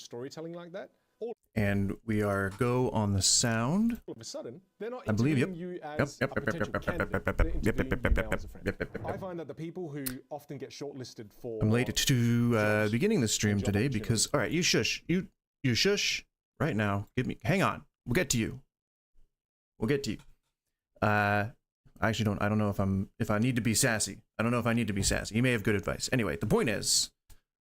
storytelling like that, And we are go on the sound. all of a sudden, they're not I believe, interviewing you as a potential candidate. They're interviewing you now as a friend. I find that the people who often get shortlisted for... I'm late to beginning the stream today because, all right, you shush. You shush right now. Hang on. We'll get to you. We'll get to you. I actually I don't know if I need to be sassy. I don't know if I need to be sassy. You may have good advice. Anyway, the point is,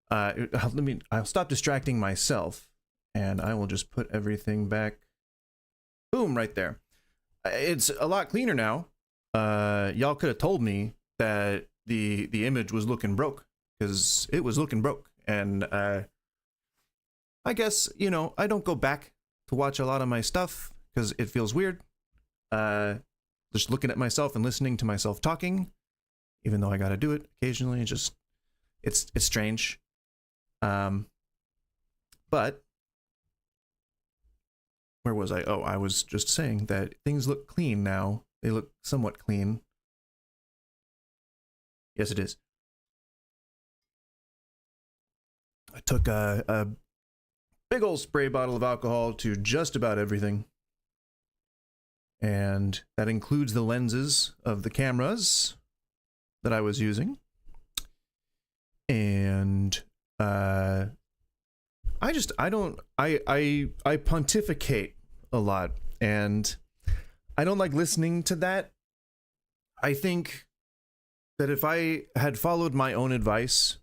I'll stop distracting myself and I will just put everything back. Boom, right there. It's a lot cleaner now. Y'all could have told me that the image was looking broke, because it was looking broke. And I guess, you know, I don't go back to watch a lot of my stuff because it feels weird. Just looking at myself and listening to myself talking, even though I gotta do it occasionally, it's strange. But where was I? Oh, I was just saying that things look clean now. They look somewhat clean. Yes, it is. I took a big old spray bottle of alcohol to just about everything. And that includes the lenses of the cameras that I was using. And I pontificate a lot, and I don't like listening to that. I think that if I had followed my own advice,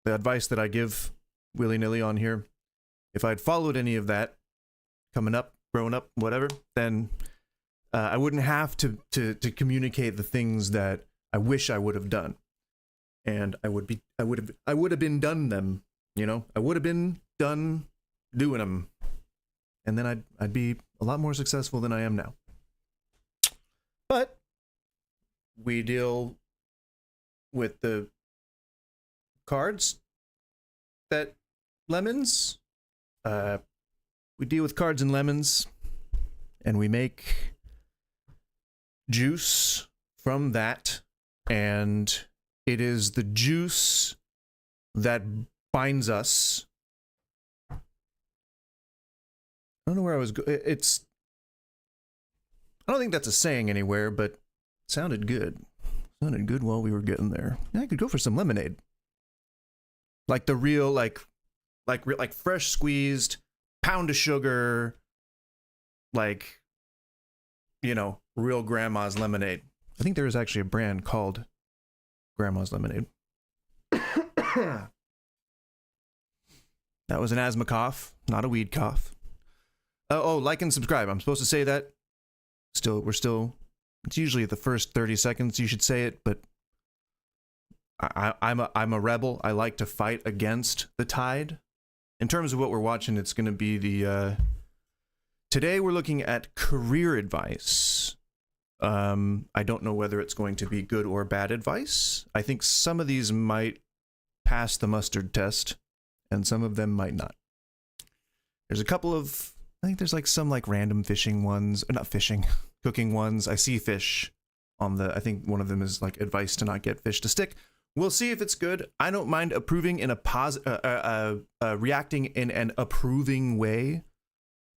the advice that I give willy-nilly on here, if I had followed any of that, coming up, growing up, whatever, then I wouldn't have to communicate the things that I wish I would have done. And I would have been done them, you know? I would have been done doing them. And then I'd be a lot more successful than I am now. But we deal with the cards that lemons. We deal with cards and lemons, and we make juice from that, and it is the juice that binds us. I don't know where I was going. I don't think that's a saying anywhere, but it sounded good. Sounded good while we were getting there. Yeah, I could go for some lemonade. Like the real, like fresh squeezed, pound of sugar, like, you know, real grandma's lemonade. I think there is actually a brand called Grandma's Lemonade. That was an asthma cough, not a weed cough. Oh, like and subscribe. I'm supposed to say that. It's usually the first 30 seconds you should say it, but I'm a rebel. I like to fight against the tide. In terms of what we're watching, it's going to be today we're looking at career advice. I don't know whether it's going to be good or bad advice. I think some of these might pass the mustard test, and some of them might not. There's a couple of, I think there's like some like random fishing ones, not fishing, cooking ones. I see fish on I think one of them is like advice to not get fish to stick. We'll see if it's good. I don't mind approving in a reacting in an approving way.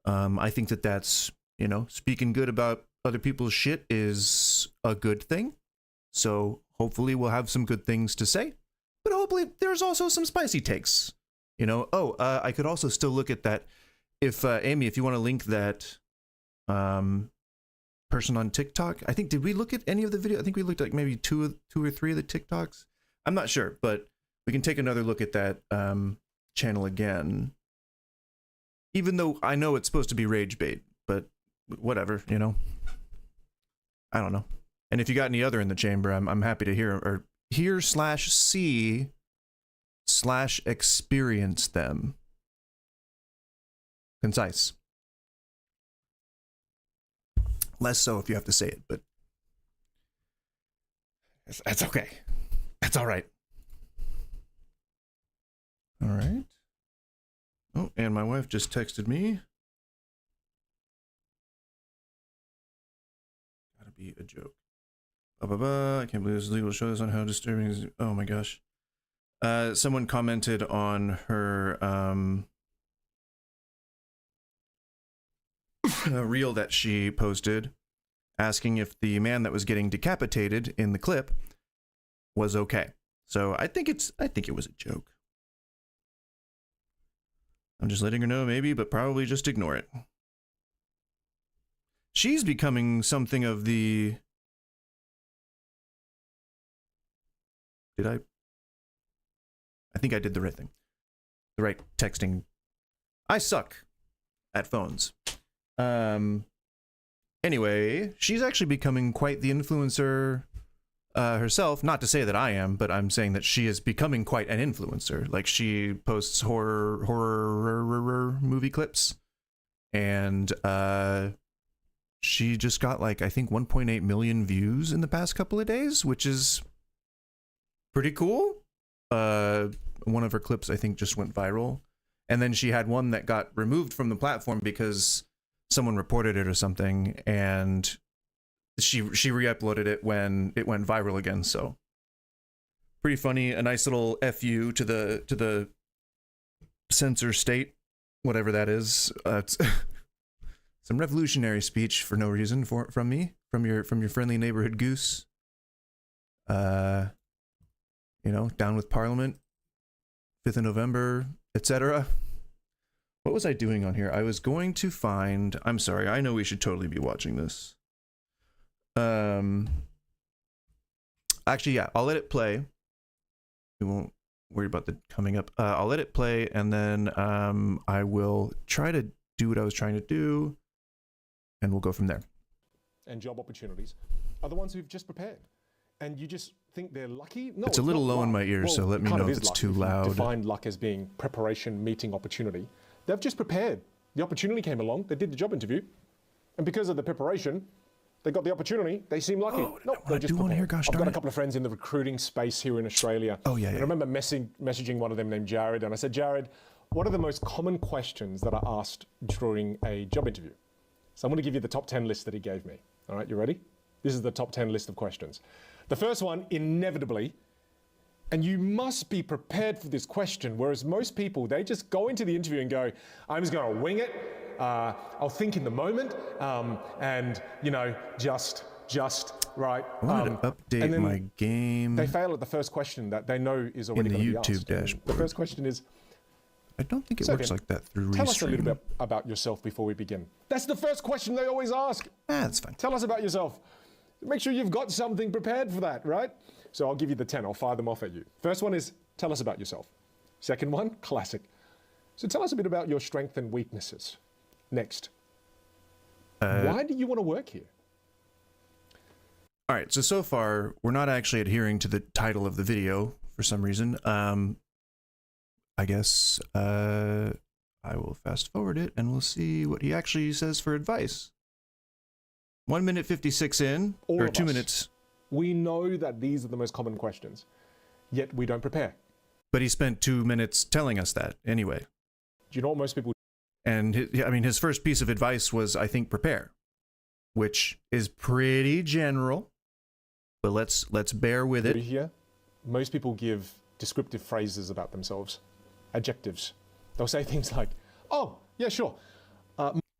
I think that's, you know, speaking good about other people's shit is a good thing. So hopefully we'll have some good things to say, but hopefully there's also some spicy takes, you know. I could also still look at that. If Amy, if you want to link that person on TikTok, I think, did we look at any of the video? I think we looked at like maybe two or three of the TikToks. I'm not sure, but we can take another look at that channel again. Even though I know it's supposed to be rage bait, but whatever, you know. I don't know. And if you got any other in the chamber, I'm happy to hear, or hear/see/experience them. Concise. Less so if you have to say it, but that's okay. That's all right. All right. Oh, and my wife just texted me. Gotta be a joke. I can't believe this legal show this on how disturbing is. Oh my gosh. Someone commented on her reel that she posted, asking if the man that was getting decapitated in the clip was okay. So I think it was a joke. I'm just letting her know maybe, but probably just ignore it. She's becoming something of the... I think I did the right thing. The right texting. I suck at phones. Anyway, she's actually becoming quite the influencer herself. Not to say that I am, but I'm saying that she is becoming quite an influencer. Like, she posts horror movie clips, and she just got, like, I think 1.8 million views in the past couple of days, which is pretty cool. One of her clips, I think, just went viral, and then she had one that got removed from the platform because someone reported it or something, and she re-uploaded it when it went viral again. So pretty funny. A nice little FU to the censor state, whatever that is. It's some revolutionary speech for no reason from me, from your friendly neighborhood Goose. You know, down with Parliament, 5th of November, etc. What was I doing on here? I was going to find... I'm sorry, I know we should totally be watching this. Actually, yeah, I'll let it play. We won't worry about the coming up. I'll let it play, and then I will try to do what I was trying to do, and we'll go from there. And job opportunities are the ones who've just prepared. And you just think they're lucky? No, it's a little low in my ears, so let me know if it's too loud. Define luck as being preparation, meeting, opportunity. They've just prepared. The opportunity came along, they did the job interview, and because of the preparation, they got the opportunity. They seem lucky. No, they just prepared. I've got a couple of friends in the recruiting space here in Australia. Oh, yeah, yeah. And I remember messaging one of them named Jared, and I said, Jared, what are the most common questions that are asked during a job interview? So I'm going to give you the top 10 list that he gave me. All right, you ready? This is the top 10 list of questions. The first one, inevitably, and you must be prepared for this question, whereas most people, they just go into the interview and go, I'm just going to wing it, I'll think in the moment, and, you know, just right. I wanted to update my game. They fail at the first question that they know is already going to be asked. In the YouTube dashboard. The first question is, I don't think it works like that through Restream. Tell us a little bit about yourself before we begin. That's the first question they always ask. That's fine. Tell us about yourself. Make sure you've got something prepared for that, right? So I'll give you the 10. I'll fire them off at you. First one is, tell us about yourself. Second one, classic. So tell us a bit about your strengths and weaknesses. Next. Why do you want to work here? All right, so far, we're not actually adhering to the title of the video for some reason. I guess I will fast forward it and we'll see what he actually says for advice. 1 minute 56 in, or 2 minutes. We know that these are the most common questions, yet we don't prepare. But he spent 2 minutes telling us that anyway. Do you know what most people do? And his first piece of advice was, I think, prepare, which is pretty general, but let's bear with it. Here, most people give descriptive phrases about themselves, adjectives. They'll say things like, oh, yeah, sure.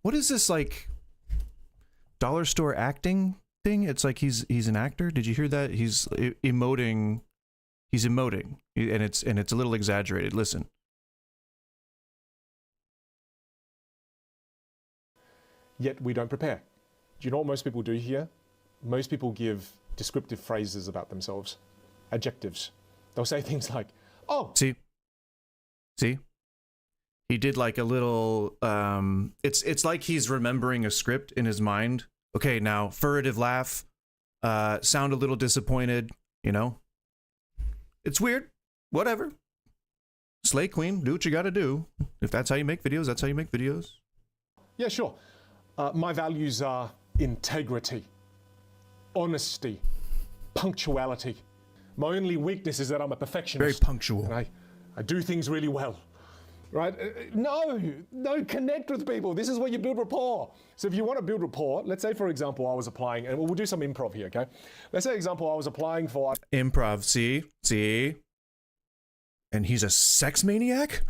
What is this, like, dollar store acting thing? It's like he's an actor. Did you hear that? He's emoting. He's emoting, and it's a little exaggerated. Listen. Yet we don't prepare. Do you know what most people do here? Most people give descriptive phrases about themselves, adjectives. They'll say things like, oh. See? He did like a little, it's like he's remembering a script in his mind. Okay, now, furtive laugh, sound a little disappointed, you know? It's weird. Whatever. Slay queen, do what you gotta do. If that's how you make videos, that's how you make videos. Yeah, sure. My values are integrity, honesty, punctuality. My only weakness is that I'm a perfectionist. Very punctual. And I do things really well. Right? No, connect with people. This is where you build rapport. So if you want to build rapport, let's say, for example, I was applying, and we'll do some improv here, okay? Let's say, example, I was applying for... Improv, see? And he's a sex maniac?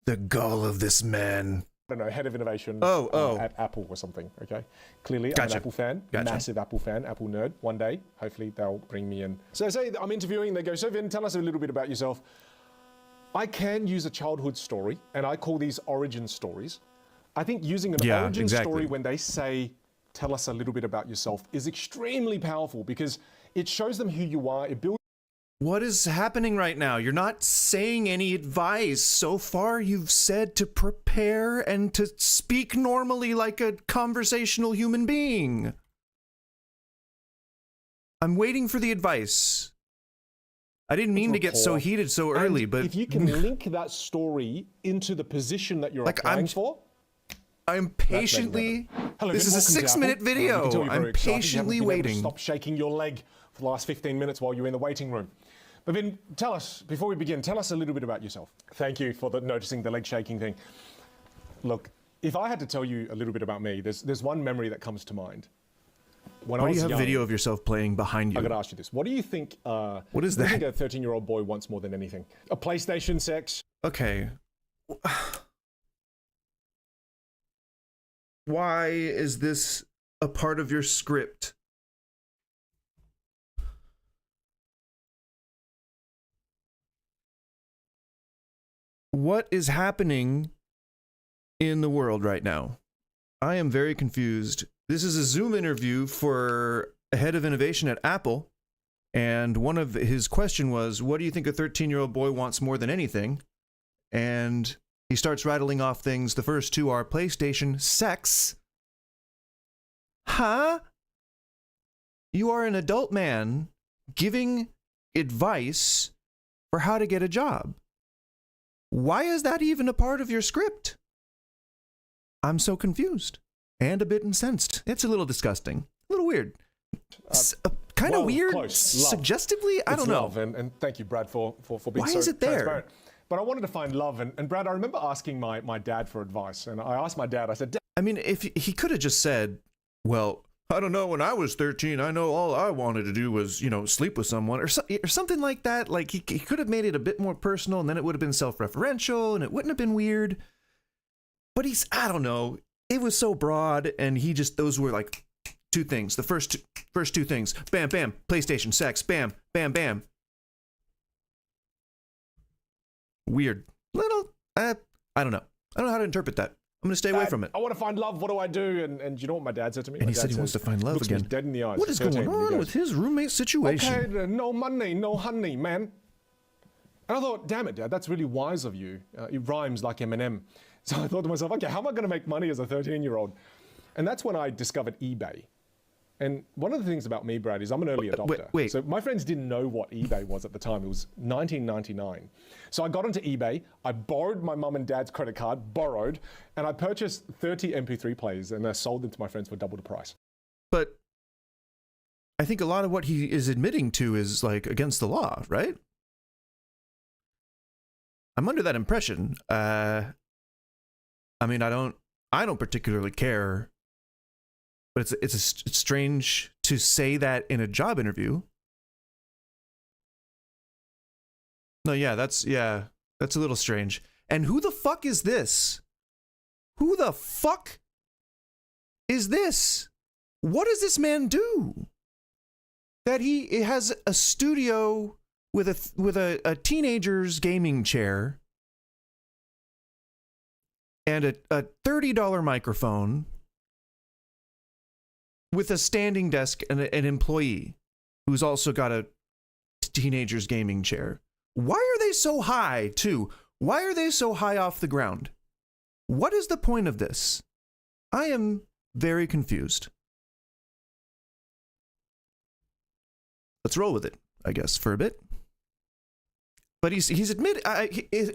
The gall of this man. I don't know, head of innovation at Apple or something, okay? Clearly, I'm an Apple fan, massive Apple fan, Apple nerd. One day, hopefully they'll bring me in. So say I'm interviewing, they go, so Vin, tell us a little bit about yourself. I can use a childhood story, and I call these origin stories. I think using an origin story when they say, tell us a little bit about yourself, is extremely powerful because it shows them who you are, it builds. What is happening right now? You're not saying any advice. So far, you've said to prepare and to speak normally like a conversational human being. I'm waiting for the advice. I didn't mean to get so heated so early, but if you can link that story into the position that you're applying for, I'm patiently. Hello, this is a 6-minute video. I'm patiently waiting. Stop shaking your leg for the last 15 minutes while you're in the waiting room. But Vin, tell us, before we begin, tell us a little bit about yourself. Thank you for noticing the leg shaking thing. Look, if I had to tell you a little bit about me, there's one memory that comes to mind. When Why do you have a video of yourself playing behind you? I gotta ask you this. What do you think, what is that? What do you think a 13-year-old boy wants more than anything? A PlayStation, sex? Okay. Why is this a part of your script? What is happening in the world right now? I am very confused. This is a Zoom interview for a head of innovation at Apple, and one of his question was, what do you think a 13-year-old boy wants more than anything? And he starts rattling off things. The first two are PlayStation, sex. Huh? You are an adult man giving advice for how to get a job. Why is that even a part of your script? I'm so confused and a bit incensed. It's a little disgusting, a little weird. Kind of weird, suggestively. I don't know. And thank you, Brad, for being Why so is it there? transparent. But I wanted to find love, and Brad, I remember asking my dad for advice, and I asked my dad, I said, Dad, I mean, if he could have just said, well, I don't know, when I was 13, I know all I wanted to do was, you know, sleep with someone or something like that. Like, he could have made it a bit more personal, and then it would have been self-referential, and it wouldn't have been weird. But I don't know, it was so broad, and those were like two things. The first two things, bam, bam, PlayStation, sex, bam, bam, bam. Weird. Little, I don't know. I don't know how to interpret that. I'm going to stay away from it. I want to find love. What do I do? And you know what my dad said to me? And he said he wants to find love again. Dead in the eyes. What is going on with his roommate situation? Okay, no money, no honey, man. And I thought, damn it, Dad, that's really wise of you. It rhymes like Eminem. So I thought to myself, okay, how am I going to make money as a 13-year-old? And that's when I discovered eBay. And one of the things about me, Brad, is I'm an early adopter. Wait. So my friends didn't know what eBay was at the time. It was 1999. So I got onto eBay. I borrowed my mum and dad's credit card, and I purchased 30 MP3 players, and I sold them to my friends for double the price. But I think a lot of what he is admitting to is like against the law, right? I'm under that impression. I mean, I don't particularly care. But it's strange to say that in a job interview. No, that's a little strange. And who the fuck is this? Who the fuck is this? What does this man do? That he has a studio with a teenager's gaming chair and a $30 microphone with a standing desk and an employee who's also got a teenager's gaming chair. Why are they so high, too? Why are they so high off the ground? What is the point of this? I am very confused. Let's roll with it, I guess, for a bit. But he's admitted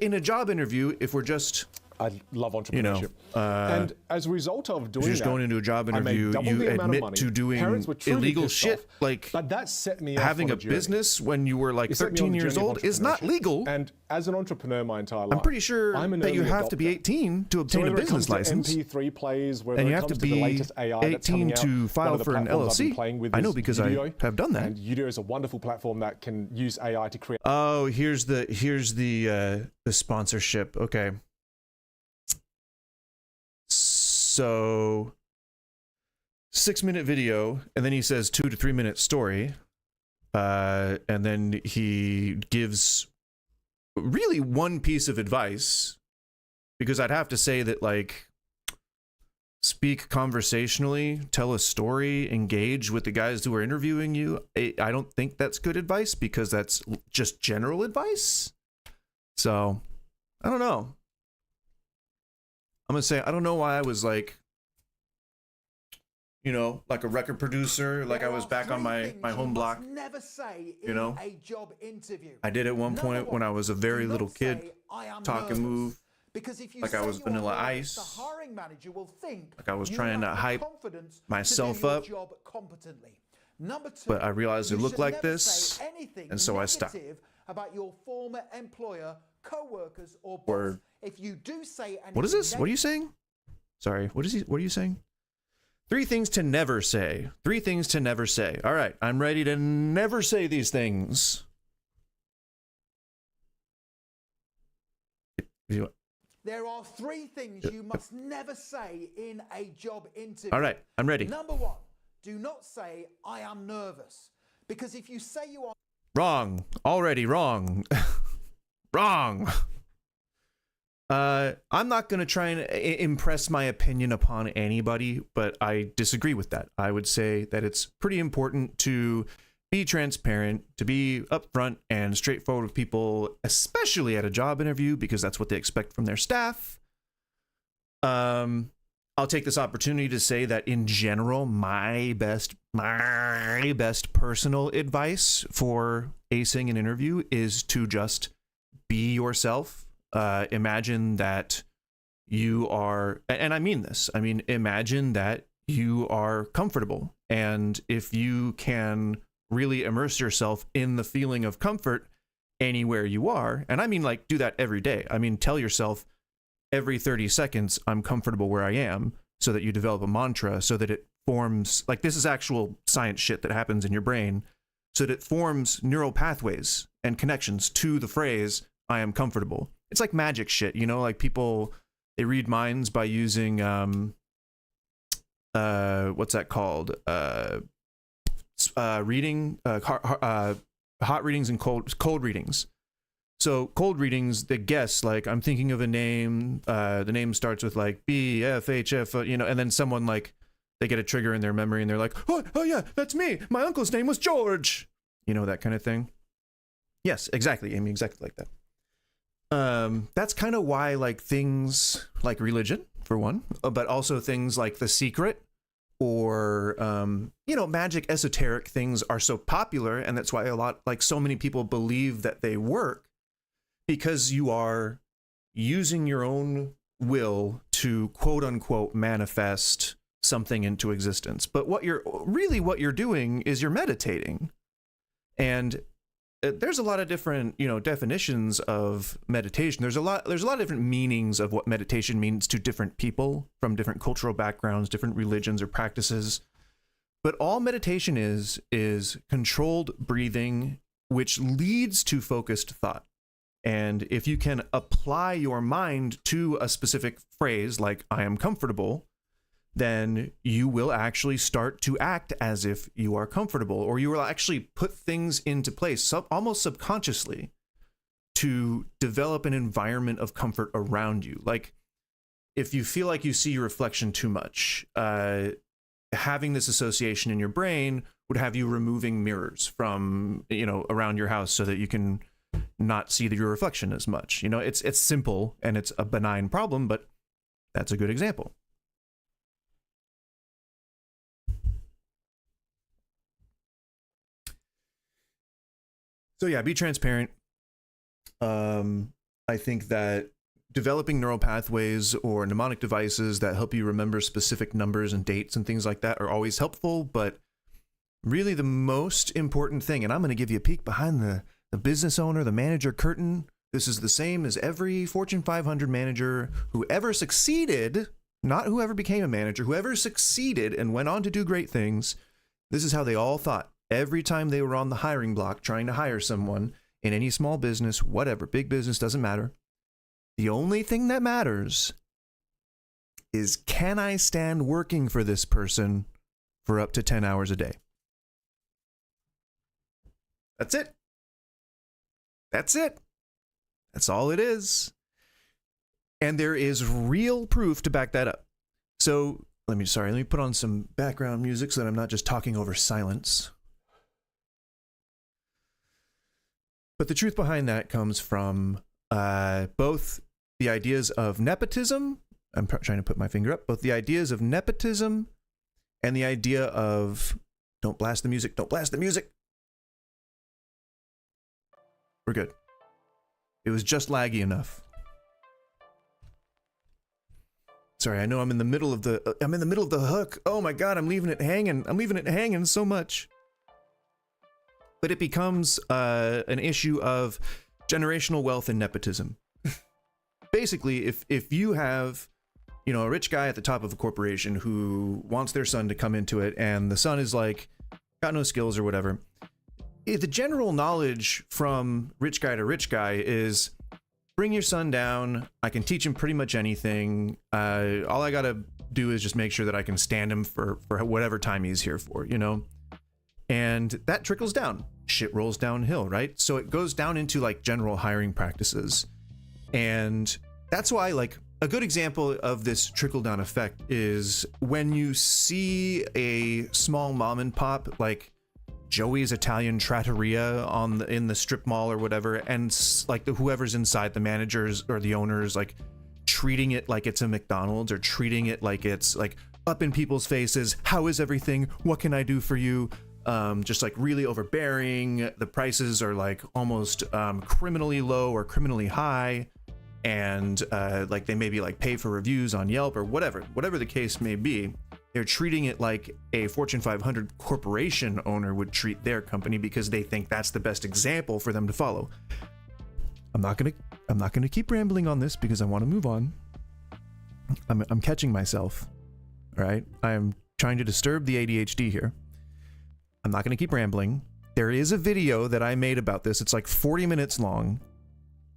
in a job interview, if we're just... I love entrepreneurship. And as a result of doing just going into a job interview, you admit to doing illegal shit. Like, but that set me up having a business when you were like 13 years old is not legal. And as an entrepreneur my entire life, I'm pretty sure that you have to be 18 to obtain a business license. MP3 plays, and you have to be 18 to file for an LLC. I know because I have done that. And Udeo is a wonderful platform that can use AI to create. Oh, here's the sponsorship. Okay. So 6-minute video, and then he says 2 to 3 minute story. And then he gives really one piece of advice, because I'd have to say that, like, speak conversationally, tell a story, engage with the guys who are interviewing you. I don't think that's good advice, because that's just general advice. So, I don't know. I'm going to say, I don't know why I was like, you know, like a record producer, like I was back on my home block. Never say you know, a job interview. I did at one point when I was a very little kid, talk and move. Because if you like I was Vanilla Ice, the hiring manager will think like I was trying to hype myself up, Number 2, but I realized it looked like this, and so I stopped. About your former employer, co-workers, or boss. If you do say anything, what is this? What are you saying? Sorry, what are you saying? 3 things to never say. 3 things to never say. All right, I'm ready to never say these things. There are 3 things you must never say in a job interview. All right, I'm ready. Number 1, do not say, I am nervous. Because if you say you are... Wrong. Already wrong. Wrong. I'm not going to try and impress my opinion upon anybody, but I disagree with that. I would say that it's pretty important to be transparent, to be upfront and straightforward with people, especially at a job interview, because that's what they expect from their staff. I'll take this opportunity to say that in general, my best personal advice for acing an interview is to just be yourself. Imagine that you are, and I mean this, imagine that you are comfortable. And if you can really immerse yourself in the feeling of comfort anywhere you are, and I mean, like, do that every day. I mean, tell yourself every 30 seconds, I'm comfortable where I am, so that you develop a mantra, so that it forms, like, this is actual science shit that happens in your brain, so that it forms neural pathways and connections to the phrase, I am comfortable. It's like magic shit, you know, like people, they read minds by using, what's that called? Reading, hot readings and cold readings. So cold readings, they guess, like, I'm thinking of a name, the name starts with like B, F, H, F, you know, and then someone, like, they get a trigger in their memory and they're like, oh yeah, that's me. My uncle's name was George. You know, that kind of thing. Yes, exactly, Amy, exactly like that. That's kind of why, like, things like religion, for one, but also things like The Secret or, you know, magic, esoteric things are so popular. And that's why so many people believe that they work, because you are using your own will to quote unquote manifest something into existence. But what you're doing is you're meditating. And there's a lot of different, you know, definitions of meditation. There's a lot of different meanings of what meditation means to different people from different cultural backgrounds, different religions or practices. But all meditation is controlled breathing, which leads to focused thought. And if you can apply your mind to a specific phrase like I am comfortable, then you will actually start to act as if you are comfortable, or you will actually put things into place almost subconsciously to develop an environment of comfort around you. Like, if you feel like you see your reflection too much, having this association in your brain would have you removing mirrors from, you know, around your house so that you can not see your reflection as much. You know, it's simple and it's a benign problem, but that's a good example. So yeah, be transparent. I think that developing neural pathways or mnemonic devices that help you remember specific numbers and dates and things like that are always helpful, but really the most important thing, and I'm going to give you a peek behind the business owner, the manager curtain. This is the same as every Fortune 500 manager who ever succeeded, not whoever became a manager, whoever succeeded and went on to do great things. This is how they all thought. Every time they were on the hiring block trying to hire someone in any small business, whatever, big business, doesn't matter. The only thing that matters is, can I stand working for this person for up to 10 hours a day? That's it. That's it. That's all it is. And there is real proof to back that up. So let me put on some background music so that I'm not just talking over silence. But the truth behind that comes from both the ideas of nepotism. I'm trying to put my finger up. Both the ideas of nepotism and the idea of don't blast the music, don't blast the music. We're good. It was just laggy enough. Sorry, I know I'm in the middle of the hook. Oh my god, I'm leaving it hanging. I'm leaving it hanging so much. But it becomes an issue of generational wealth and nepotism. Basically, if you have, a rich guy at the top of a corporation who wants their son to come into it, and the son is like, got no skills or whatever, the general knowledge from rich guy to rich guy is, bring your son down. I can teach him pretty much anything. All I gotta do is just make sure that I can stand him for whatever time he's here for, And that trickles down. Shit rolls downhill, right? So it goes down into like general hiring practices. And that's why, like, a good example of this trickle down effect is when you see a small mom and pop like Joey's Italian Trattoria in the strip mall or whatever, and like whoever's inside, the managers or the owners, like treating it like it's a McDonald's, or treating it like it's like up in people's faces. How is everything? What can I do for you? Just like really overbearing. The prices are like almost criminally low or criminally high, and like they maybe like pay for reviews on Yelp or whatever the case may be. They're treating it like a Fortune 500 corporation owner would treat their company because they think that's the best example for them to follow. I'm not gonna keep rambling on this because I want to move on. I'm catching myself. All right, I am trying to disturb the ADHD here. I'm not gonna keep rambling. There is a video that I made about this. It's like 40 minutes long,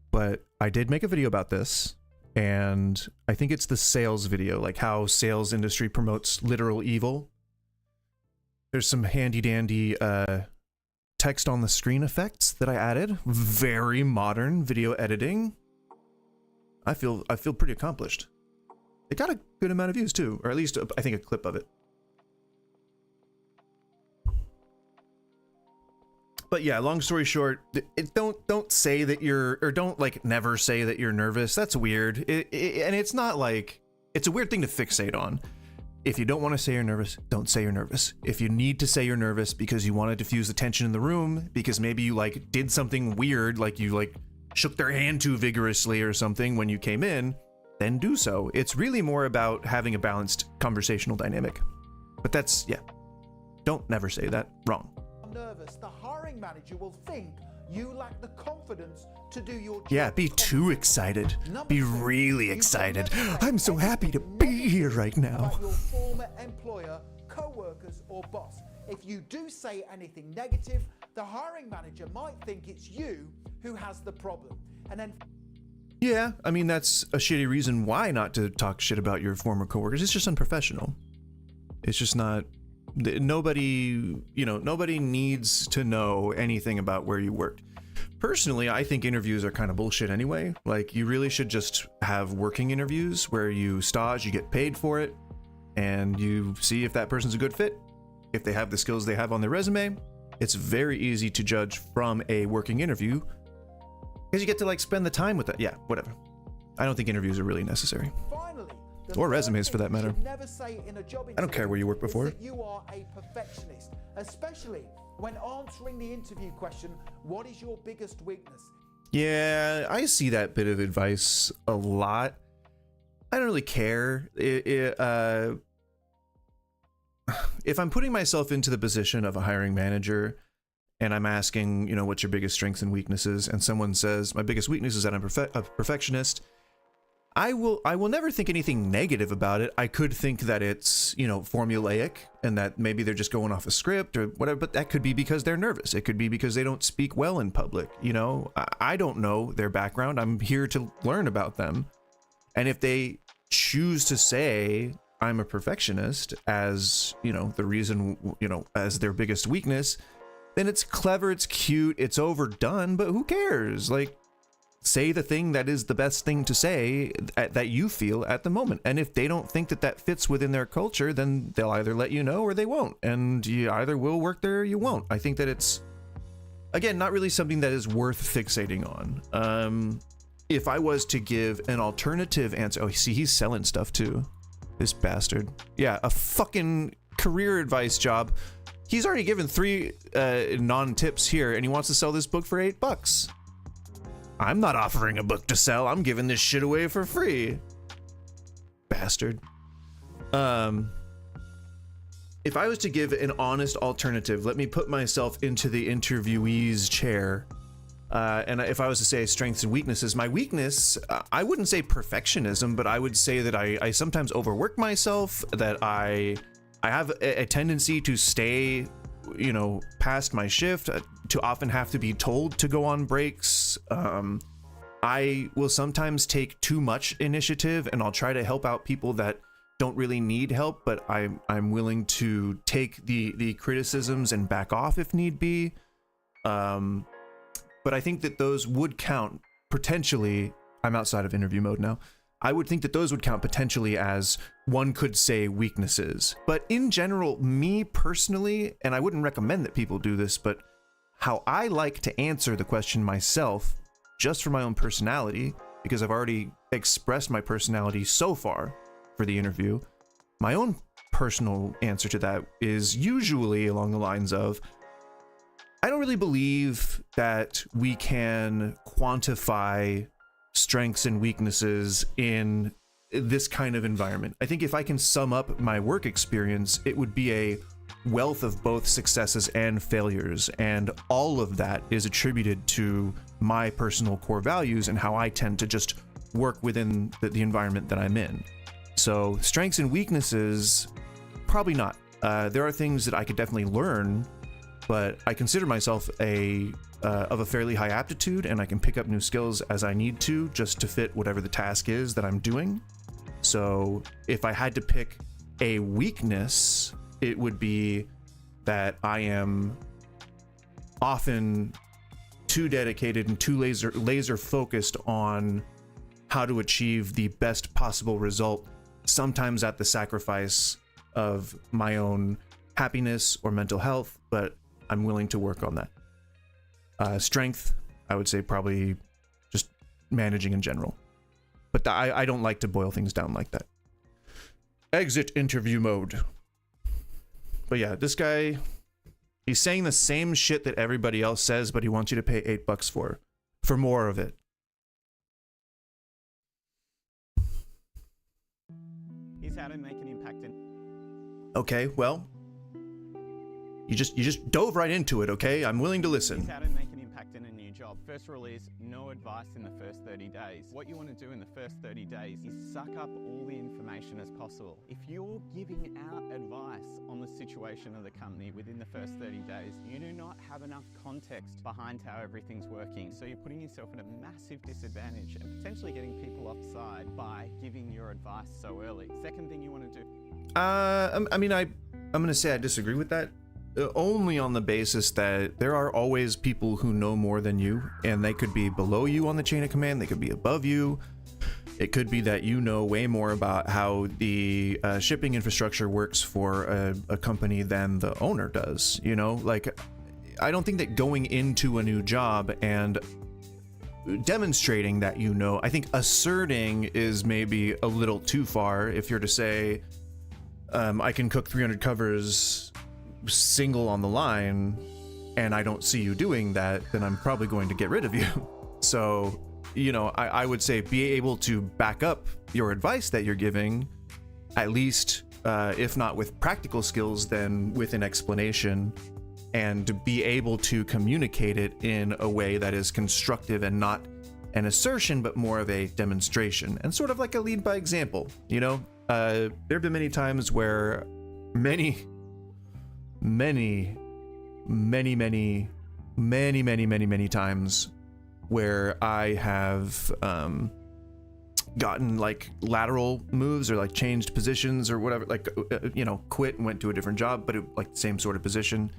but I did make a video about this. And I think it's the sales video, like how sales industry promotes literal evil. There's some handy dandy text on the screen effects that I added. Very modern video editing. I feel pretty accomplished. It got a good amount of views too, or at least I think a clip of it. But yeah, long story short, don't say that you're, or don't like never say that you're nervous. That's weird. And it's not like, it's a weird thing to fixate on. If you don't want to say you're nervous, don't say you're nervous. If you need to say you're nervous because you want to diffuse the tension in the room, because maybe you like did something weird, like you like shook their hand too vigorously or something when you came in, then do so. It's really more about having a balanced conversational dynamic. But that's, yeah, don't never say that. Wrong. Nervous, the hiring manager will think you lack the confidence to do your job. Yeah, be too excited. Be really excited. I'm so happy to be here right now. About your former employer, co-workers, or boss. If you do say anything negative, the hiring manager might think it's you who has the problem. And then yeah, I mean, that's a shitty reason why not to talk shit about your former coworkers. It's just unprofessional. It's just not. Nobody needs to know anything about where you worked. Personally, I think interviews are kind of bullshit anyway. Like, you really should just have working interviews where you stage, you get paid for it, and you see if that person's a good fit. If they have the skills they have on their resume, it's very easy to judge from a working interview because you get to like spend the time with that. Yeah, whatever. I don't think interviews are really necessary. finally, Or resumes for that matter. never say in a job I don't care where you worked before. that you are a perfectionist, especially when answering the interview question, what is your biggest weakness? Yeah, I see that bit of advice a lot. I don't really care. If I'm putting myself into the position of a hiring manager and I'm asking, what's your biggest strengths and weaknesses, and someone says my biggest weakness is that I'm a perfectionist, I will never think anything negative about it. I could think that it's, formulaic and that maybe they're just going off a script or whatever, but that could be because they're nervous. It could be because they don't speak well in public. I don't know their background. I'm here to learn about them. And if they choose to say I'm a perfectionist as, you know, the reason, you know, as their biggest weakness, then it's clever, it's cute, it's overdone, but who cares? Like, say the thing that is the best thing to say that you feel at the moment. And if they don't think that that fits within their culture, then they'll either let you know or they won't. And you either will work there or you won't. I think that it's, again, not really something that is worth fixating on. If I was to give an alternative answer, oh, see, he's selling stuff too. This bastard. Yeah, a fucking career advice job. He's already given 3 non-tips here, and he wants to sell this book for $8. I'm not offering a book to sell. I'm giving this shit away for free. Bastard. If I was to give an honest alternative, let me put myself into the interviewee's chair. And if I was to say strengths and weaknesses, my weakness, I wouldn't say perfectionism, but I would say that I sometimes overwork myself, that I have a tendency to stay, you know, past my shift, to often have to be told to go on breaks. I will sometimes take too much initiative, and I'll try to help out people that don't really need help, but I'm willing to take the criticisms and back off if need be. But I think that those would count potentially. I'm outside of interview mode now. I would think that those would count potentially as, one could say, weaknesses. But in general, me personally, and I wouldn't recommend that people do this, but how I like to answer the question myself, just for my own personality, because I've already expressed my personality so far for the interview, my own personal answer to that is usually along the lines of, I don't really believe that we can quantify strengths and weaknesses in this kind of environment. I think if I can sum up my work experience, it would be a wealth of both successes and failures, and all of that is attributed to my personal core values and how I tend to just work within the environment that I'm in. So strengths and weaknesses, probably not. There are things that I could definitely learn, but I consider myself of a fairly high aptitude, and I can pick up new skills as I need to, just to fit whatever the task is that I'm doing. So if I had to pick a weakness, it would be that I am often too dedicated and too laser focused on how to achieve the best possible result, sometimes at the sacrifice of my own happiness or mental health, but I'm willing to work on that. Strength, I would say probably just managing in general. But I don't like to boil things down like that. Exit interview mode. But yeah, this guy, he's saying the same shit that everybody else says, but he wants you to pay $8 for more of it. Here's how to make an impact in... Okay, well, you just dove right into it, okay? I'm willing to listen. Here's how to make an impact in a new job. First rule is no advice in the first 30 days. What you want to do in the first 30 days is suck up all the information as possible. If you're giving out advice on the situation of the company within the first 30 days, you do not have enough context behind how everything's working. So you're putting yourself at a massive disadvantage and potentially getting people offside by giving your advice so early. Second thing you want to do. I'm going to say I disagree with that. Only on the basis that there are always people who know more than you, and they could be below you on the chain of command, they could be above you. It could be that you know way more about how the shipping infrastructure works for a company than the owner does. You know, like, I don't think that going into a new job and demonstrating that you know, I think asserting is maybe a little too far. If you're to say, I can cook 300 covers single on the line, and I don't see you doing that, then I'm probably going to get rid of you. So, you know, I would say be able to back up your advice that you're giving, at least, if not with practical skills, then with an explanation, and be able to communicate it in a way that is constructive and not an assertion, but more of a demonstration, and sort of like a lead by example. You know, there have been many times where many times where I have gotten like lateral moves or like changed positions or whatever, like you know, quit and went to a different job, but it, like same sort of position.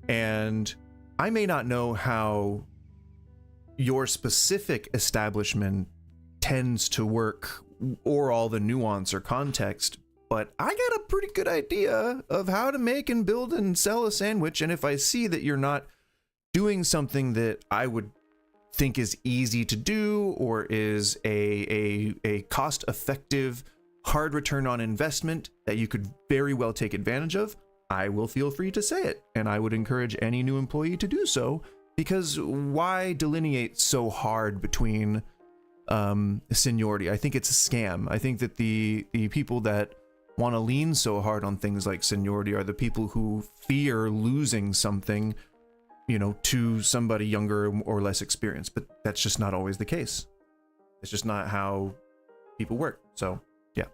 And I may not know how your specific establishment tends to work or all the nuance or context, but I got a pretty good idea of how to make and build and sell a sandwich. And if I see that you're not doing something that I would think is easy to do or is a cost-effective, hard return on investment that you could very well take advantage of, I will feel free to say it. And I would encourage any new employee to do so, because why delineate so hard between seniority? I think it's a scam. I think that the people that want to lean so hard on things like seniority are the people who fear losing something, you know, to somebody younger or less experienced. But that's just not always the case. It's just not how people work. So yeah,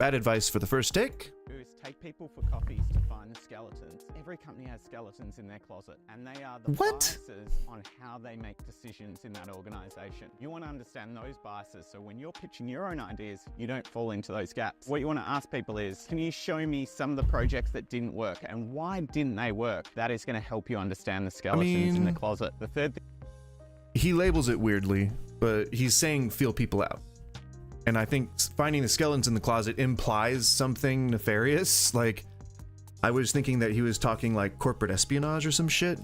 bad advice for the first take. Goose, take people for coffees to find the skeletons. Every company has skeletons in their closet, and they are the biases on how they make decisions in that organization. You want to understand those biases, so when you're pitching your own ideas, you don't fall into those gaps. What you want to ask people is, can you show me some of the projects that didn't work, and why didn't they work? That is going to help you understand the skeletons in the closet. The third thing, he labels it weirdly, but he's saying feel people out. And I think finding the skeletons in the closet implies something nefarious. Like, I was thinking that he was talking like corporate espionage or some shit.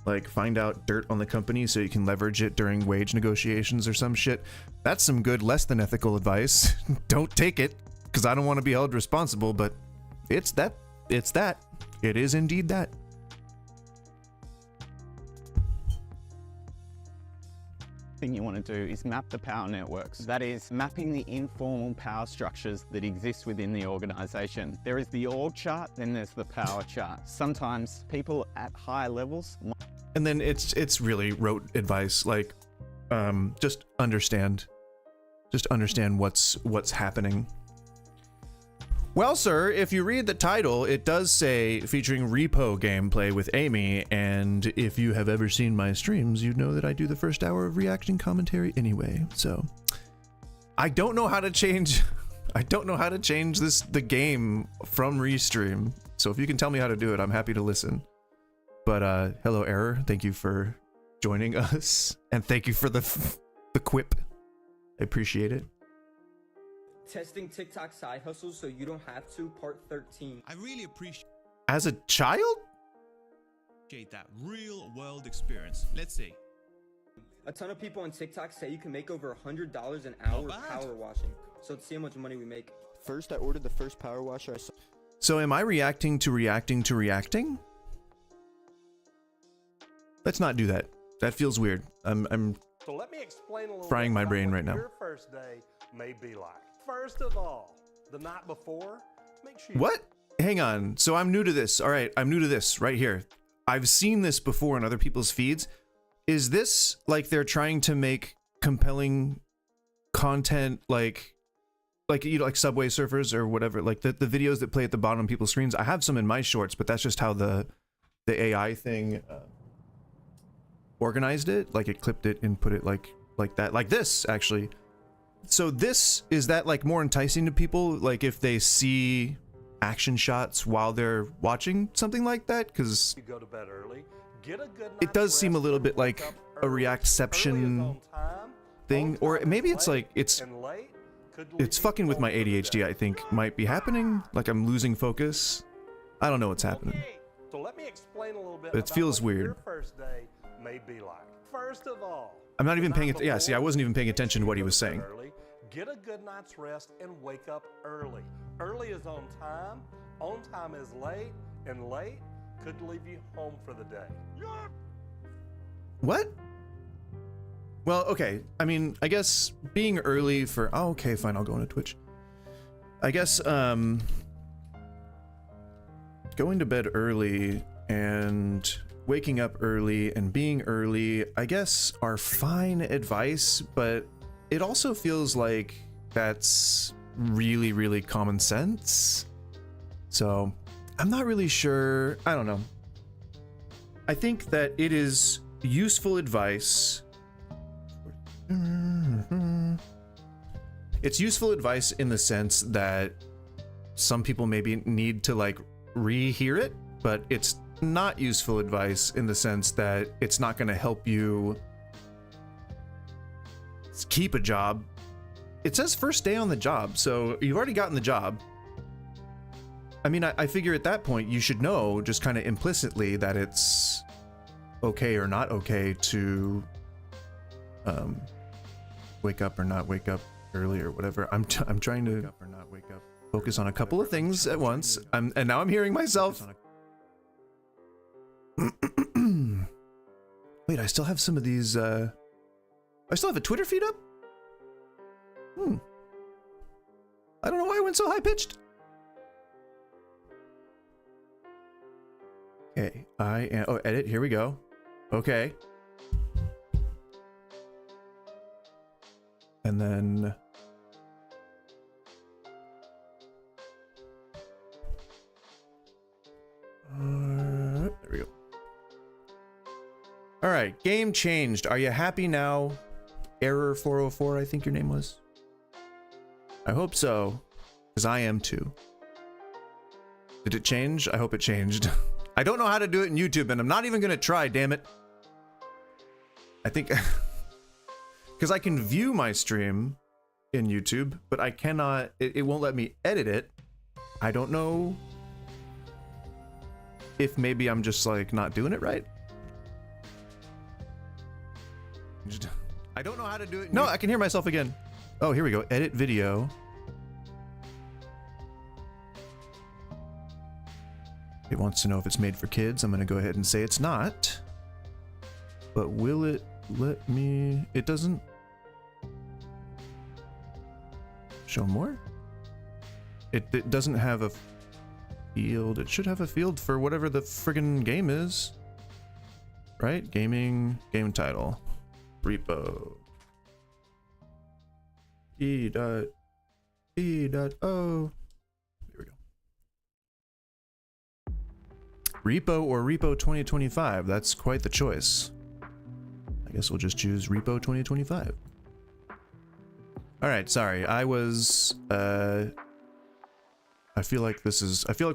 Like, find out dirt on the company so you can leverage it during wage negotiations or some shit. That's some good less than ethical advice. Don't take it, because I don't want to be held responsible, but it's that. It's that. It is indeed that. thing you want to do is map the power networks. That is, mapping the informal power structures that exist within the organization. There is the org chart, then there's the power chart. Sometimes people at higher levels. And then it's really rote advice, like just understand what's happening. Well, sir, if you read the title, it does say featuring R.E.P.O gameplay with Amy, and if you have ever seen my streams, you know that I do the first hour of reaction commentary anyway. So I don't know how to change the game from Restream. So if you can tell me how to do it, I'm happy to listen. But hello, Error. Thank you for joining us, and thank you for the quip. I appreciate it. Testing TikTok side hustles so you don't have to, part 13. I really appreciate As a child? that real world experience. Let's see. A ton of people on TikTok say you can make over $100 an hour power washing. So let's see how much money we make. First, I ordered the first power washer I saw. So am I reacting to reacting to reacting? Let's not do that. That feels weird. I'm So let me explain a little frying bit my about brain what right now. Your first day may be like. First of all, the night before, make sure you What? Hang on. So I'm new to this. All right, I'm new to this right here. I've seen this before in other people's feeds. Is this like they're trying to make compelling content, like you know, like Subway Surfers or whatever, like the videos that play at the bottom of people's screens? I have some in my shorts, but that's just how the AI thing organized it. Like it clipped it and put it like that, like this actually. So this, is that like more enticing to people, like if they see action shots while they're watching something like that? Because go to bed early, get a good it does seem a little bit like a reactception thing, or maybe it's like it's fucking with my ADHD. I think might be happening, like I'm losing focus. I don't know what's happening. So let me explain a little bit. It feels about what weird. Your first day may be like. First of all, I'm not even paying attention. Yeah, see, I wasn't even paying attention to what he was saying. Get a good night's rest and wake up early. Early is on time. On time is late, and late could leave you home for the day. What? Well, okay. I mean, I guess being early for... Oh, okay, fine. I'll go into Twitch. I guess, going to bed early and waking up early and being early, I guess, are fine advice, but it also feels like that's really, really common sense. So I'm not really sure. I don't know. I think that it is useful advice. It's useful advice in the sense that some people maybe need to like rehear it, but it's not useful advice in the sense that it's not going to help you keep a job. It says first day on the job, so you've already gotten the job. I mean, I figure at that point you should know just kind of implicitly that it's okay or not okay to wake up or not wake up early or whatever. I'm trying to focus on a couple of things at once. And now I'm hearing myself. Wait, I still have some of these. I still have a Twitter feed up? I don't know why I went so high pitched. Okay, I am. Oh, edit. Here we go. Okay. And then. There we go. All right, game changed. Are you happy now? Error 404, I think your name was. I hope so, because I am too. Did it change? I hope it changed. I don't know how to do it in YouTube, and I'm not even gonna try, damn it. I think, because I can view my stream in YouTube, but I cannot, it won't let me edit it. I don't know if maybe I'm just like not doing it right. I don't know how to do it. No, I can hear myself again. Oh, here we go. Edit video. It wants to know if it's made for kids. I'm going to go ahead and say it's not. But will it let me? It doesn't show more. It doesn't have a field. It should have a field for whatever the friggin' game is. Right? Gaming, game title. R.E.P.O. E.O. Here we go. R.E.P.O or R.E.P.O 2025. That's quite the choice. I guess we'll just choose R.E.P.O 2025. All right, sorry. I was I feel like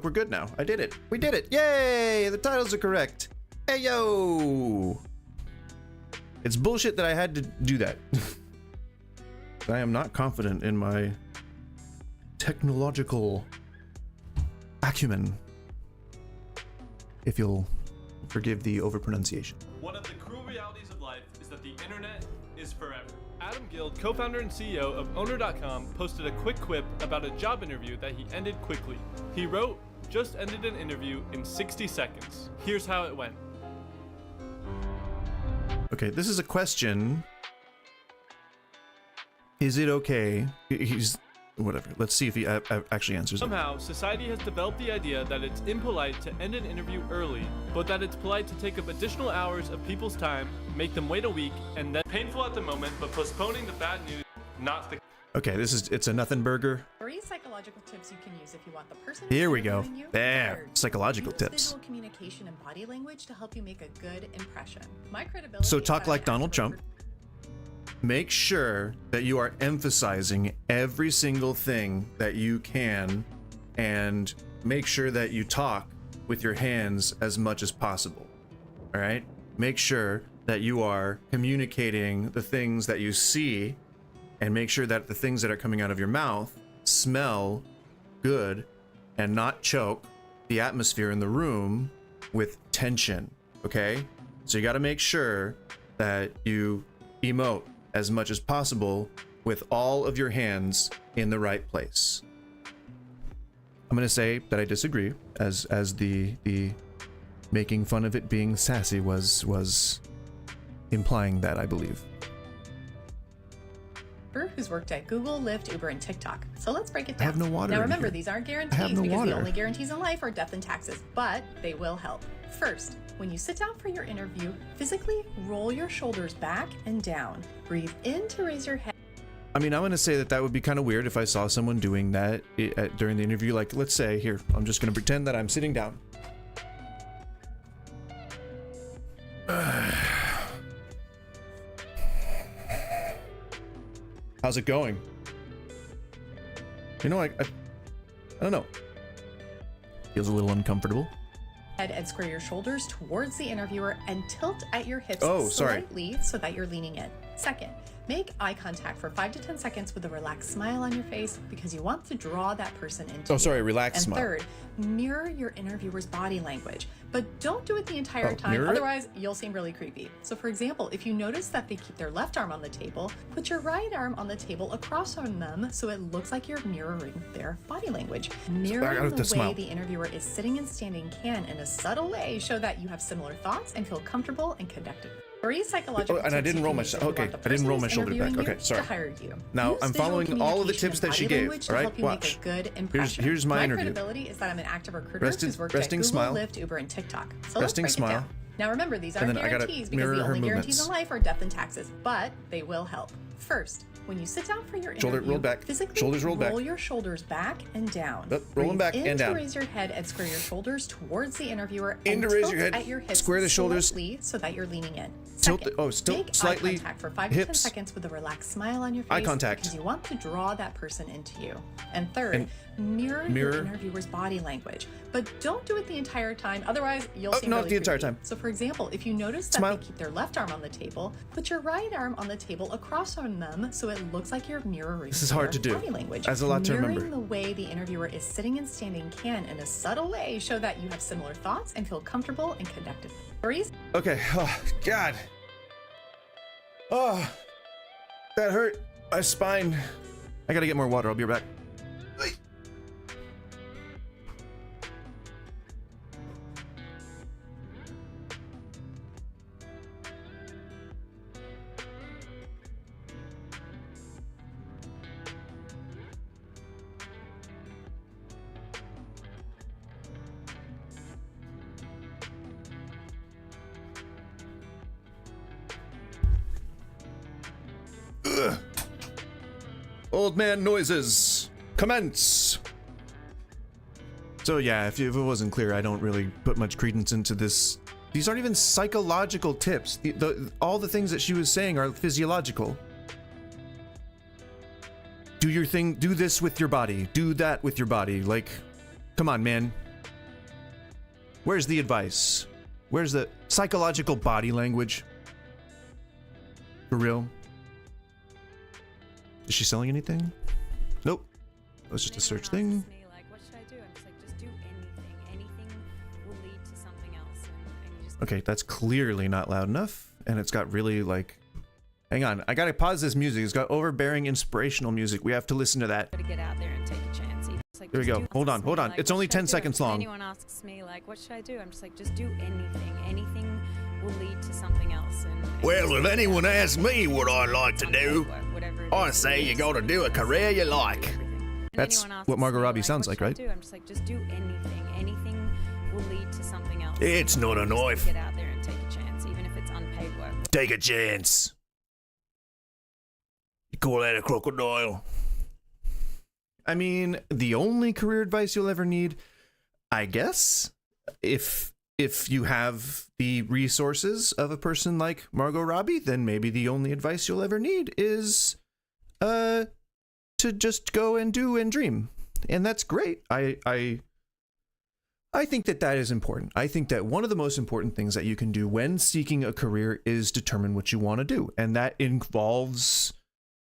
we're good now. I did it. We did it. Yay! The titles are correct. Hey yo! It's bullshit that I had to do that. I am not confident in my technological acumen, if you'll forgive the overpronunciation. One of the cruel realities of life is that the internet is forever. Adam Guild, co-founder and CEO of Owner.com, posted a quick quip about a job interview that he ended quickly. He wrote, "Just ended an interview in 60 seconds. Here's how it went." Okay, this is a question. Is it okay? He's whatever. Let's see if he actually answers it. Somehow, society has developed the idea that it's impolite to end an interview early, but that it's polite to take up additional hours of people's time, make them wait a week, and then painful at the moment, but postponing the bad news, not the. Okay, it's a nothing burger. 3 psychological tips you can use if you want the person. Here we go. There, psychological tips. Visual communication and body language to help you make a good impression. My credibility. So talk like Donald Trump. Make sure that you are emphasizing every single thing that you can, and make sure that you talk with your hands as much as possible. All right? Make sure that you are communicating the things that you see, and make sure that the things that are coming out of your mouth smell good and not choke the atmosphere in the room with tension, okay? So you got to make sure that you emote as much as possible with all of your hands in the right place. I'm going to say that I disagree, as the making fun of it being sassy was implying that, I believe. Who's worked at Google, Lyft, Uber, and TikTok. So let's break it down. I have no water. Now remember, here. these aren't guarantees because the only guarantees in life are death and taxes, but they will help. First, when you sit down for your interview, physically roll your shoulders back and down. Breathe in to raise your head. I mean, I'm going to say that would be kind of weird if I saw someone doing that during the interview. Like, let's say, here, I'm just going to pretend that I'm sitting down. How's it going? You know, I don't know. Feels a little uncomfortable. Head and square your shoulders towards the interviewer and tilt at your hips sorry. slightly so that you're leaning in. Second, make eye contact for 5 to 10 seconds with a relaxed smile on your face because you want to draw that person into you. Relaxed smile. And third, mirror your interviewer's body language, but don't do it the entire time, otherwise you'll seem really creepy. So for example, if you notice that they keep their left arm on the table, put your right arm on the table across from them so it looks like you're mirroring their body language. Mirroring the way the interviewer is sitting and standing can, in a subtle way, show that you have similar thoughts and feel comfortable and connected. And I didn't roll my I didn't roll my shoulder back. Okay, sorry. Now I'm following all of the tips that she gave. All right, watch. Here's my interview. Credibility is that I'm an active recruiter who's worked at Google, Lyft, Uber, and TikTok. So let's break it down. Now remember, these aren't guarantees because the only guarantees in life are death and taxes, but they will help. First, when you sit down for your interview, roll back. Physically roll your shoulders back and down. Roll them back and down. Raise your head and square your shoulders towards the interviewer. In to raise your head. At your hips square the shoulders so that you're leaning in. Tilt. Make slightly. Eye contact for 5 to 10 seconds with a relaxed smile on your face. Eye contact. Because you want to draw that person into you. And third, mirror your interviewer's body language, but don't do it the entire time. Otherwise, you'll seem really entire creepy. time. So for example, if you notice that they keep their left arm on the table, put your right arm on the table across from them so it looks like you're mirroring this is hard to do. Body language. That's a lot to remember. Mirroring the way the interviewer is sitting and standing can, in a subtle way, show that you have similar thoughts and feel comfortable and connected. Okay. Oh, God. Oh, that hurt. My spine. I gotta get more water. I'll be right back. Old man noises. Commence. So yeah, if it wasn't clear, I don't really put much credence into this. These aren't even psychological tips. All the things that she was saying are physiological. Do your thing. Do this with your body. Do that with your body. Like, come on, man. Where's the advice? Where's the psychological body language? For real? Is she selling anything? Nope. It was just a search thing. What should I do? I'm just like, just do anything. Anything will lead to something else. And you just... Okay, that's clearly not loud enough. And it's got really like... Hang on, I gotta pause this music. It's got overbearing inspirational music. We have to listen to that. Get out there and take a chance. Like, there we go. Hold on. Like, It's only 10 seconds long. Anyone asks me, like, what should I do? I'm just like, just do anything. Anything will lead to something else. And well, if anyone asks me what I like to do, I say you gotta do a career you like. That's what Margot Robbie sounds like, right? I'm just like, just do anything. Anything will lead to something else. It's not a knife. Get out there and take a chance, even if it's unpaid work. Take a chance. You call that a crocodile? I mean, the only career advice you'll ever need, I guess, if you have the resources of a person like Margot Robbie, then maybe the only advice you'll ever need is to just go and do and dream. And that's great. I think that is important. I think that one of the most important things that you can do when seeking a career is determine what you want to do. And that involves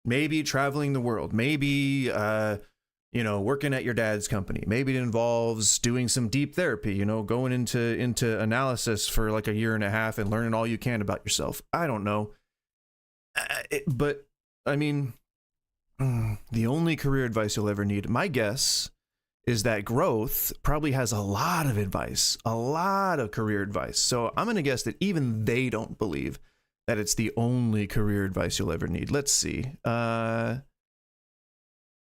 maybe traveling the world, maybe working at your dad's company. Maybe it involves doing some deep therapy, going into analysis for like a year and a half and learning all you can about yourself. I don't know. But I mean, the only career advice you'll ever need, my guess, is that growth probably has a lot of advice, a lot of career advice. So I'm going to guess that even they don't believe that it's the only career advice you'll ever need. Let's see.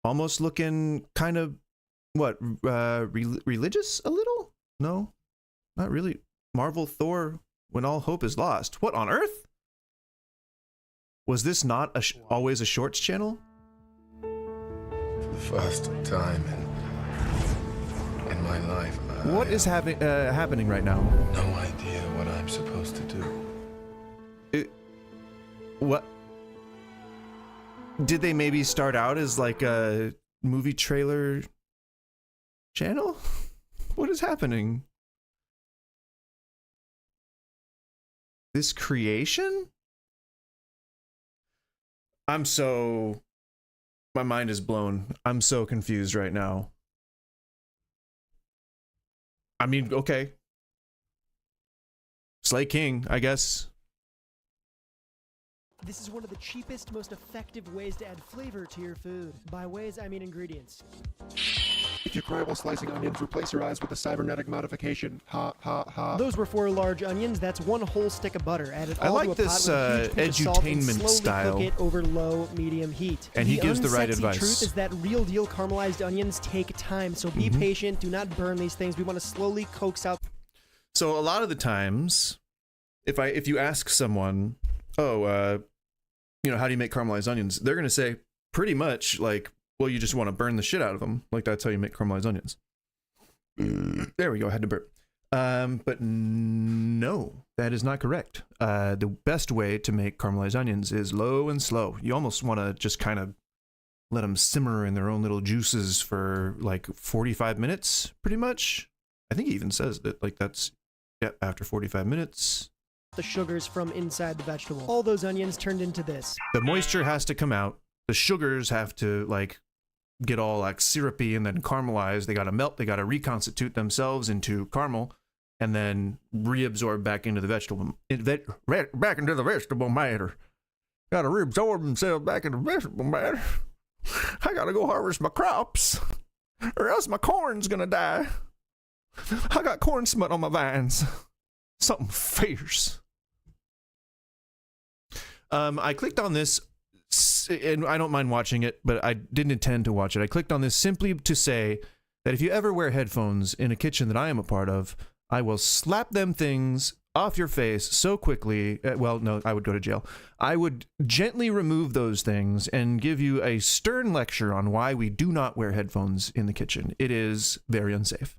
Almost looking kind of, religious a little? No, not really. Marvel Thor, When All Hope Is Lost. What on earth? Was this not always a shorts channel? For the first time in my life. What is happening right now? No idea what I'm supposed to do. What? Did they maybe start out as like a movie trailer channel? What is happening? This creation? My mind is blown. I'm so confused right now. I mean, okay. Slay King, I guess. This is one of the cheapest, most effective ways to add flavor to your food. By ways, I mean ingredients. If you cry while slicing onions, replace your eyes with a cybernetic modification. Ha, ha, ha. Those were 4 large onions. That's 1 whole stick of butter. Add it all I like to a this pot with a huge pinch of salt and edutainment slowly style. cook it over low, medium heat. And he gives the right unsexy advice. truth is that real deal caramelized onions take time, so be patient. Do not burn these things. We want to slowly coax out. So a lot of the times, if you ask someone, how do you make caramelized onions? They're gonna say pretty much like, well, you just want to burn the shit out of them. Like that's how you make caramelized onions. There we go. I had to burp. But no, that is not correct. The best way to make caramelized onions is low and slow. You almost want to just kind of let them simmer in their own little juices for like 45 minutes, pretty much. I think he even says that like that's, after 45 minutes. The sugars from inside the vegetable. All those onions turned into this. The moisture has to come out. The sugars have to like get all like syrupy and then caramelize. They got to melt. They got to reconstitute themselves into caramel and then reabsorb back into the vegetable. Back into the vegetable matter. Got to reabsorb themselves back into vegetable matter. I got to go harvest my crops or else my corn's going to die. I got corn smut on my vines. Something fierce. I clicked on this, and I don't mind watching it, but I didn't intend to watch it. I clicked on this simply to say that if you ever wear headphones in a kitchen that I am a part of, I will slap them things off your face so quickly. Well, no, I would go to jail. I would gently remove those things and give you a stern lecture on why we do not wear headphones in the kitchen. It is very unsafe.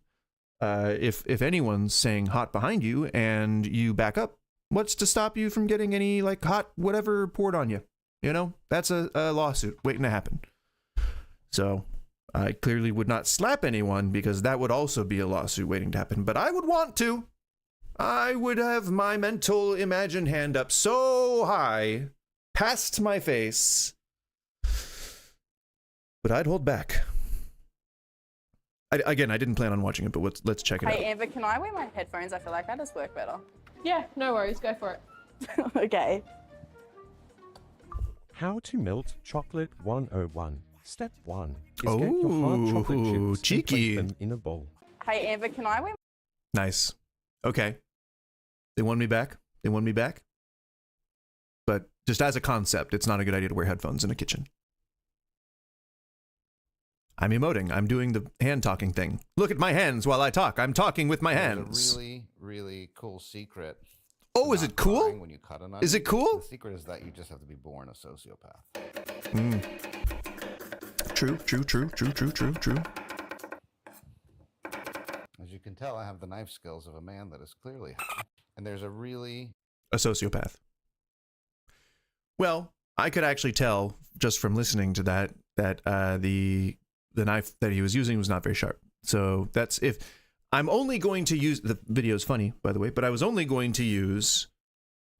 If anyone's saying hot behind you and you back up, what's to stop you from getting any like hot whatever poured on you? You know, that's a lawsuit waiting to happen. So I clearly would not slap anyone because that would also be a lawsuit waiting to happen. But I would want to. I would have my mental imagined hand up so high past my face, but I'd hold back. I didn't plan on watching it, but let's check it out. Hey, Amber, can I wear my headphones? I feel like that does work better. Yeah, no worries. Go for it. Okay. How to melt chocolate 101. Step 1 is get your hard chocolate chips cheeky. and place them in a bowl. Hey, Amber, can I wear... Nice. Okay. They won me back. But just as a concept, it's not a good idea to wear headphones in a kitchen. I'm emoting. I'm doing the hand talking thing. Look at my hands while I talk. I'm talking with my hands. A really, really cool secret. Oh, is it cool? When you cut an onion. Is it cool? The secret is that you just have to be born a sociopath. True. As you can tell, I have the knife skills of a man that is clearly high. And there's a sociopath. Well, I could actually tell just from listening to that the knife that he was using was not very sharp. So that's if I'm only going to use the video's funny, by the way, but I was only going to use,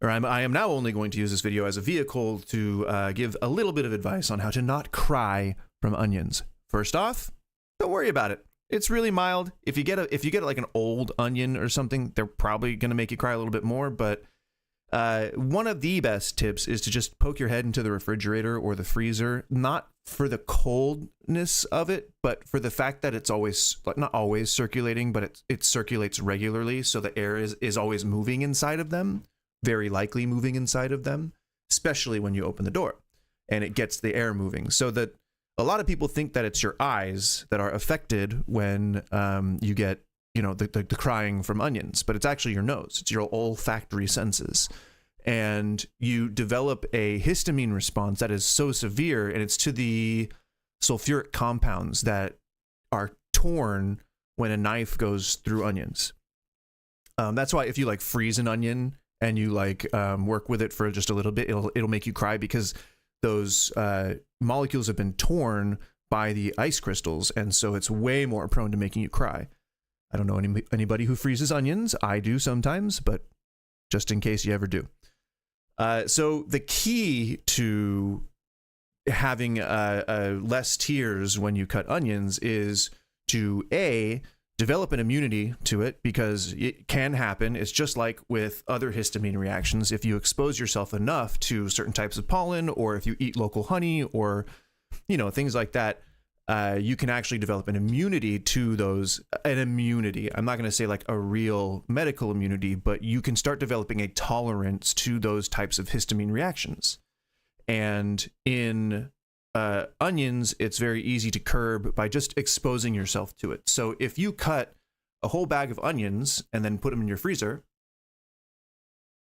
or I am now only going to use this video as a vehicle to give a little bit of advice on how to not cry from onions. First off, don't worry about it. It's really mild. If you get like an old onion or something, they're probably going to make you cry a little bit more, but one of the best tips is to just poke your head into the refrigerator or the freezer, not for the coldness of it, but for the fact that it's always, not always circulating, but it circulates regularly. So the air is always moving inside of them, very likely moving inside of them, especially when you open the door and it gets the air moving. So that a lot of people think that it's your eyes that are affected when you get the crying from onions, but it's actually your nose. It's your olfactory senses. And you develop a histamine response that is so severe, and it's to the sulfuric compounds that are torn when a knife goes through onions. That's why if you like freeze an onion and you like work with it for just a little bit, it'll make you cry because those molecules have been torn by the ice crystals, and so it's way more prone to making you cry. I don't know anybody who freezes onions. I do sometimes, but just in case you ever do. So the key to having less tears when you cut onions is to develop an immunity to it, because it can happen. It's just like with other histamine reactions. If you expose yourself enough to certain types of pollen, or if you eat local honey, or things like that, you can actually develop an immunity to those. An immunity. I'm not going to say like a real medical immunity, but you can start developing a tolerance to those types of histamine reactions. And in onions, it's very easy to curb by just exposing yourself to it. So if you cut a whole bag of onions and then put them in your freezer,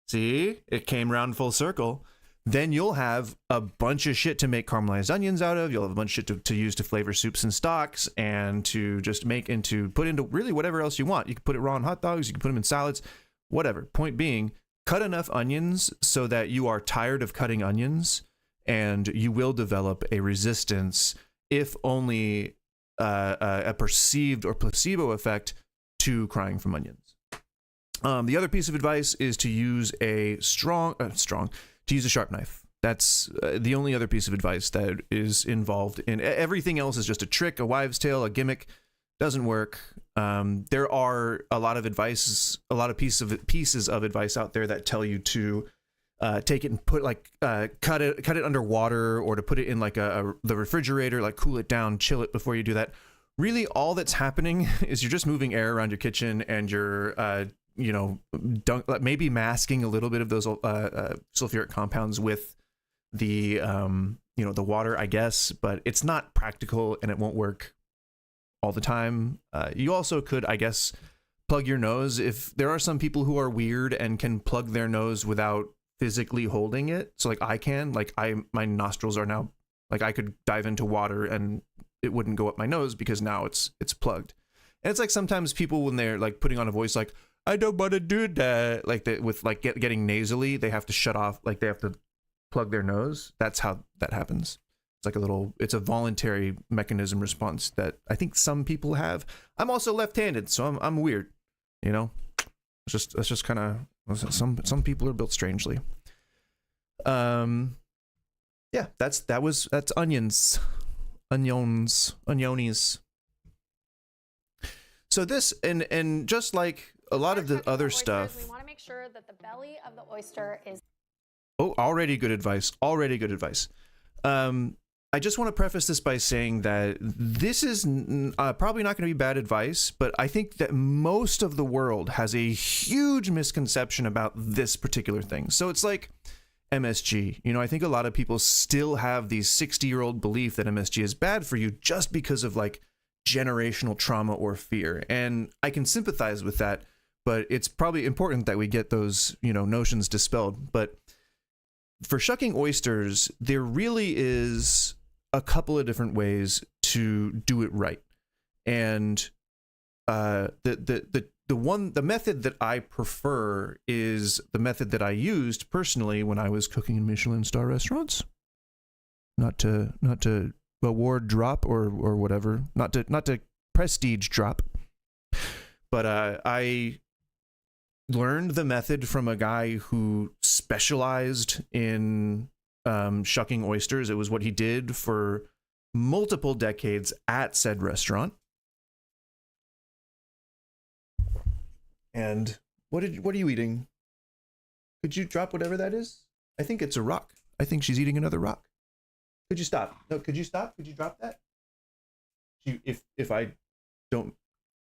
see, it came round full circle, then you'll have a bunch of shit to make caramelized onions out of. You'll have a bunch of shit to use to flavor soups and stocks, and to just put into really whatever else you want. You can put it raw in hot dogs, you can put them in salads, whatever. Point being, cut enough onions so that you are tired of cutting onions, and you will develop a resistance, if only a perceived or placebo effect, to crying from onions. The other piece of advice is to use a to use a sharp knife. That's the only other piece of advice that is involved in everything else is just a trick, a wives' tale, a gimmick. Doesn't work. There are a lot of pieces of advice out there that tell you to take it and put cut it under water, or to put it in like the refrigerator, like cool it down, chill it before you do that. Really, all that's happening is you're just moving air around your kitchen, and you're maybe masking a little bit of those sulfuric compounds with the the water, I guess, but it's not practical and it won't work all the time. You also could, I guess, plug your nose. If there are some people who are weird and can plug their nose without physically holding it, so like I can, my nostrils are now, like, I could dive into water and it wouldn't go up my nose because now it's plugged. And it's like sometimes people, when they're like putting on a voice like, I don't want to do that, like that, with like getting nasally, they have to shut off, like they have to plug their nose. That's how that happens. It's like it's a voluntary mechanism response that I think some people have. I'm also left-handed, so I'm weird, It's just kind of, some people are built strangely. Yeah, that's onions. Onionies. So this, and just like a lot of the other stuff, we want to make sure that the belly of the oyster is. Oh, already good advice. I just want to preface this by saying that this is probably not going to be bad advice, but I think that most of the world has a huge misconception about this particular thing. So it's like MSG. I think a lot of people still have the 60-year-old belief that MSG is bad for you just because of like generational trauma or fear. And I can sympathize with that, but it's probably important that we get those, notions dispelled. But for shucking oysters, there really is a couple of different ways to do it right. And the method that I prefer is the method that I used personally when I was cooking in Michelin star restaurants. Not to award drop or whatever, not to prestige drop. But I learned the method from a guy who specialized in shucking oysters. It was what he did for multiple decades at said restaurant. And what are you eating? Could you drop whatever that is? I think it's a rock. I think she's eating another rock. Could you stop? No, could you stop? Could you drop that? If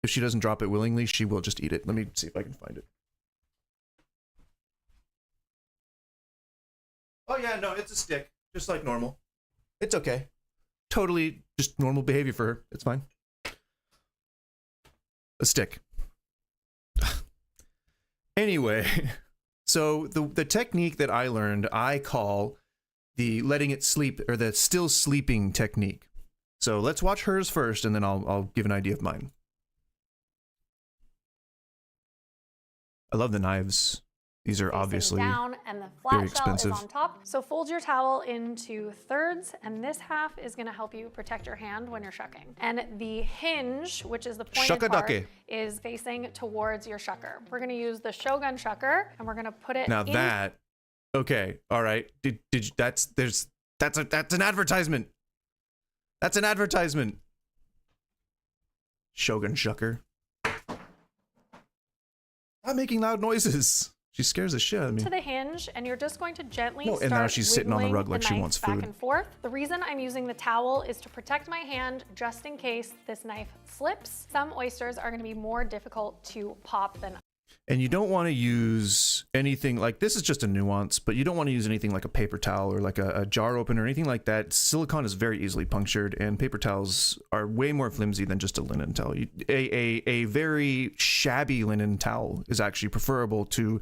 she doesn't drop it willingly, she will just eat it. Let me see if I can find it. Oh yeah, no, it's a stick, just like normal. It's okay. Totally just normal behavior for her. It's fine. A stick. Anyway, so the technique that I learned, I call the letting it sleep, or the still sleeping technique. So let's watch hers first, and then I'll give an idea of mine. I love the knives. These are obviously down, and the very flat shell expensive. is on top. So fold your towel into thirds, and this half is going to help you protect your hand when you're shucking. And the hinge, which is the pointed part, is facing towards your shucker. We're going to use the Shogun shucker, and we're going to put it Now in. that, okay, all right. Did you, that's an advertisement. That's an advertisement. Shogun shucker. Stop making loud noises. She scares the shit out of me. To the hinge, and you're just going to gently No, start and now she's sitting on the rug like the she knife wants back food. and forth. The reason I'm using the towel is to protect my hand just in case this knife slips. Some oysters are going to be more difficult to pop than And you don't want to use anything like, this is just a nuance, but you don't want to use anything like a paper towel or like a jar opener or anything like that. Silicone is very easily punctured, and paper towels are way more flimsy than just a linen towel. A very shabby linen towel is actually preferable to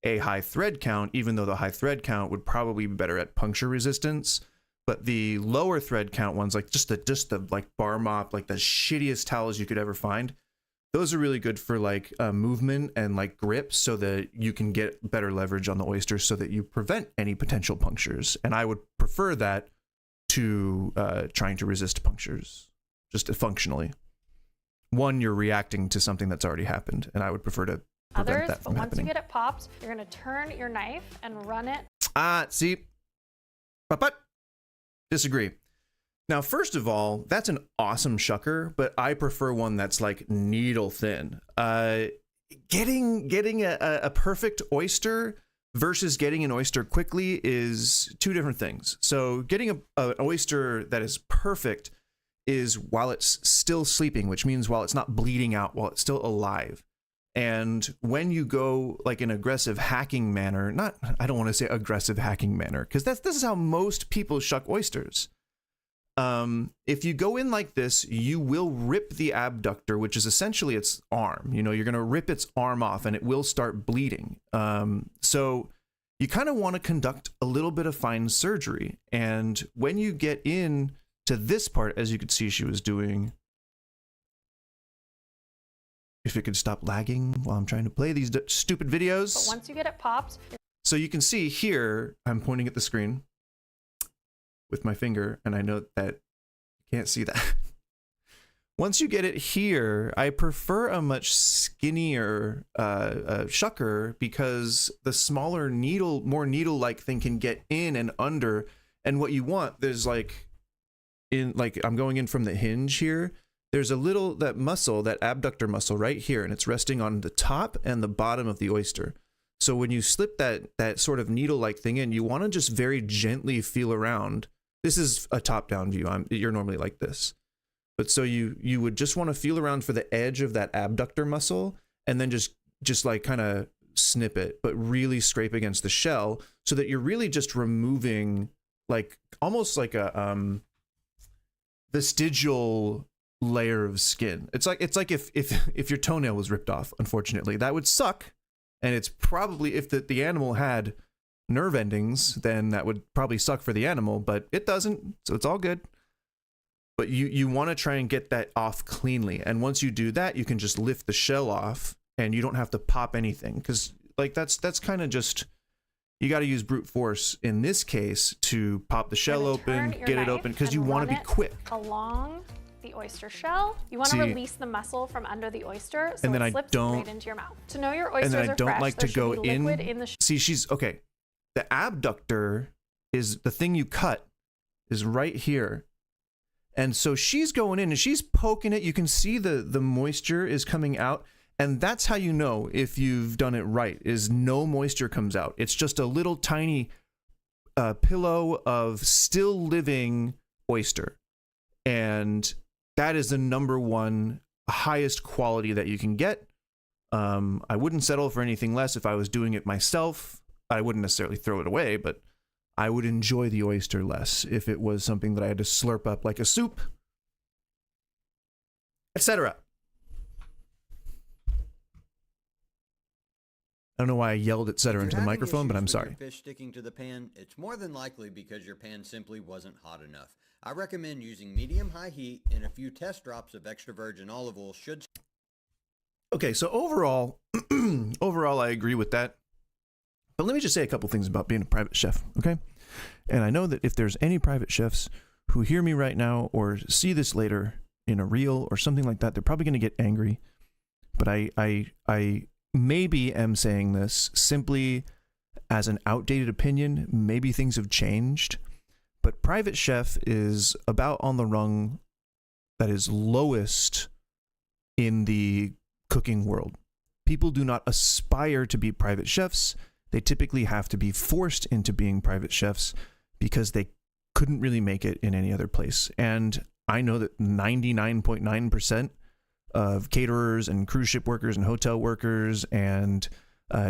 a high thread count, even though the high thread count would probably be better at puncture resistance. But the lower thread count ones, like just the like bar mop, like the shittiest towels you could ever find, those are really good for like movement and like grip, so that you can get better leverage on the oyster so that you prevent any potential punctures. And I would prefer that to trying to resist punctures, just functionally. One, you're reacting to something that's already happened, and I would prefer to prevent others, that but from once happening. you get it popped, you're going to turn your knife and run it. See, but disagree. Now, first of all, that's an awesome shucker, but I prefer one that's like needle thin. Getting a perfect oyster versus getting an oyster quickly is two different things. So getting an oyster that is perfect is while it's still sleeping, which means while it's not bleeding out, while it's still alive. And when you go like an aggressive hacking manner, I don't want to say aggressive hacking manner, because this is how most people shuck oysters. If you go in like this, you will rip the abductor, which is essentially its arm. You know, you're going to rip its arm off and it will start bleeding. So you kind of want to conduct a little bit of fine surgery. And when you get in to this part, as you could see she was doing, if it could stop lagging while I'm trying to play these stupid videos. But once you get it popped, So you can see here, I'm pointing at the screen with my finger, and I know that you can't see that. Once you get it here, I prefer a much skinnier shucker, because the smaller needle, more needle-like thing can get in and under. And what you want, there's like, I'm going in from the hinge here. There's a little, that muscle, that abductor muscle right here, and it's resting on the top and the bottom of the oyster. So when you slip that sort of needle-like thing in, you want to just very gently feel around. This is a top-down view. You're normally like this. But so you would just want to feel around for the edge of that abductor muscle, and then just like kind of snip it, but really scrape against the shell, so that you're really just removing like almost like a vestigial layer of skin. It's like if your toenail was ripped off, unfortunately. That would suck. And it's probably, if the animal had nerve endings, then that would probably suck for the animal, but it doesn't, so it's all good. But you want to try and get that off cleanly. And once you do that, you can just lift the shell off, and you don't have to pop anything, because like that's kind of just, you got to use brute force in this case to pop the shell open, get it open, because you want to be quick. Along the oyster shell, you want to release the muscle from under the oyster, so and then it slips right into your mouth. To know your oysters and then I are don't fresh, like there to go should be liquid in the see, she's okay. The abductor is the thing you cut is right here. And so she's going in and she's poking it. You can see the moisture is coming out. And that's how you know if you've done it right, is no moisture comes out. It's just a little tiny pillow of still living oyster. And that is the #1 highest quality that you can get. I wouldn't settle for anything less if I was doing it myself. I wouldn't necessarily throw it away, but I would enjoy the oyster less if it was something that I had to slurp up like a soup, etc. I don't know why I yelled etc. into the microphone, but I'm sorry. If you're fish sticking to the pan, it's more than likely because your pan simply wasn't hot enough. I recommend using medium-high heat, and a few test drops of extra virgin olive oil should... Okay, so overall, I agree with that. But let me just say a couple things about being a private chef, okay? And I know that if there's any private chefs who hear me right now or see this later in a reel or something like that, they're probably going to get angry. But I maybe am saying this simply as an outdated opinion. Maybe things have changed. But private chef is about on the rung that is lowest in the cooking world. People do not aspire to be private chefs. They typically have to be forced into being private chefs because they couldn't really make it in any other place. And I know that 99.9% of caterers and cruise ship workers and hotel workers and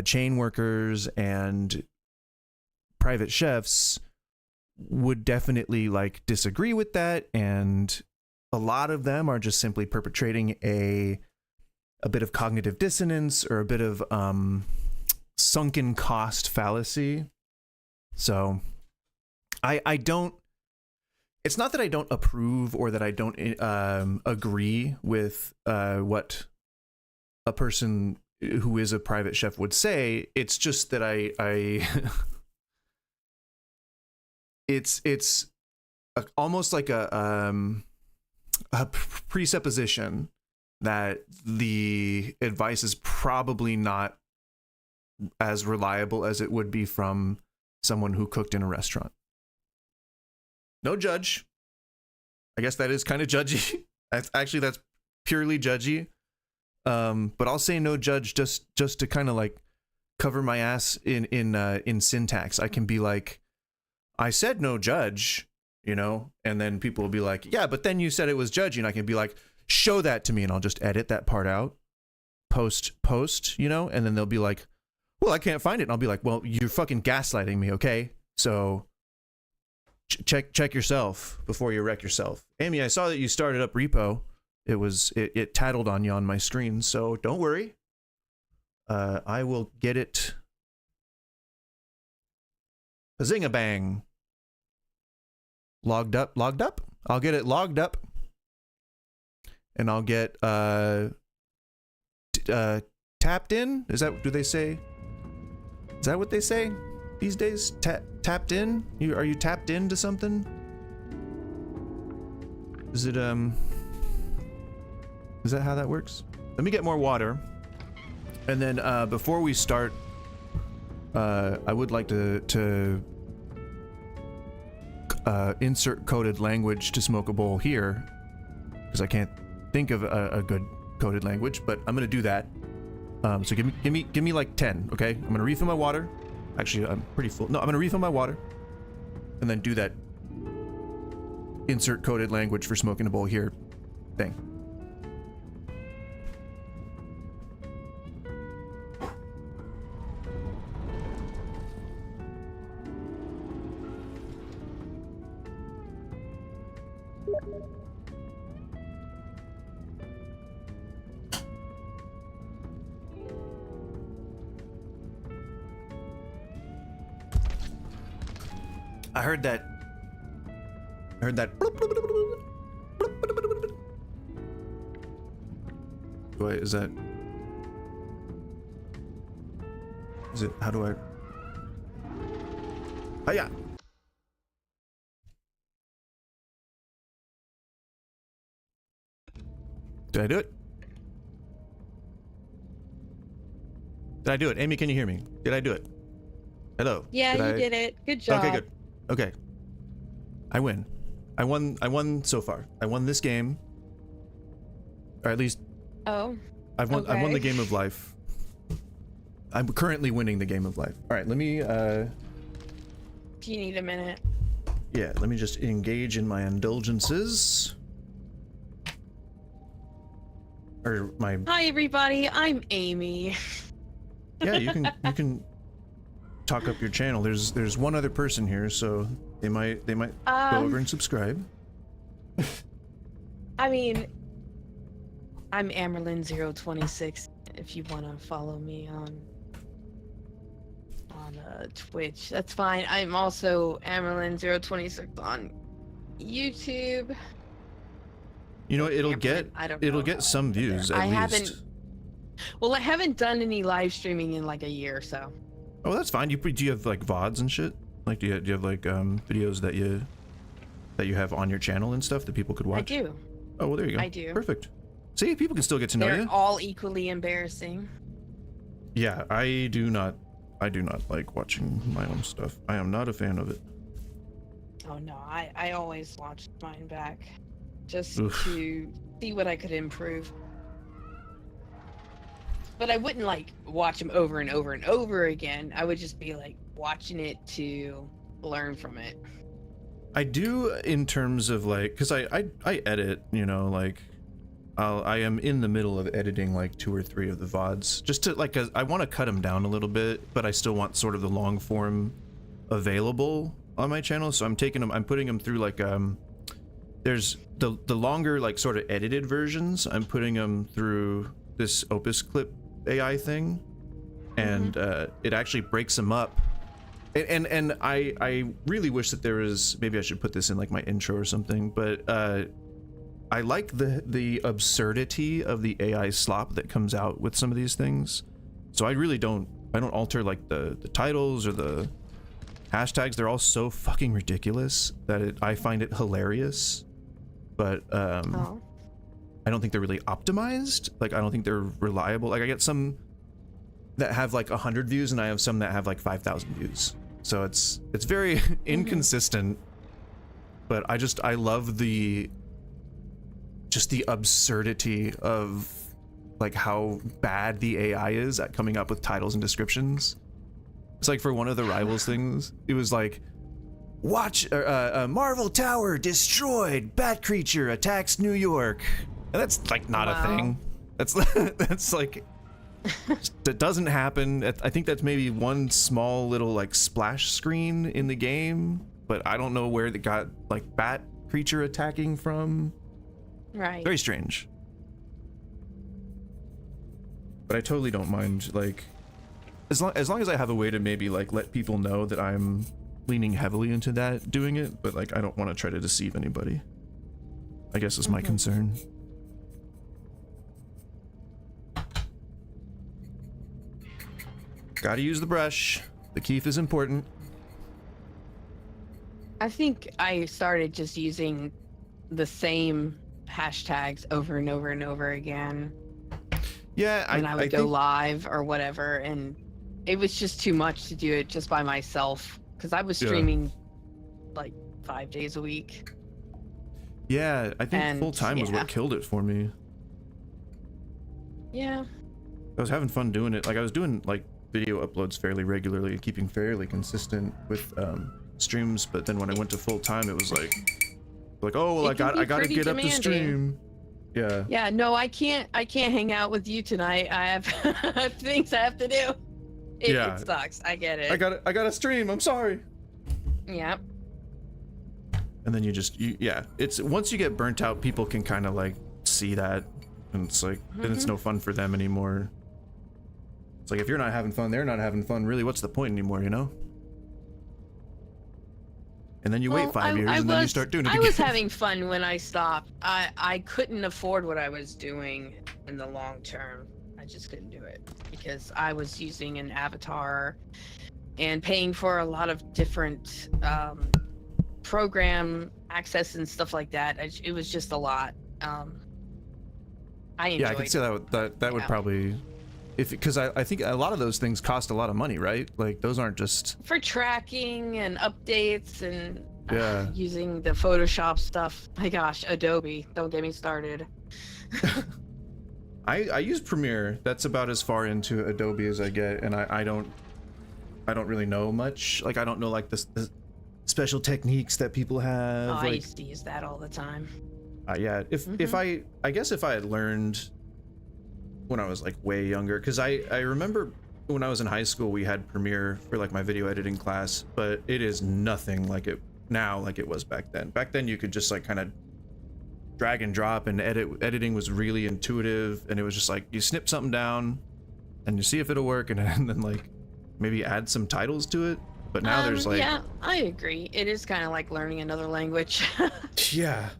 chain workers and private chefs would definitely like disagree with that. And a lot of them are just simply perpetrating a bit of cognitive dissonance or a bit of sunken cost fallacy. So I don't, it's not that I don't approve or that I don't agree with what a person who is a private chef would say. It's just that I it's almost like a presupposition that the advice is probably not as reliable as it would be from someone who cooked in a restaurant. No judge. I guess that is kind of judgy. That's purely judgy. But I'll say no judge just to kind of like cover my ass in syntax. I can be like, I said no judge, you know, and then people will be like, yeah, but then you said it was judgy, and I can be like, show that to me, and I'll just edit that part out, post, you know, and then they'll be like, well, I can't find it, and I'll be like, well, you're fucking gaslighting me, okay? So check yourself before you wreck yourself. Amy, I saw that you started up R.E.P.O. It tattled on you on my screen, so don't worry. I will get it. Zing-a-bang. Logged up. I'll get it logged up. And I'll get tapped in. Is that, do they say? Is that what they say these days? Tapped in? Are you tapped into something? Is it is that how that works? Let me get more water. And then before we start, I would like to insert coded language to Smoke a Bowl here, because I can't think of a good coded language, but I'm gonna do that. So give me like 10, okay? I'm gonna refill my water. Actually, I'm pretty full. No, I'm gonna refill my water, and then do that insert coded language for Smoke in a Bowl here thing. I heard that. Wait, is it? How do I? Oh yeah. Did I do it? Did I do it? Amy, can you hear me? Did I do it? Hello? Yeah, you did it. Good job. Okay, good. Okay. I win. I won so far. I won this game. Or at least Oh. I've won the game of life. I'm currently winning the game of life. All right, let me Do you need a minute? yeah, let me just engage in my indulgences. Or my Hi everybody, I'm Amy. Yeah, you can talk up your channel. There's one other person here, so they might go over and subscribe. I mean, I'm Amerlin026 if you want to follow me on Twitch. That's fine. I'm also Amerlin026 on YouTube. You know, it'll get some views at least. I haven't done any live streaming in like a year or so. Oh, that's fine. Do you have like VODs and shit? Like, do you have like videos that you have on your channel and stuff that people could watch? I do. Oh, well, there you go. I do. Perfect. See, people can still get to know They're you. all equally embarrassing. Yeah, I do not like watching my own stuff. I am not a fan of it. Oh no, I always watch mine back just Oof. to see what I could improve. But I wouldn't like watch them over and over and over again. I would just be like watching it to learn from it. I do in terms of like, because I edit, you know, like I am in the middle of editing like 2 or 3 of the VODs just to like, I want to cut them down a little bit, but I still want sort of the long form available on my channel. So I'm putting them through like, there's the longer like sort of edited versions. I'm putting them through this Opus Clip AI thing, and it actually breaks them up. And I really wish that there was, maybe I should put this in like my intro or something, but I like the absurdity of the AI slop that comes out with some of these things. So I don't alter like the titles or the hashtags. They're all so fucking ridiculous that I find it hilarious. But I don't think they're really optimized. Like, I don't think they're reliable. Like, I get some that have like 100 views and I have some that have like 5,000 views. So it's very inconsistent, but I love the absurdity of like how bad the AI is at coming up with titles and descriptions. It's like for one of the Rivals things, it was like, watch Marvel Tower destroyed, Bat creature attacks New York. And that's like not a thing. That's like, that doesn't happen. I think that's maybe one small little like splash screen in the game, but I don't know where they got like Bat creature attacking from. Right. Very strange. But I totally don't mind, like, as long as I have a way to maybe like let people know that I'm leaning heavily into that, doing it, but like I don't want to try to deceive anybody, I guess is my concern. Gotta use the brush. The keef is important. I think I started just using the same hashtags over and over and over again. Yeah, when I would go live or whatever, and it was just too much to do it just by myself because I was streaming like 5 days a week. Yeah, I think full time was what killed it for me. Yeah. I was having fun doing it. Like, I was doing like video uploads fairly regularly and keeping fairly consistent with streams, but then when I went to full time, it was like oh well, I gotta get up to stream. Yeah. Yeah, no, I can't hang out with you tonight. I have things I have to do. It sucks. I get it. I gotta stream. I'm sorry. Yeah. And then it's once you get burnt out, people can kind of like see that, and it's like then it's no fun for them anymore. It's like if you're not having fun, they're not having fun. Really, what's the point anymore, you know? And then you wait 5 years and then you start doing it again. I was having fun when I stopped. I couldn't afford what I was doing in the long term. I just couldn't do it because I was using an avatar and paying for a lot of different program access and stuff like that. It was just a lot. I enjoyed I can see that would probably, because I think a lot of those things cost a lot of money, right? Like those aren't just for tracking and updates and Yeah. Using the Photoshop stuff. My gosh, Adobe. Don't get me started. I use Premiere. That's about as far into Adobe as I get, and I don't really know much. Like I don't know like the special techniques that people have. Oh, like, I used to use that all the time. Yeah, if I guess if I had learned when I was like way younger, because I remember when I was in high school we had Premiere for like my video editing class, but it is nothing like it now like it was back then. Back then you could just like kind of drag and drop, and editing was really intuitive, and it was just like you snip something down and you see if it'll work, and then like maybe add some titles to it. But now there's like, yeah, I agree. It is kind of like learning another language. Yeah,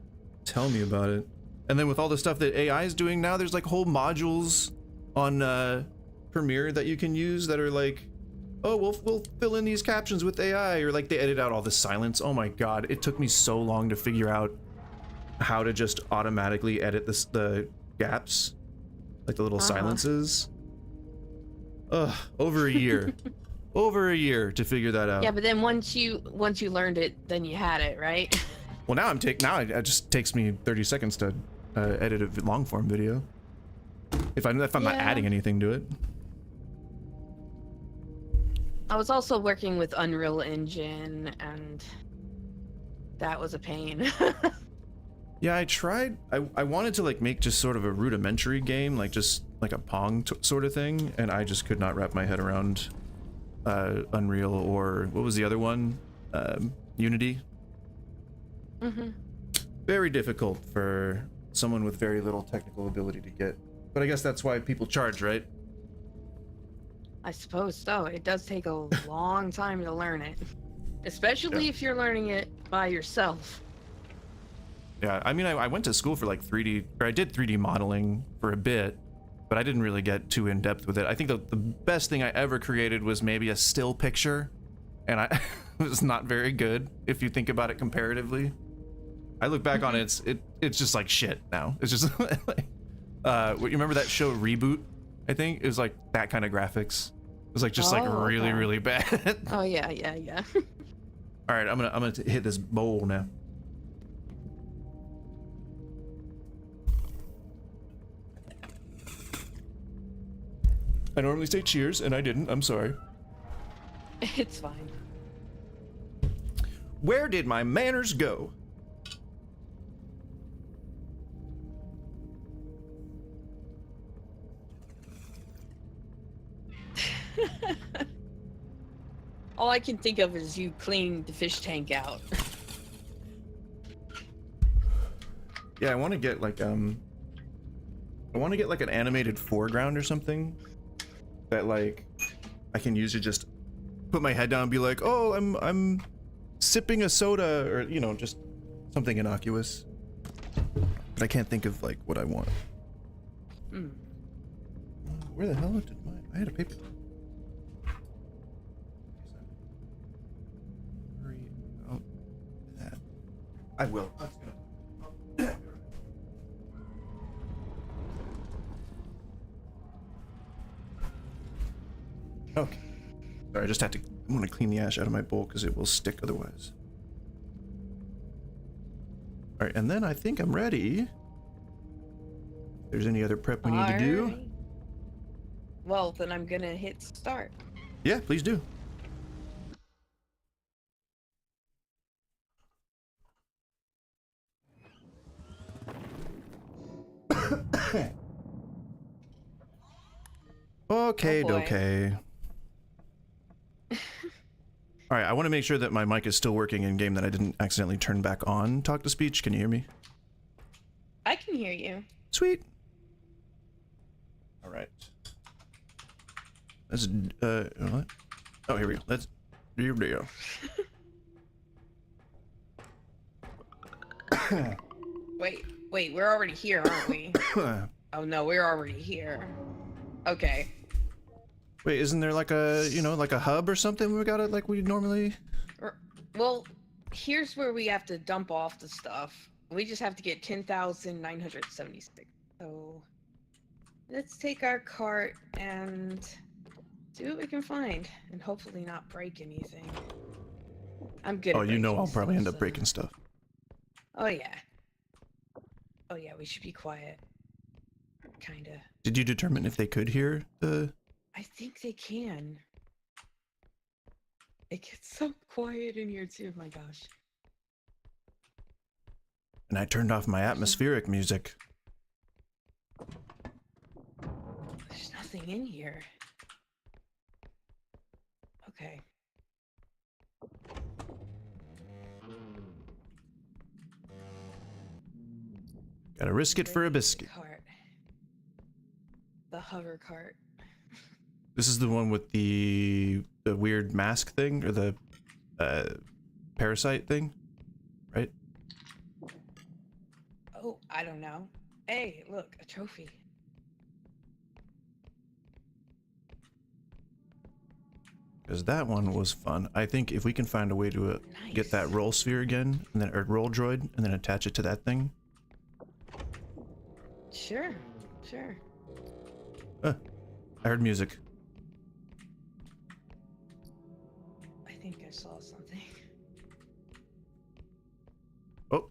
tell me about it. And then with all the stuff that AI is doing now, there's like whole modules on Premiere that you can use that are like oh, we'll fill in these captions with AI, or like they edit out all the silence. Oh my god, it took me so long to figure out how to just automatically edit the gaps, like the little silences. Ugh, over a year. Over a year to figure that out. Yeah, but then once you learned it, then you had it, right? Well, now it just takes me 30 seconds to edit a long form video. If I'm not adding anything to it. I was also working with Unreal Engine, and that was a pain. Yeah, I tried. I wanted to like make just sort of a rudimentary game, like just like a Pong sort of thing, and I just could not wrap my head around Unreal, or what was the other one? Unity. Very difficult for someone with very little technical ability to get. But I guess that's why people charge, right? I suppose so. It does take a long time to learn it, especially if you're learning it by yourself. Yeah, I mean, I went to school for like 3D, or I did 3D modeling for a bit, but I didn't really get too in depth with it. I think the best thing I ever created was maybe a still picture, and it was not very good if you think about it comparatively. I look back on it, it's just like shit now. It's just like, you remember that show Reboot? I think it was like that kind of graphics. It was like just like really, really bad. Oh yeah. All right, I'm gonna hit this bowl now. I normally say cheers, and I didn't. I'm sorry. It's fine. Where did my manners go? All I can think of is you cleaning the fish tank out. Yeah, I want to get like an animated foreground or something that like I can use to just put my head down and be like, oh, I'm sipping a soda, or you know, just something innocuous. But I can't think of like what I want. Where the hell did I had a paper. I will. Okay. Sorry, I just had to. I want to clean the ash out of my bowl because it will stick otherwise. All right, and then I think I'm ready. If there's any other prep we need to do. Well, then I'm gonna hit start. Yeah, please do. Okay, okay. All right, I want to make sure that my mic is still working in game, that I didn't accidentally turn back on talk to speech. Can you hear me? I can hear you. Sweet. All right. Let's what? Oh, here we go. Let's do video. Wait, we're already here, aren't we? Oh no, we're already here. Okay. Wait, isn't there like a, you know, like a hub or something we gotta, like we normally? Well, here's where we have to dump off the stuff. We just have to get 10,976. So let's take our cart and see what we can find, and hopefully not break anything. I'm good. Oh, you know, I'll probably end up breaking stuff. Oh yeah. Oh yeah, we should be quiet. Kinda. Did you determine if they could hear the? I think they can. It gets so quiet in here too, my gosh. And I turned off my atmospheric music. There's nothing in here. Okay. Gotta risk it for a biscuit. Cart. The hover cart. This is the one with the weird mask thing, or the parasite thing, right? Oh, I don't know. Hey, look, a trophy. Because that one was fun. I think if we can find a way to get that roll sphere again, and then or roll droid, and then attach it to that thing. Sure, sure. I heard music. I think I saw something. Oh.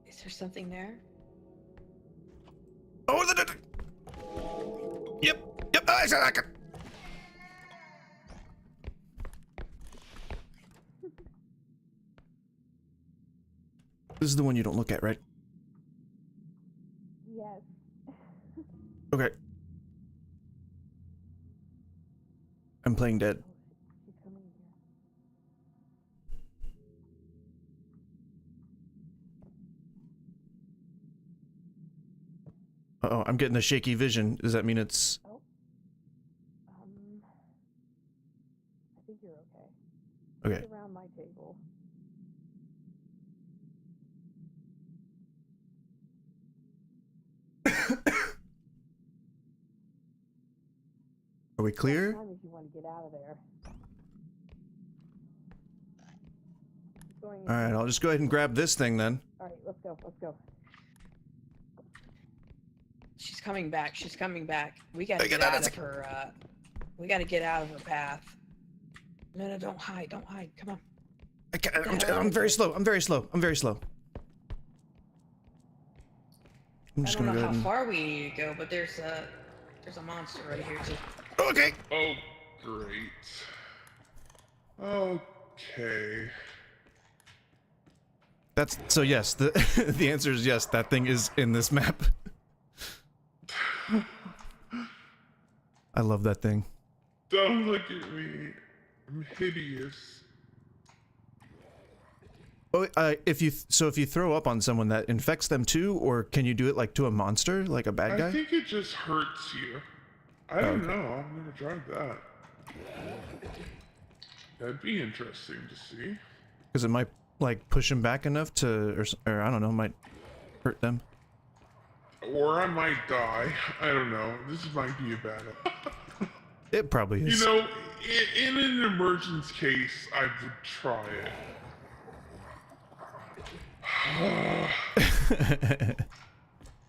Is there something there? Oh, yep. I said I could. This is the one you don't look at, right? Yes. Okay. I'm playing dead. Uh-oh, I'm getting a shaky vision. Does that mean it's... I think you're okay. Okay. She's around my table. Are we clear? What time if you want to get out of there? Alright, I'll just go ahead and grab this thing then. Alright, let's go, let's go. She's coming back. She's coming back. We gotta get out of her. We gotta get out of her path. No, don't hide. Don't hide. Come on. I'm very slow. I'm very slow. I'm very slow. I'm just gonna go ahead I don't and... know how far we need to go, but there's a monster right here too. Okay. Oh, great. Okay. That's so yes. The the answer is yes. That thing is in this map. I love that thing. Don't look at me. I'm hideous. Oh, if you throw up on someone, that infects them too, or can you do it like to a monster, like a bad guy? I think it just hurts you. I don't know. I'm gonna try that. That'd be interesting to see. Because it might like push them back enough to, or I don't know, might hurt them. Or I might die. I don't know. This might be a bad. It probably is. You know, in an emergence case, I would try it.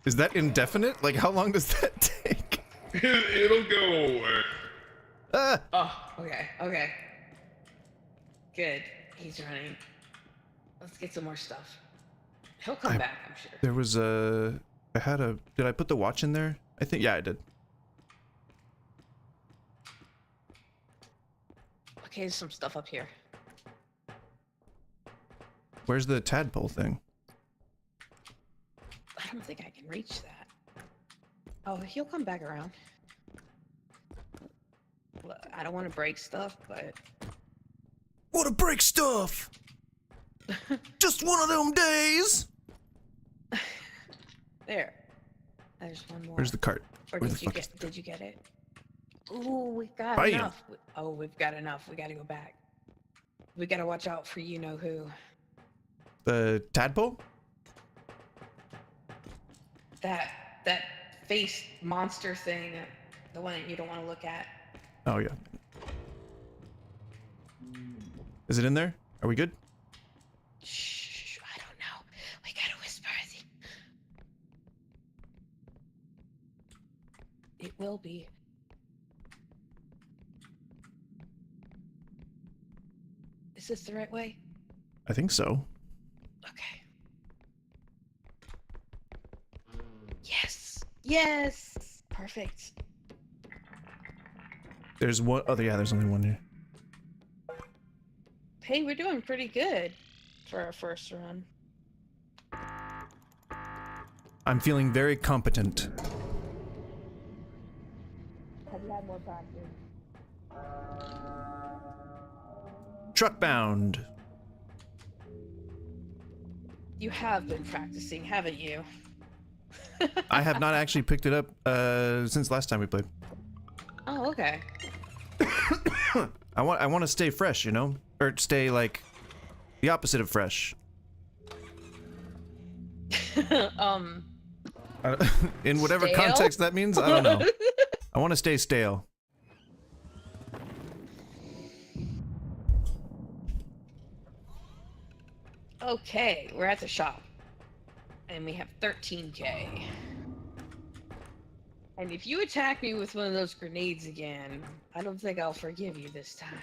Is that indefinite? Like, how long does that take? It'll go away. Oh, okay, okay. Good. He's running. Let's get some more stuff. He'll come back, I'm sure. There was a... Did I put the watch in there? I think, yeah, I did. Okay, there's some stuff up here. Where's the tadpole thing? I don't think I can reach that. Oh, he'll come back around. I don't want to break stuff, but... Want to break stuff? Just one of them days! There. There's one more. Where's the cart? Or Where did the you fuck is... did you get it? Ooh, we got Bam. enough. Oh, we've got enough. We gotta go back. We gotta watch out for you-know-who. The tadpole? That face monster thing. The one that you don't want to look at. Oh, yeah. Is it in there? Are we good? Shh, I don't know. We gotta whisper. It will be. Is this the right way? I think so. Okay. Yes! Yes! Perfect. There's one... Oh, yeah, there's only one here. Hey, we're doing pretty good for our first run. I'm feeling very competent. Have you had more practice? Truckbound. You have been practicing, haven't you? I have not actually picked it up since last time we played. Oh, okay. I want to stay fresh, you know, or stay like the opposite of fresh. In whatever Stale? context that means, I don't know. I want to stay stale. Okay, we're at the shop. And we have 13k. And if you attack me with one of those grenades again, I don't think I'll forgive you this time.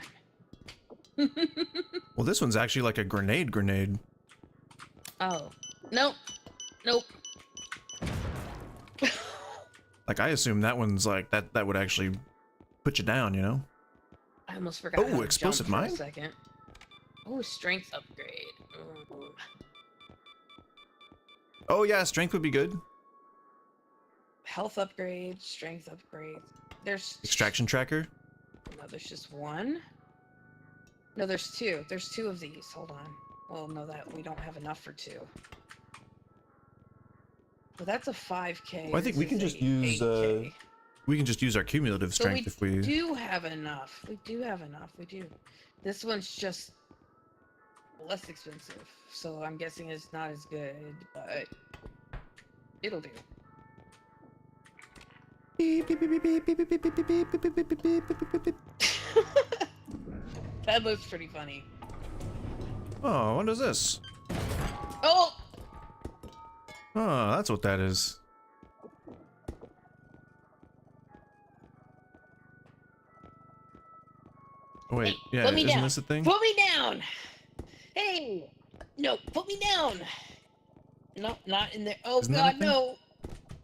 Well, this one's actually like a grenade. Oh. Nope. Nope. Like, I assume that one's like, that would actually put you down, you know? I almost forgot how to explosive jump for mine? a second. Oh, strength upgrade. Ooh. Oh yeah, strength would be good. Health upgrade, strength upgrade. There's Extraction tracker. no, there's just one. No, there's two. There's two of these. Hold on. Well, no, that we don't have enough for two. Well, that's a 5k. Well, I think we can just use 8K. we can just use our cumulative So strength if we do have enough. We do have enough. We do. This one's just less expensive, so I'm guessing it's not as good, but it'll do. That looks pretty funny. Oh, what is this? Oh! Oh, that's what that is. Wait, yeah, Put me isn't down. this a thing? Put me down! Hey! No, put me down! No, not in there. Oh Isn't that a god, thing? no!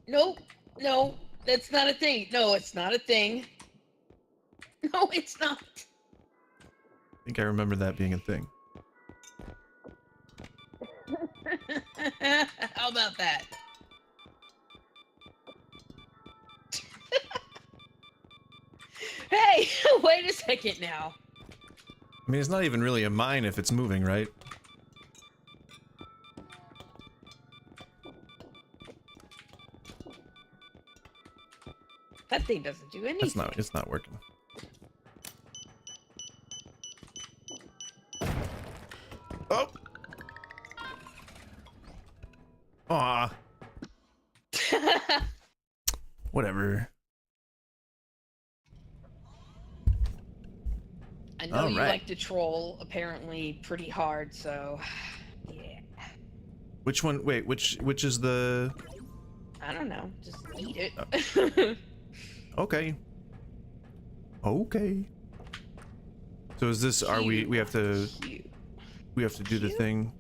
No, no, that's not a thing. No, it's not a thing. No, it's not. I think I remember that being a thing. How about that? Hey, wait a second now. I mean, it's not even really a mine if it's moving, right? That thing doesn't do anything. It's not working. Oh! Aw. Whatever. I know you like to troll apparently pretty hard, so yeah. Which one? Wait, which is the? I don't know. Just eat it. Okay. Okay. So is this? Are we have to? We have to do the thing.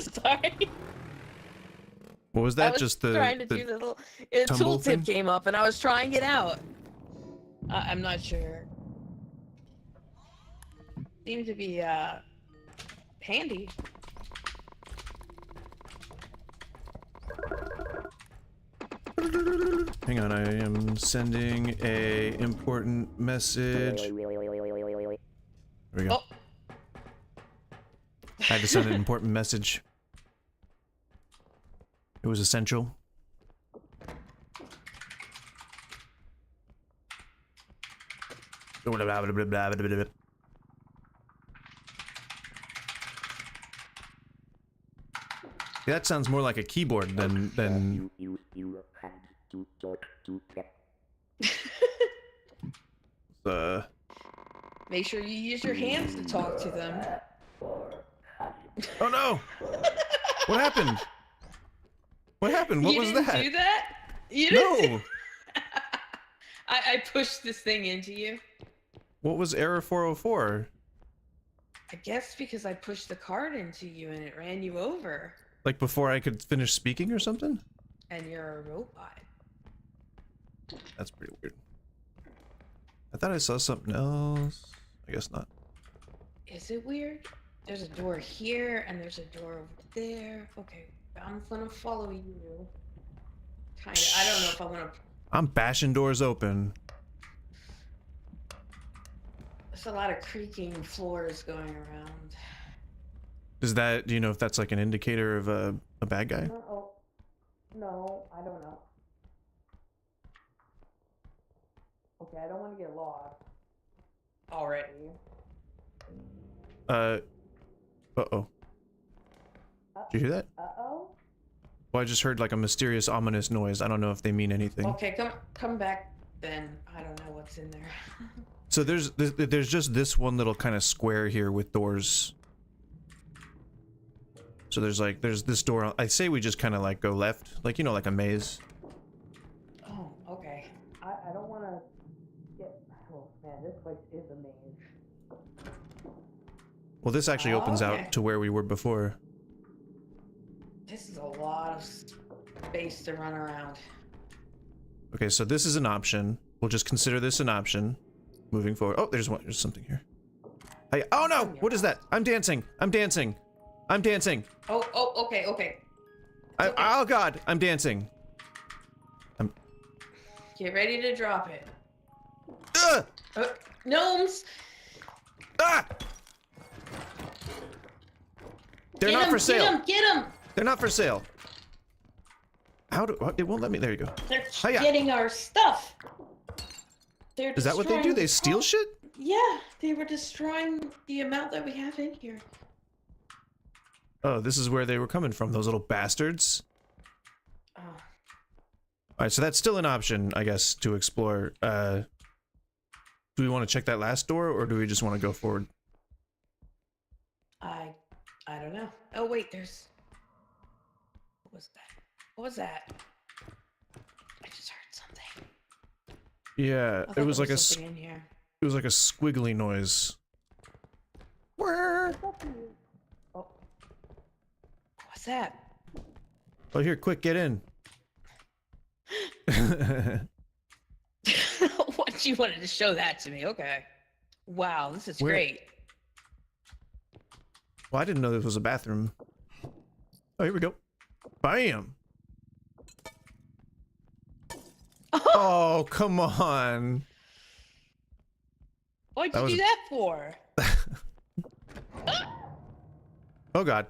Sorry. What was that? Just the trying to do the little tumble tooltip thing? came up and I was trying it out. I'm not sure. Seemed to be handy. Hang on, I am sending a important message. There we go. Oh. I had to send an important message. It was essential. That sounds more like a keyboard than Make sure you use your hands to talk to them. Oh no! What happened? What happened? What you was didn't that? do that? You didn't. No! I pushed this thing into you. What was error 404? I guess because I pushed the card into you and it ran you over. Like before I could finish speaking or something? And you're a robot. That's pretty weird. I thought I saw something else. I guess not. Is it weird? There's a door here and there's a door over there. Okay, I'm gonna follow you. Kinda. I don't know if I wanna. I'm bashing doors open. There's a lot of creaking floors going around. Is that, do you know if that's like an indicator of a bad guy? Uh-oh. No, I don't know. Okay, I don't want to get lost. Already. Uh-oh. Did you hear that? Uh-oh. Well, I just heard like a mysterious, ominous noise. I don't know if they mean anything. Okay, come back then. I don't know what's in there. So there's just this one little kind of square here with doors. So there's this door. I say we just kind of like go left, like, you know, like a maze. Oh, okay. I don't want to get. Oh man, this place is a maze. Well, this actually opens out to where we were before. This is a lot of space to run around. Okay, so this is an option. We'll just consider this an option. Moving forward. Oh, there's something here. Hey, oh no! What is that? I'm dancing. I'm dancing. I'm dancing. Oh, okay, okay. Oh god, I'm dancing. Get ready to drop it. Ugh! Gnomes! Ah! They're not for sale. Get them! They're not for sale. How do... It won't let me... There you go. They're Hiya. getting our stuff. Is that what they do? They steal shit? Yeah, they were destroying the amount that we have in here. Oh, this is where they were coming from, those little bastards. Oh. Alright, so that's still an option, I guess, to explore. Do we want to check that last door, or do we just want to go forward? I don't know. Oh, wait, there's... What was that? What was that? I just heard something. Yeah, it was like something in here. It was like a squiggly noise. Where? What's that? Oh, here, quick, get in. What, you wanted to show that to me? Okay. Wow, this is Where? great. Well, I didn't know this was a bathroom. Oh, here we go. Bam! Oh, come on. What'd you do that for? Oh, God.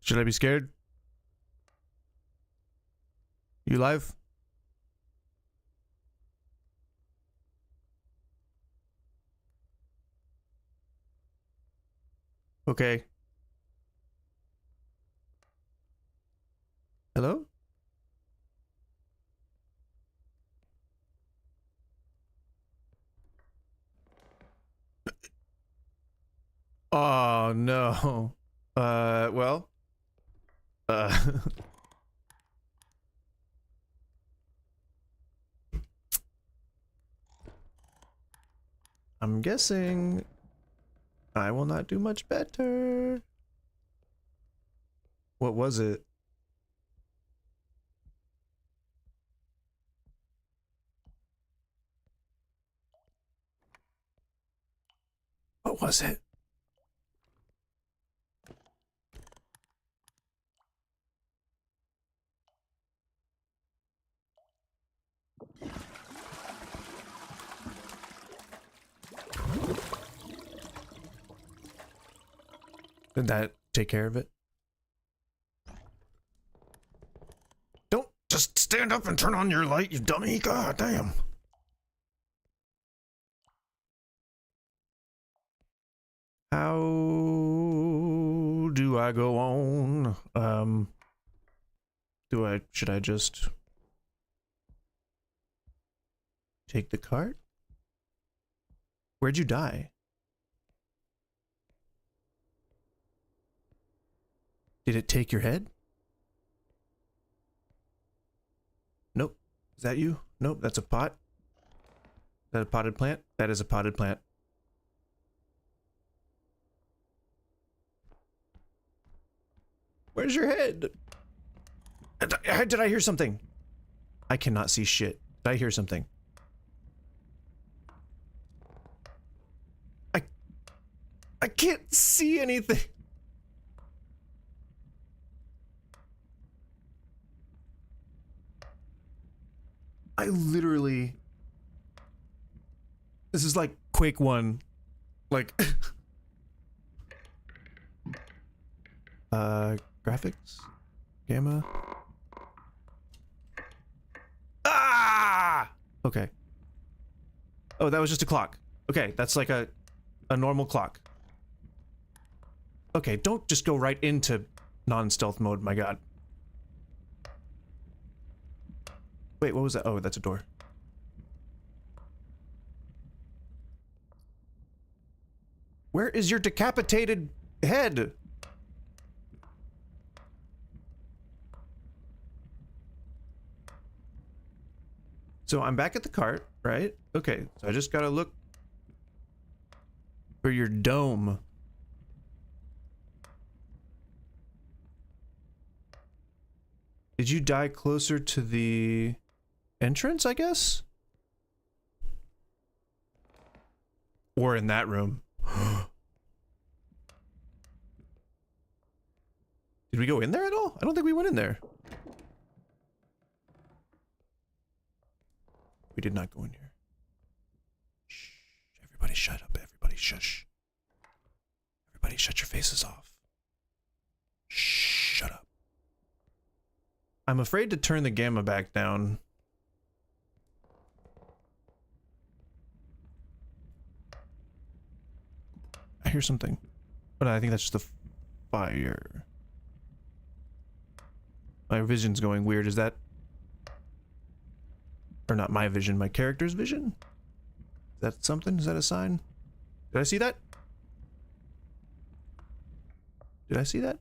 Should I be scared? You live? Okay. Hello? Oh, no. Well. I'm guessing I will not do much better. What was it? What was it? Did that take care of it? Don't just stand up and turn on your light, you dummy. God damn. How do I go on? Should I just take the cart? Where'd you die? Did it take your head? Nope. Is that you? Nope, that's a pot. Is that a potted plant? That is a potted plant. Where's your head? Did I hear something? I cannot see shit. Did I hear something? I can't see anything. I literally... This is like Quake 1. Like... graphics? Gamma? Ah! Okay. Oh, that was just a clock. Okay, that's like a normal clock. Okay, don't just go right into non-stealth mode, my god. Wait, what was that? Oh, that's a door. Where is your decapitated head? So I'm back at the cart, right? Okay, so I just gotta look for your dome. Did you die closer to the entrance, I guess? Or in that room? Did we go in there at all? I don't think we went in there. We did not go in here. Shh. Everybody shut up. Everybody shush. Everybody shut your faces off. Shh. Shut up. I'm afraid to turn the gamma back down. I hear something. But I think that's just the fire. My vision's going weird. Is that... Or not my vision, my character's vision? Is that something? Is that a sign? Did I see that? Did I see that?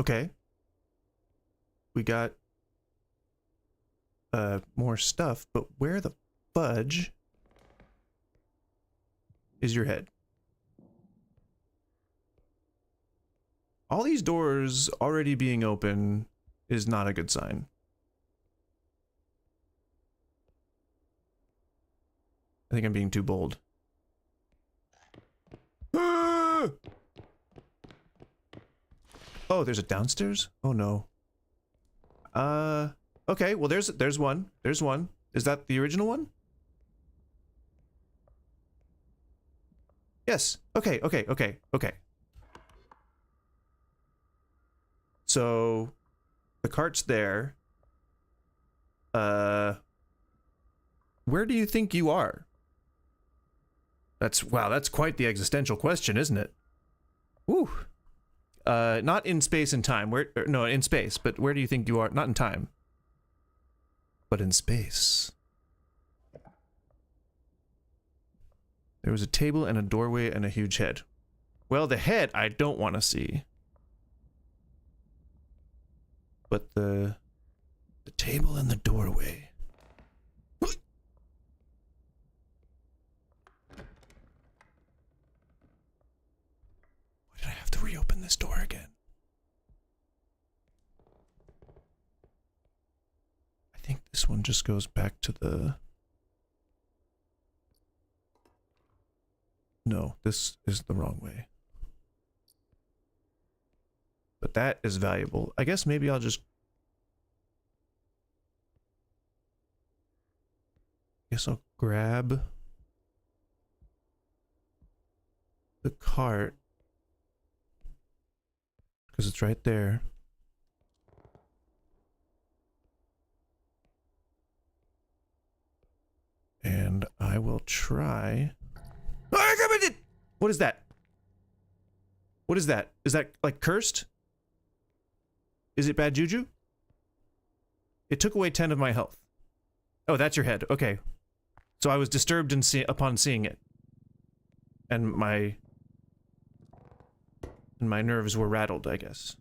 Okay. We got more stuff, but where the fudge is your head? All these doors already being open is not a good sign. I think I'm being too bold. Ah! Oh, there's a downstairs? Oh no. Okay, well there's one. There's one. Is that the original one? Yes. Okay. So the cart's there. Where do you think you are? Wow, that's quite the existential question, isn't it? Woo. Not in space and time. No, in space, but where do you think you are? Not in time, but in space. There was a table and a doorway and a huge head. Well, the head I don't want to see. But the table and the doorway. Why did I have to reopen this door again? I think this one just goes back to the... No, this is the wrong way. But that is valuable. I guess maybe I'll just... Guess I'll grab the cart. Because it's right there. And I will try... What is that? What is that? Is that like cursed? Is it bad juju? It took away 10 of my health. Oh, that's your head. Okay. So I was disturbed upon seeing it. And my nerves were rattled, I guess.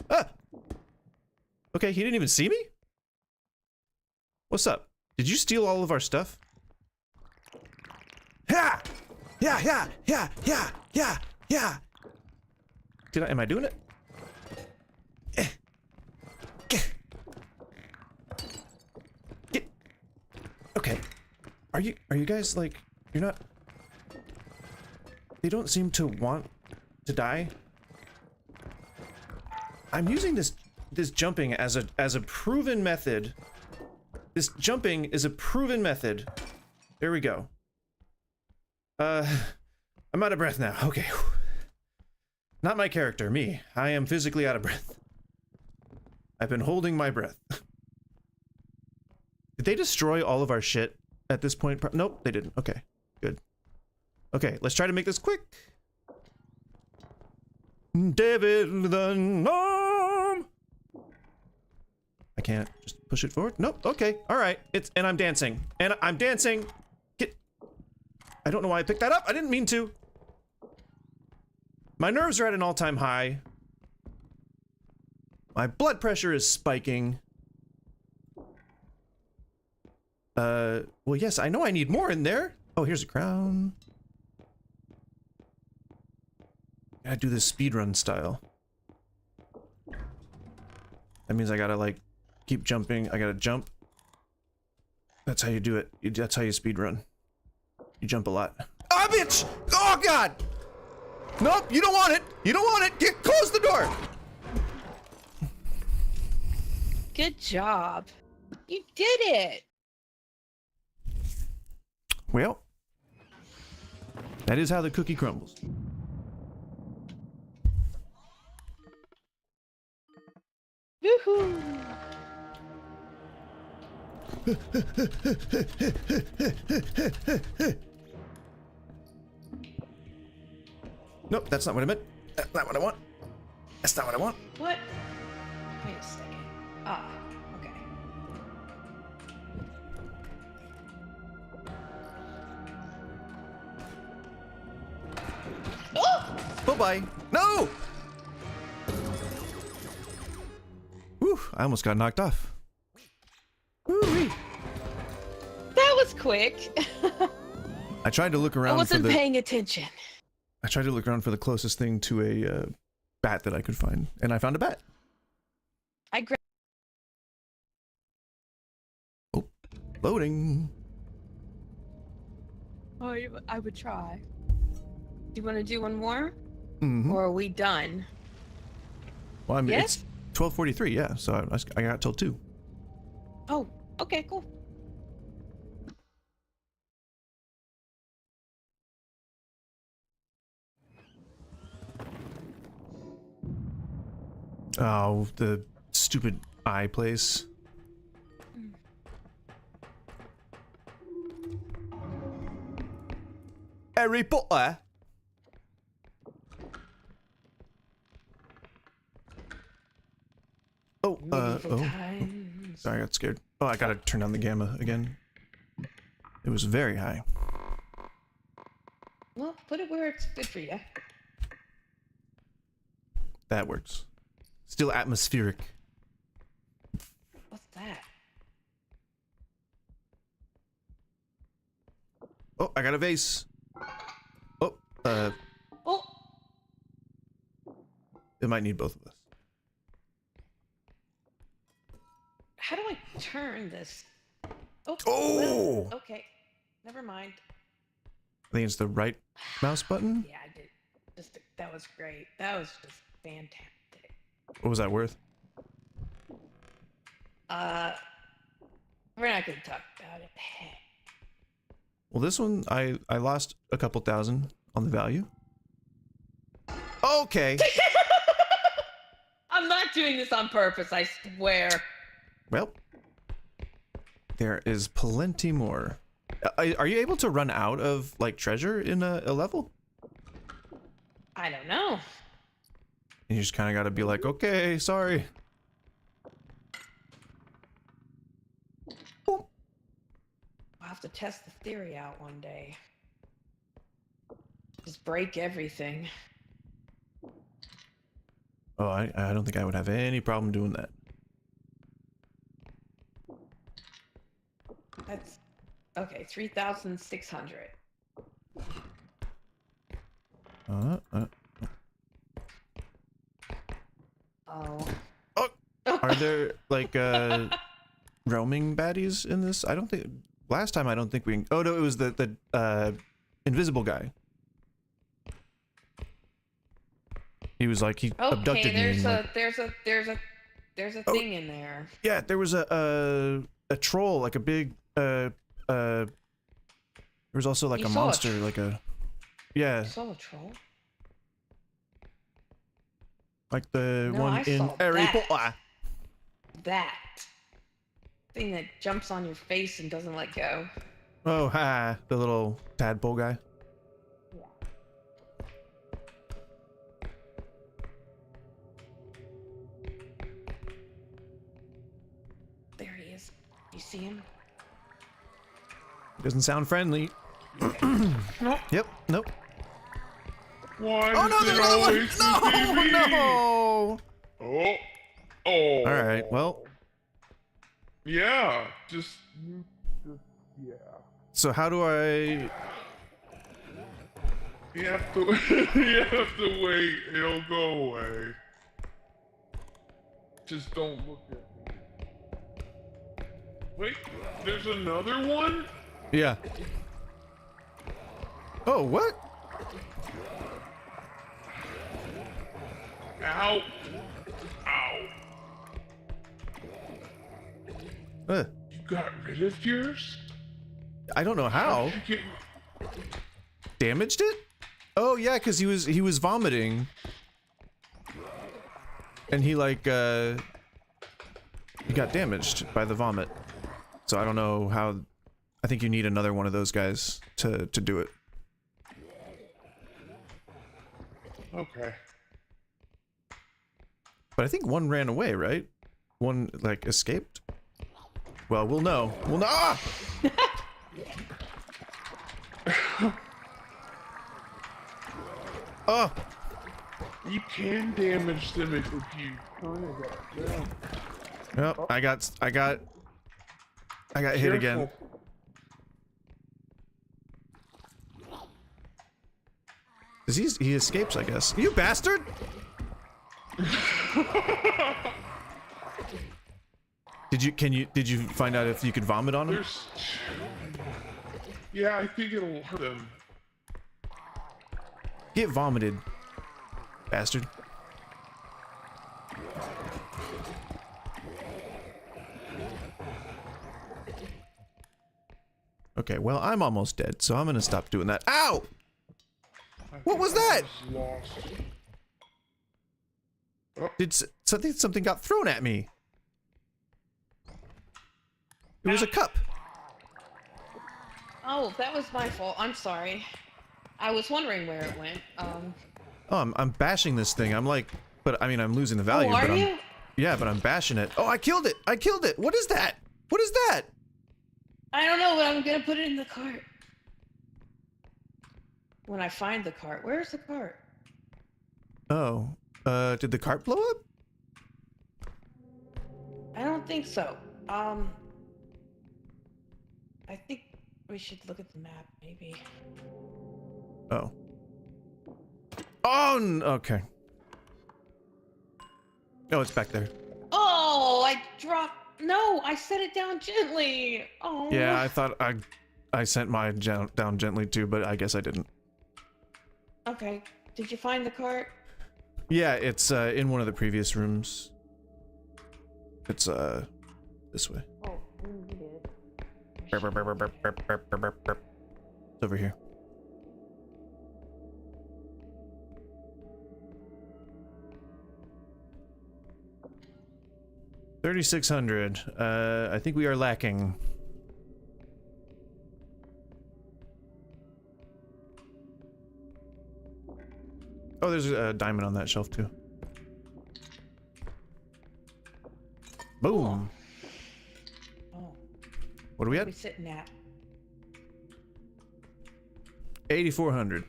Ah! Okay, he didn't even see me? What's up? Did you steal all of our stuff? Yeah! Yeah! Am I doing it? Okay. Are you guys like, you're not... They don't seem to want to die. I'm using this jumping as a proven method. This jumping is a proven method. There we go. I'm out of breath now. Okay. Not my character, me. I am physically out of breath. I've been holding my breath. they destroy all of our shit at this point? Nope, they didn't. Okay, good. Okay, let's try to make this quick. David the Gnome. I can't just push it forward. Nope. Okay. All right. And I'm dancing. And I'm dancing. I don't know why I picked that up. I didn't mean to. My nerves are at an all-time high. My blood pressure is spiking. Well, yes, I know I need more in there. Oh, here's a crown. I do this speedrun style. That means I gotta, like, keep jumping. I gotta jump. That's how you do it. That's how you speedrun. You jump a lot. Ah, bitch! Oh, God! Nope, you don't want it! You don't want it! Close the door! Good job. You did it! Well, that is how the cookie crumbles. Woohoo! Nope, that's not what I meant. That's not what I want. That's not what I want. What? Wait a second. Ah, okay. Oh! Bye-bye. No! Whew, I almost got knocked off. Woo-wee. That was quick. I tried to look around. I wasn't paying attention. I tried to look around for the closest thing to a bat that I could find, and I found a bat. I grabbed. Oh, loading. Oh, I would try. Do you want to do one more? Mm-hmm. Or are we done? Well, I mean, yes? it's 12:43, yeah, so I got till 2. Oh, okay, cool. Oh, the stupid eye place. R.E.P.O. Oh, sorry, I got scared. Oh, I gotta turn down the gamma again. It was very high. Well, put it where it's good for you. That works. Still atmospheric. What's that? Oh, I got a vase. Oh, Oh! It might need both of us. How do I turn this? Oh! Oh! Well, okay. Never mind. I think it's the right mouse button. Yeah, I did. That was great. That was just fantastic. What was that worth? We're not gonna talk about it. Well, this one, I lost a couple thousand on the value. Okay. I'm not doing this on purpose, I swear. Well, there is plenty more. Are you able to run out of, like, treasure in a level? I don't know. You just kind of got to be like, okay, sorry. I'll have to test the theory out one day. Just break everything. Oh, I don't think I would have any problem doing that. That's okay. 3,600. Oh. Are there like roaming baddies in this? I don't think. Last time I don't think we. Oh no, it was the invisible guy. He was like he abducted me. There's a thing in there. Yeah, there was a troll, like a big there was also like a monster, like a yeah. You saw a troll? Like the No, one I in saw R.E.P.O. that. thing that jumps on your face and doesn't let go. Oh, ha! The little tadpole guy. There he is. You see him? Doesn't sound friendly. Nope. Yep. Nope. Why Oh no! does There's it another one! always be me? No! Oh. Oh. All right. Well. Yeah. Just yeah. So how do I? You have to. You have to wait. It'll go away. Just don't look at me. Wait. There's another one. Yeah. Oh, what? Ow. Ow. You got rid of yours? I don't know how. Damaged it? Oh yeah, because he was vomiting, and he like he got damaged by the vomit. So I don't know how. I think you need another one of those guys to do it. Okay. But I think one ran away, right? One like escaped. Well, we'll know. We'll know. Ah! Oh! You can damage them if you turn it up. Yeah. Yep, I got hit again. He escapes, I guess. You bastard! Did you find out if you could vomit on him? Yeah, I think it'll hurt him. Get vomited, bastard. Okay, well, I'm almost dead, so I'm gonna stop doing that. Ow! What was that? Did something got thrown at me? It was a cup. Oh, that was my fault. I'm sorry. I was wondering where it went. Oh, I'm bashing this thing. I'm like, but I mean, I'm losing the value. Oh, are but you? Yeah, but I'm bashing it. Oh, I killed it! I killed it! What is that? What is that? I don't know, but I'm gonna put it in the cart. When I find the cart. Where's the cart? Oh, did the cart blow up? I don't think so. I think we should look at the map, maybe. Oh. Oh, okay. Oh, it's back there. Oh, I dropped. No, I set it down gently. Oh. Yeah, I thought I sent mine down gently too, but I guess I didn't. Okay. Did you find the cart? Yeah, it's in one of the previous rooms. It's this way. Oh, you did. It's over here. $3,600. I think we are lacking. Oh, there's a diamond on that shelf too. Boom. Oh. What are we at? What are we sitting at? 8,400.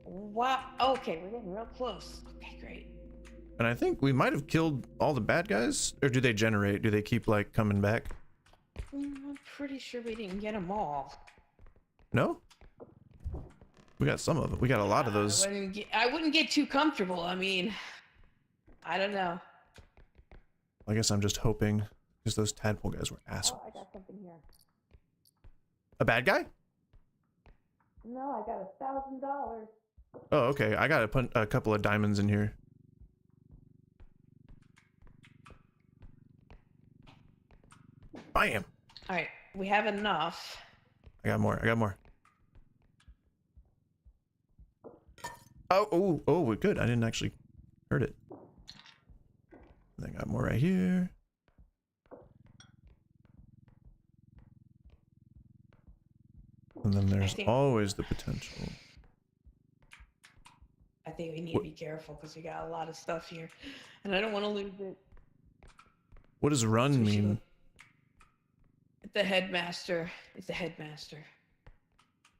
Wow. Okay, we're getting real close. Okay, great. And I think we might have killed all the bad guys. Or do they generate? Do they keep like coming back? I'm pretty sure we didn't get them all. No? We got some of them. We got a lot of those. I wouldn't get too comfortable. I mean, I don't know. I guess I'm just hoping, because those tadpole guys were assholes. Oh, I got something here. A bad guy? No, I got $1,000. Oh, okay. I got a couple of diamonds in here. Bam! All right, we have enough. I got more. I got more. Oh, we're good. I didn't actually hurt it. I got more right here. And then there's think- always the potential. I think we need to be careful because we got a lot of stuff here, and I don't want to lose it. What does run mean? The headmaster. It's the headmaster.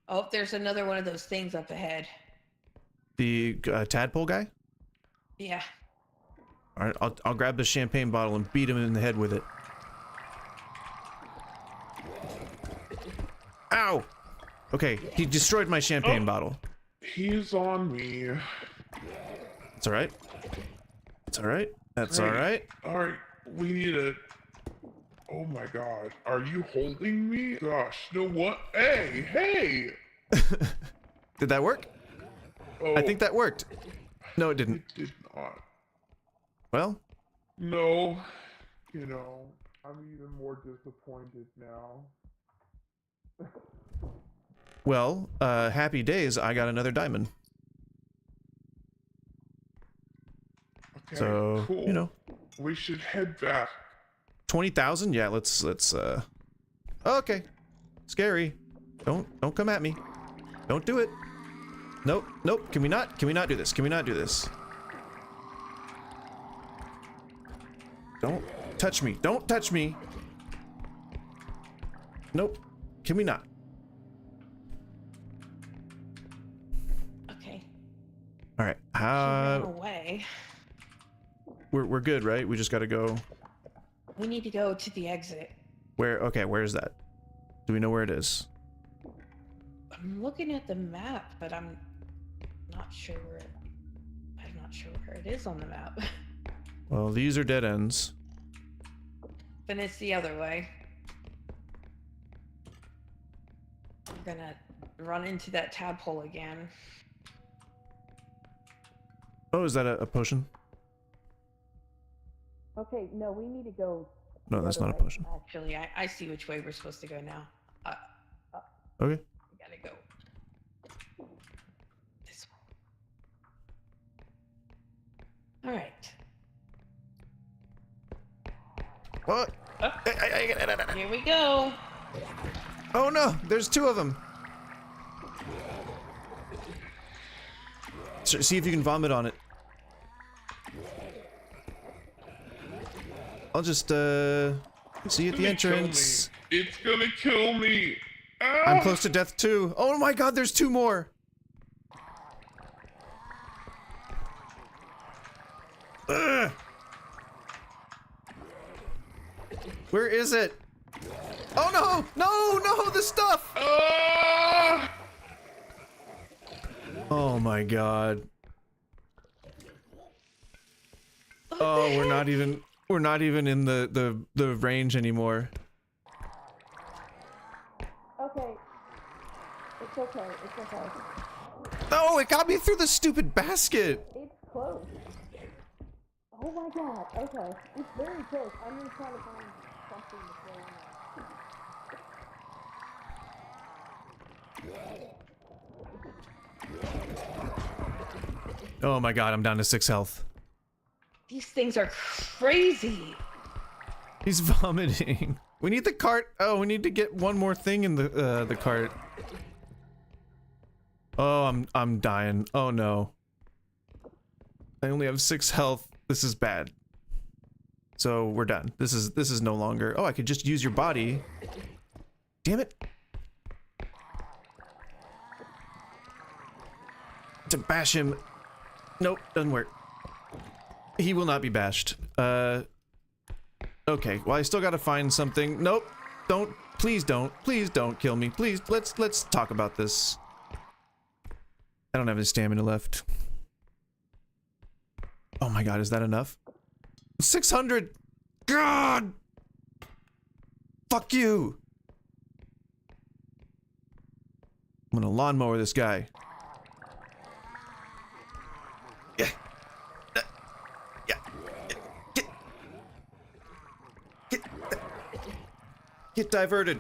Oh, there's another one of those things up ahead. The tadpole guy? Yeah. All right, I'll grab the champagne bottle and beat him in the head with it. Ow! Okay, he destroyed my champagne bottle. He's on me. It's all right. It's all right. That's all right. All right, we need a... Oh my god, are you holding me? Gosh, no what? Hey, hey! Did that work? Oh, I think that worked. No, it didn't. It did not. Well? No. You know, I'm even more disappointed now. Well, happy days, I got another diamond. Okay, So, cool. you know. We should head back. 20,000? Yeah, let's okay. Scary. Don't come at me. Don't do it. Nope, nope. Can we not do this? Can we not do this? Don't touch me. Don't touch me. Nope. Can we not? Okay. All right. She ran away. We're good, right? We just got to go. We need to go to the exit. Where? Okay, where is that? Do we know where it is? I'm looking at the map, but I'm not sure where it is on the map. Well, these are dead ends. Then it's the other way. I'm gonna run into that tadpole again. Oh, is that a potion? Okay, no, we need to go. No, that's not a potion. Actually, I see which way we're supposed to go now. Okay. We gotta go this way. All right. What? Here we go. Oh no, there's two of them. See if you can vomit on it. I'll just see you at the entrance. It's gonna kill me. Ah! I'm close to death too. Oh my god, there's two more. Ugh. Where is it? Oh no! No, the stuff! Ah! Oh my god. Oh, we're not even in the range anymore. Okay. It's okay. It's okay. No, it got me through the stupid basket. It's close. Oh my god. Okay. It's very close. I'm just trying to find something to throw in Oh my god, I'm down to 6 health. These things are crazy. He's vomiting. We need the cart. Oh, we need to get one more thing in the cart. Oh, I'm dying. Oh no. I only have 6 health. This is bad. So we're done. This is no longer. Oh, I could just use your body. Damn it. To bash him. Nope, doesn't work. He will not be bashed. Okay, well I still gotta find something. Nope, please don't kill me. Please, let's talk about this. I don't have any stamina left. Oh my god, is that enough? 600! God! Fuck you! I'm gonna lawnmower this guy. Get diverted.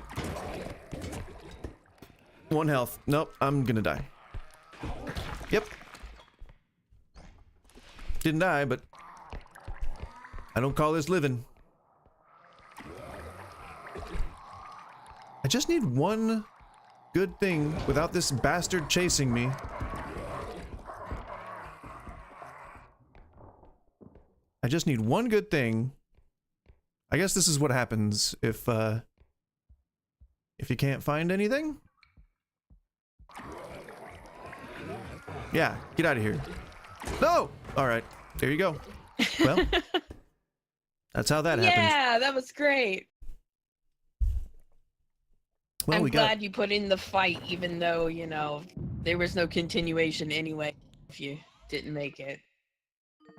1 health. Nope, I'm gonna die. Yep. Didn't die, but I don't call this living. I just need one good thing without this bastard chasing me. I just need one good thing. I guess this is what happens if you can't find anything. Yeah, get out of here. No! Alright, there you go. Well, that's how that happens. Yeah, that was great. Well, I'm we glad you put in the fight, even though, you know, there was no continuation anyway if you didn't make it.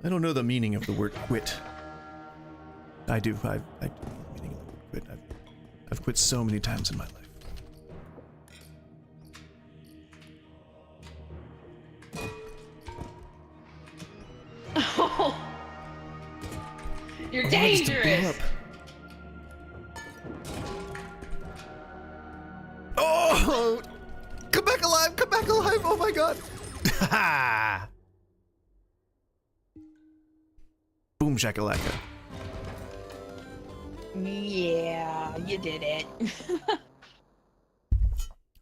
I don't know the meaning of the word quit. I do. I do know the meaning of the word quit. I've quit so many times in my life. Oh, you're I want this to blow dangerous. up. Oh! Come back alive! Come back alive! Oh my god! Ha! Boom shakalaka. Yeah, you did it.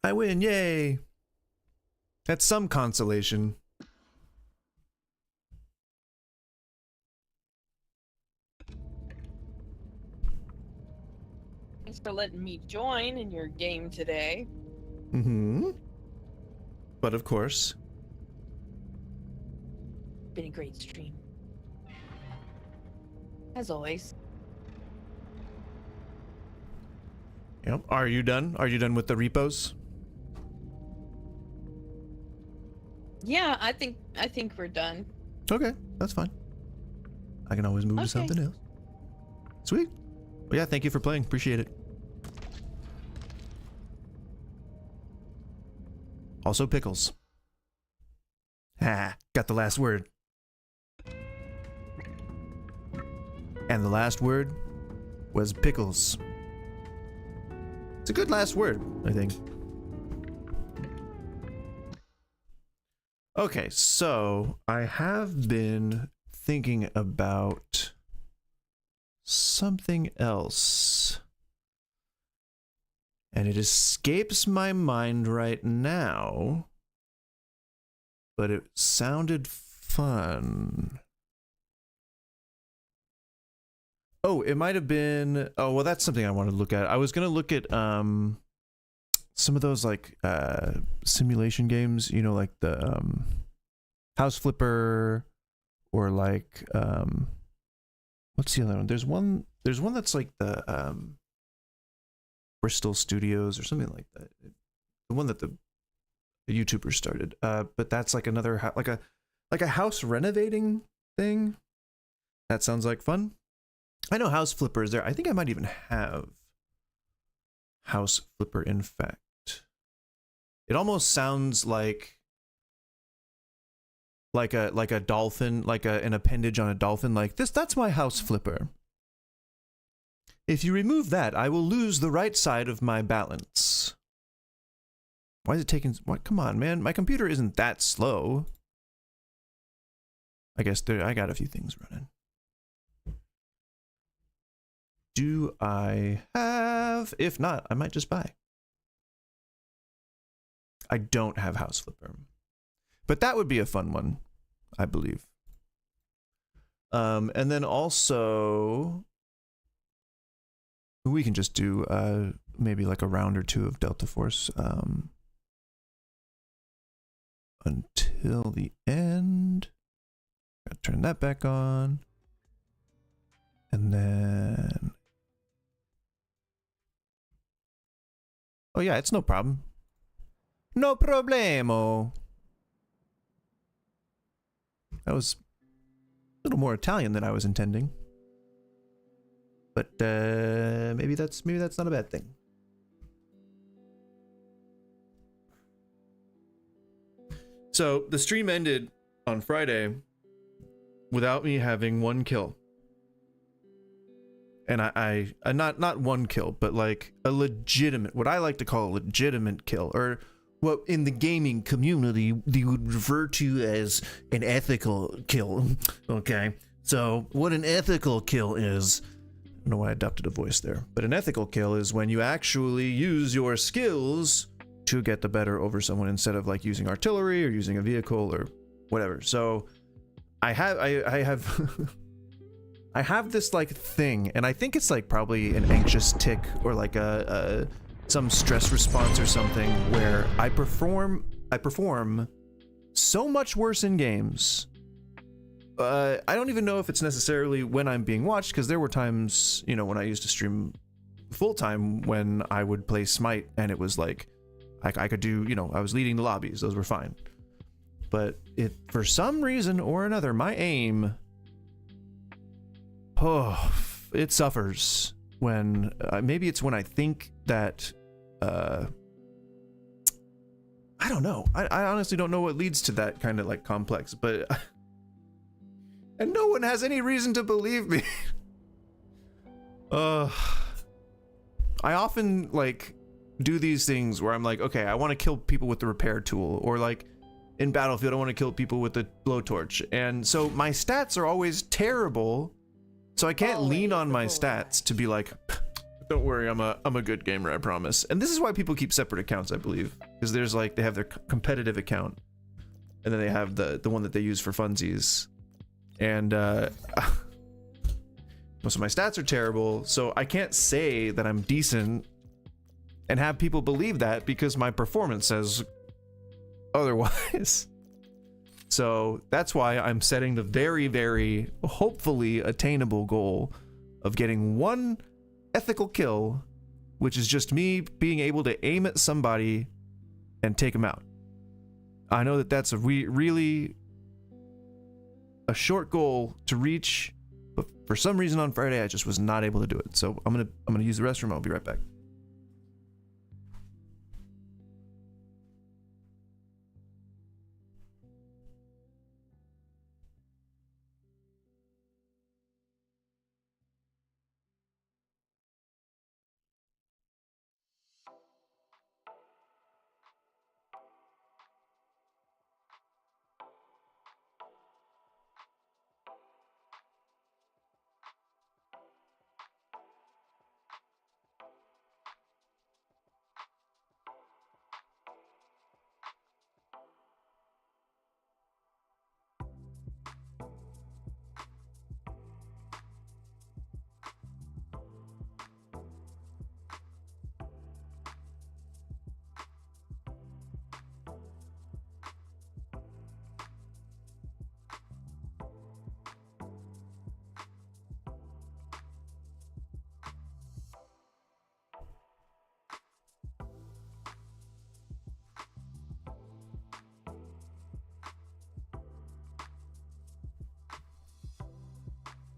I win! Yay! That's some consolation. Thanks for letting me join in your game today. Mm-hmm. But of course. Been a great stream. As always. Yep. Are you done? Are you done with the repos? Yeah, I think we're done. Okay, that's fine. I can always move to something else. Sweet. Well, yeah, thank you for playing. Appreciate it. Also pickles. Ha, got the last word. And the last word was pickles. It's a good last word, I think. Okay, so I have been thinking about something else. And it escapes my mind right now. But it sounded fun. Oh, it might have been... Oh, well, that's something I wanted to look at. I was going to look at some of those, like, simulation games. You know, like the House Flipper or, like... what's the other one? There's one that's like the Bristol Studios or something like that. The one that the YouTuber started. But that's like another... like a house renovating thing. That sounds like fun. I know House Flipper is there. I think I might even have House Flipper, in fact. It almost sounds like a dolphin, like an appendage on a dolphin, like this. That's my House Flipper. If you remove that, I will lose the right side of my balance. Why is it taking... What? Come on, man. My computer isn't that slow. I guess I got a few things running. Do I have... If not, I might just buy. I don't have House Flipper. But that would be a fun one, I believe. And then also... We can just do maybe like a round or two of Delta Force until the end. Gotta turn that back on. And then... Oh yeah, it's no problem. No problemo. That was a little more Italian than I was intending. But maybe that's not a bad thing. So the stream ended on Friday without me having one kill. And I not one kill, but like a legitimate, what I like to call a legitimate kill, or what in the gaming community they would refer to as an ethical kill. Okay, so what an ethical kill is, I don't know why I adopted a voice there, but an ethical kill is when you actually use your skills to get the better over someone instead of like using artillery or using a vehicle or whatever. So I have I have this like thing, and I think it's like probably an anxious tick or like a some stress response or something, where I perform so much worse in games. I don't even know if it's necessarily when I'm being watched, because there were times, you know, when I used to stream full time when I would play Smite and it was like I could do, you know, I was leading the lobbies, those were fine. But it, for some reason or another, my aim, it suffers when maybe it's when I think that I don't know. I honestly don't know what leads to that kind of like complex, but and no one has any reason to believe me. I often like do these things where I'm like, okay, I want to kill people with the repair tool, or like in Battlefield I want to kill people with the blowtorch, and so my stats are always terrible, so I can't lean on my stats to be like, don't worry, I'm a good gamer, I promise. And this is why people keep separate accounts, I believe, because there's like, they have their competitive account and then they have the one that they use for funsies, and most of my stats are terrible, so I can't say that I'm decent and have people believe that because my performance says otherwise. So that's why I'm setting the very, very hopefully attainable goal of getting one ethical kill, which is just me being able to aim at somebody and take them out. I know that that's a really a short goal to reach, but for some reason on Friday I just was not able to do it. So I'm gonna use the restroom. I'll be right back.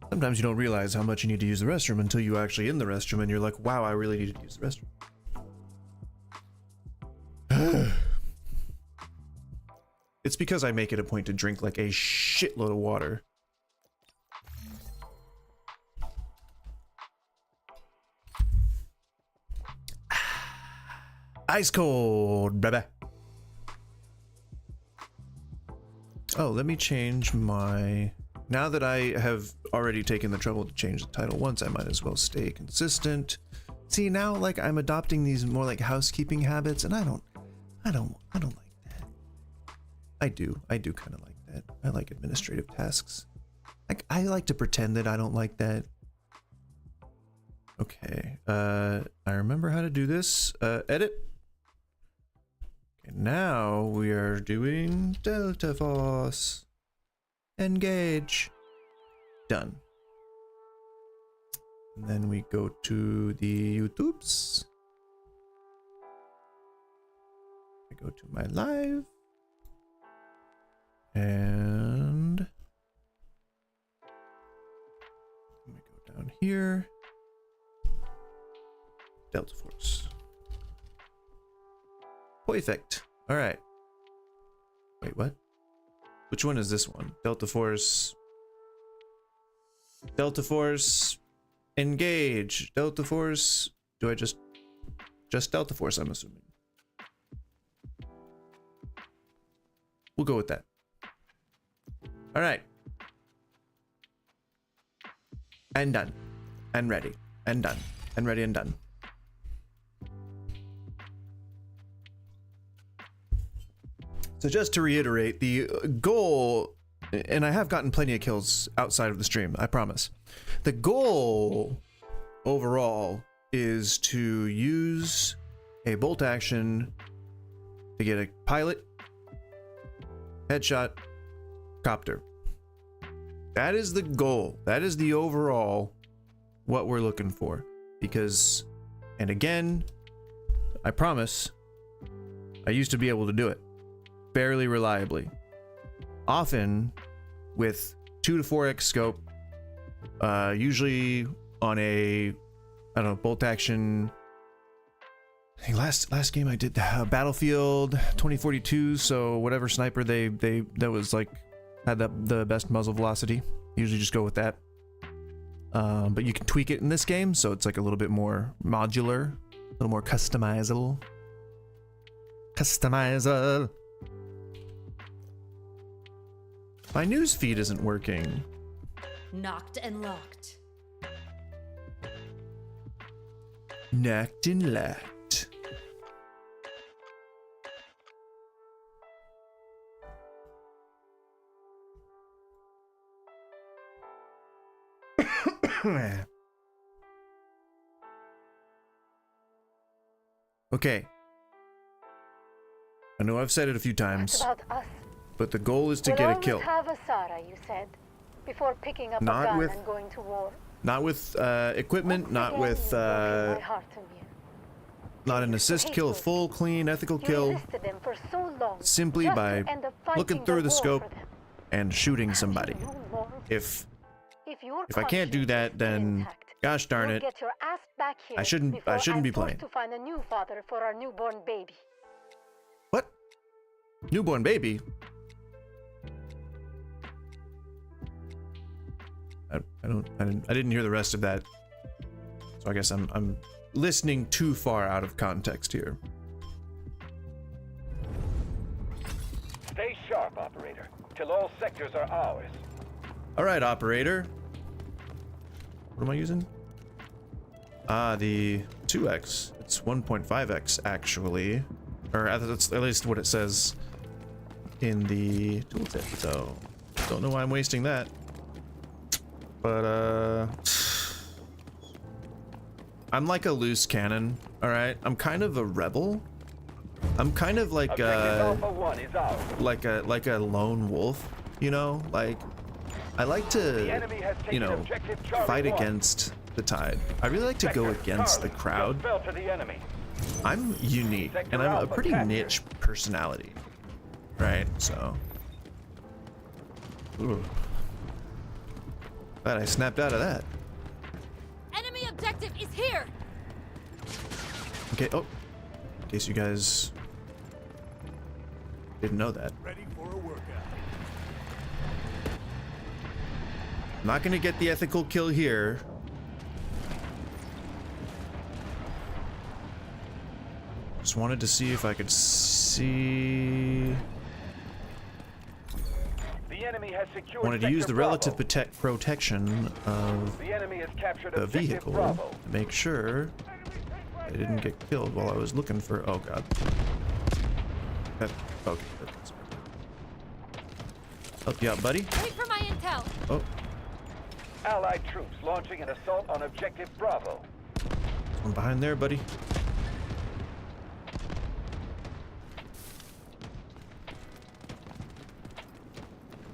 Sometimes you don't realize how much you need to use the restroom until you're actually in the restroom and you're like, wow, I really needed to use the restroom. It's because I make it a point to drink like a shitload of water. Ice cold, baby. Oh, let me change my... Now that I have already taken the trouble to change the title once, I might as well stay consistent. See, now like I'm adopting these more like housekeeping habits, and I don't like that. I do kind of like that. I like administrative tasks. Like I like to pretend that I don't like that. Okay, I remember how to do this. Edit. Okay, now we are doing Delta Force. Engage. Done. And then we go to the YouTubes. I go to my live. And we go down here. Delta Force. Perfect. All right. Wait, what? Which one is this one? Delta Force. Delta Force. Engage. Delta Force. Do I just Delta Force, I'm assuming. We'll go with that. All right. And done. And ready. And done. And ready and done. So just to reiterate, the goal, and I have gotten plenty of kills outside of the stream, I promise. The goal overall is to use a bolt action to get a pilot, headshot, copter. That is the goal. That is the overall what we're looking for. Because, and again, I promise, I used to be able to do it fairly reliably. Often with 2 to 4x scope, usually on a, I don't know, bolt action. I think last game I did Battlefield 2042, so whatever sniper that was like had the best muzzle velocity, usually just go with that. But you can tweak it in this game, so it's like a little bit more modular, a little more customizable. My news feed isn't working. Knocked and locked. Knocked and locked. Okay. I know I've said it a few times, About us. but the goal is to get a kill. Have a Sarah, you said, before picking up Not a gun with- and going to war. Not with equipment, not with My heart to me. not an assist kill, a full, clean, ethical You kill, resisted them for so long, simply just to by end up fighting looking through the war scope for them. and shooting somebody. No more. If your I can't do that, then gosh darn You'll it, get your ass back here I shouldn't before be I'm forced playing. to find a new father for our newborn baby. Newborn baby. I didn't hear the rest of that, so I guess I'm listening too far out of context here. Stay sharp, operator, till all sectors are ours. All right, operator. What am I using? The 2x. It's 1.5x actually, or that's at least what it says in the tooltip. So don't know why I'm wasting that. But I'm like a loose cannon. All right, I'm kind of a rebel. I'm kind of like like a lone wolf, you know? Like I like to, you know, fight against the tide. I really like to go against the crowd. I'm unique and I'm a pretty niche personality, right? So ooh. Glad I snapped out of that. Enemy objective is here. Okay, oh, in case you guys didn't know that. Ready for a workout. I'm not gonna get the ethical kill here. Just wanted to see if I could see. The enemy has secured Wanted to use the Sector relative Bravo. protection of The enemy has captured the objective vehicle Bravo. to make sure I didn't get killed while I was looking for. Oh god. Okay. Help you out, buddy. Wait for my intel. Oh, Allied troops launching an assault on objective Bravo. one behind there, buddy.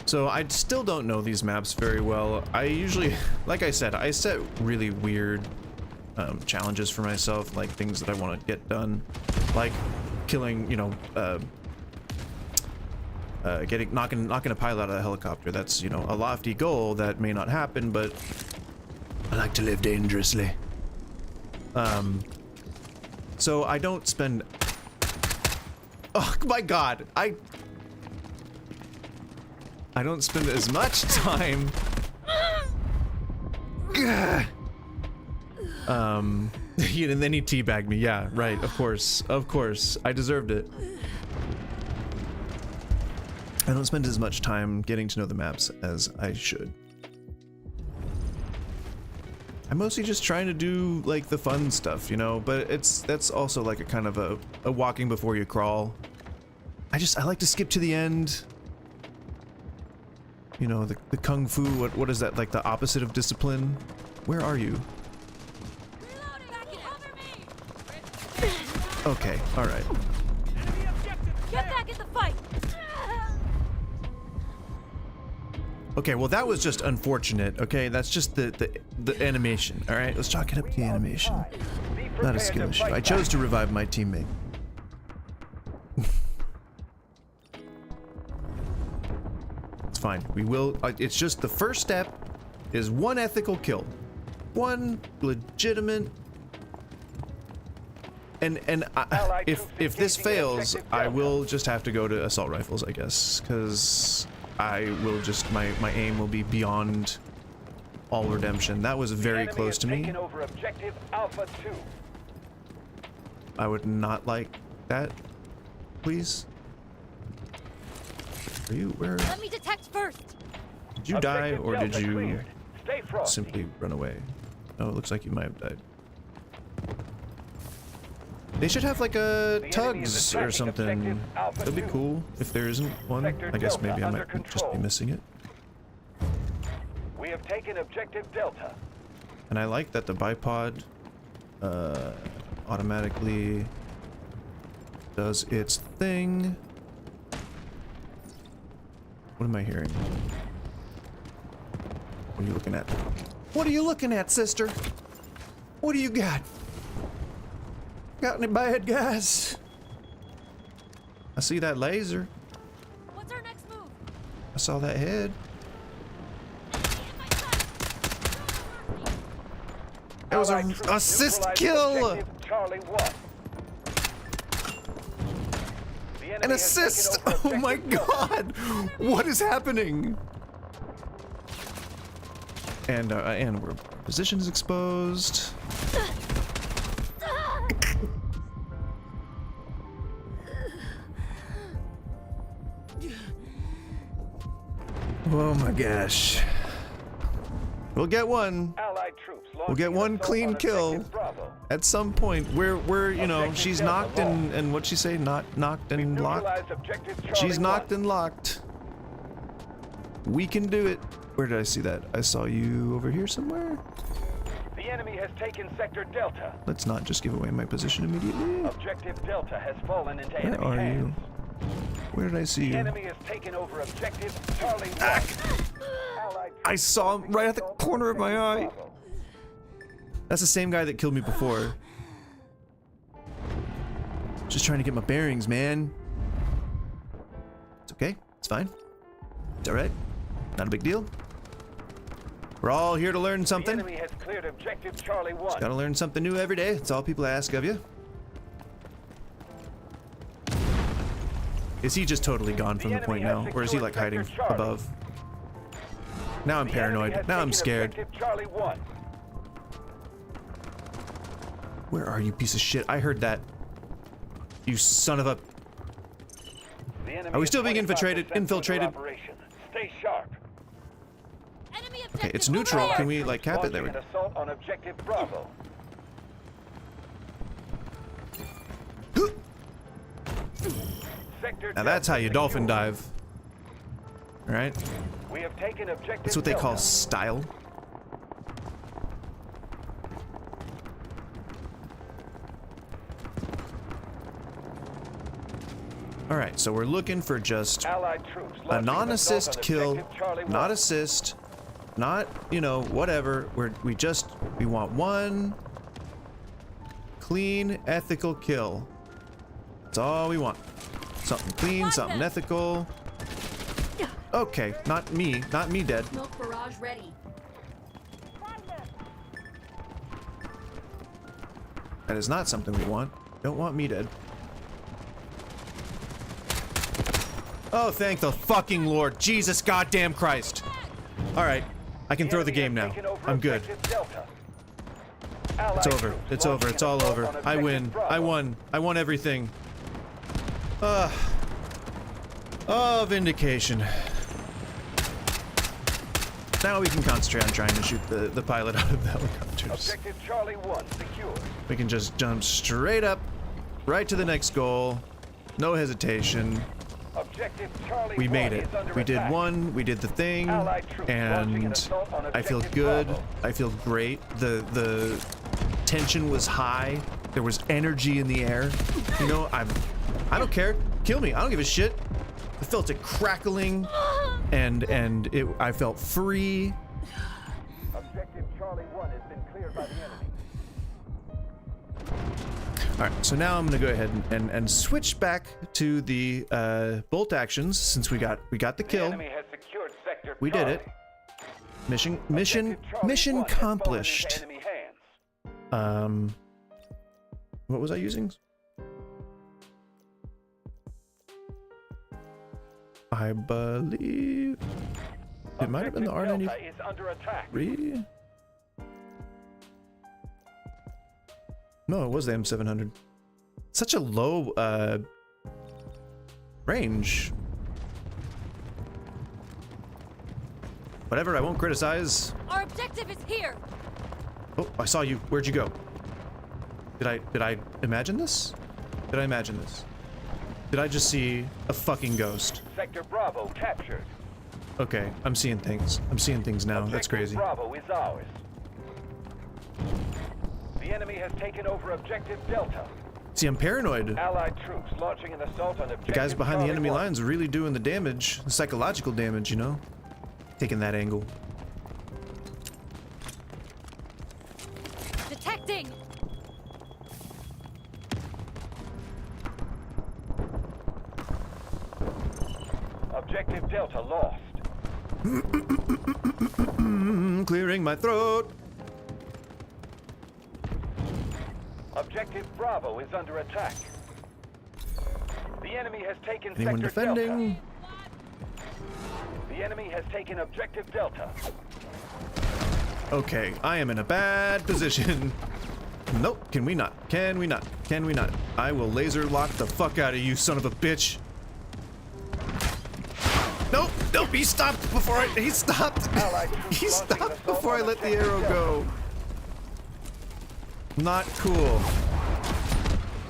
So I still don't know these maps very well. I usually, like I said, I set really weird challenges for myself, like things that I want to get done, like killing, you know, knocking a pilot out of the helicopter. That's, you know, a lofty goal that may not happen, but I like to live dangerously. So I don't spend. Oh my God, I don't spend as much time. And then he teabagged me. Yeah, right. Of course. I deserved it. I don't spend as much time getting to know the maps as I should. I'm mostly just trying to do like the fun stuff, you know, but that's also like a kind of a walking before you crawl I like to skip to the end. You know, the kung fu, what is that, like the opposite of discipline? Where are you? Okay, alright. Get back in the fight! Okay, well that was just unfortunate, okay? That's just the animation, alright? Let's chalk it up to the animation. Not a skill issue. I chose to revive my teammate. It's fine. We will, it's just the first step is one ethical kill. One legitimate. And if this fails, I will just have to go to assault rifles, I guess, because I will just, my aim will be beyond all redemption. That was very close to me. I would not like that, please. Are you, where? Let me detect first. Did you die, or did you simply run away? Oh, it looks like you might have died. They should have like a tugs or something. That'd be cool if there isn't one. I guess maybe I might just be missing it. We have taken objective Delta. And I like that the bipod automatically does its thing. What am I hearing? What are you looking at? What are you looking at, sister? What do you got? Got any bad guys? I see that laser. What's our next move? I saw that head. That was an assist kill! An assist! Oh my god! What is happening? And our position is exposed. Oh my gosh. We'll get one. We'll get one clean kill at some point. Where you know, she's knocked and what'd she say? Not knocked and locked? She's knocked and locked. We can do it. Where did I see that? I saw you over here somewhere. The enemy has taken sector Delta. Let's not just give away my position immediately. Objective Delta has fallen into Where enemy are hands. you? Where did I see you? The enemy has taken over objective Charlie 1. I saw him right at the corner of my eye. That's the same guy that killed me before. Just trying to get my bearings, man. It's okay. It's fine. It's alright. Not a big deal. We're all here to learn something. The enemy has cleared objective Charlie 1. Just gotta learn something new every day. That's all people ask of you. Is he just totally gone from the point now? Or is he like hiding above? Now I'm paranoid. Now I'm scared. Where are you, piece of shit? I heard that. You son of a... Are we still being infiltrated? Infiltrated? Stay sharp. Okay, it's neutral. Can we like cap it? There we go. Assault on objective Bravo. Now that's how you dolphin dive. Alright? We have taken objective That's what they call style. Alright, so we're looking for just a non-assist kill, not assist, not, you know, whatever. We want one clean, ethical kill. That's all we want. Something clean, something ethical. Okay, not me dead. Smoke barrage ready. That is not something we want. Don't want me dead. Oh, thank the fucking Lord. Jesus goddamn Christ. Alright, I can throw the game now. I'm good. It's over. It's over. It's all over. I win. I won. I won everything. Oh, vindication. Now we can concentrate on trying to shoot the pilot out of the helicopters. Objective Charlie 1 secure. We can just jump straight up, right to the next goal. No hesitation. We made it. We did one, we did the thing, and I feel good. I feel great. The tension was high. There was energy in the air. You know, I don't care. Kill me. I don't give a shit. I felt it crackling, and I felt free. Objective Charlie 1 has been cleared by the enemy. All right, so now I'm gonna go ahead and switch back to the bolt actions since we got the kill. The enemy has secured sector We did it. Mission accomplished. What was I using? I believe it might have been the R93. No, it was the M700. Such a low range. Whatever, I won't criticize. Our objective is here. Oh, I saw you. Where'd you go? Did I imagine this? Did I imagine this? Did I just see a fucking ghost? Sector Bravo captured. Okay, I'm seeing things. I'm seeing things now. That's crazy. Bravo is ours. The enemy has taken over objective Delta. See, I'm paranoid. Allied troops launching an assault on objective The guys behind the Charlie enemy 1. lines are really doing the damage, the psychological damage, you know? Taking that angle. Detecting. Objective Delta lost. Clearing my throat. Objective Bravo is under attack. The enemy has taken Anyone sector defending? Delta. The enemy has taken objective Delta. Okay, I am in a bad position. Nope, can we not? Can we not? Can we not? I will laser lock the fuck out of you, son of a bitch. Nope, nope, he stopped before he stopped. He stopped before I let the arrow go. Not cool.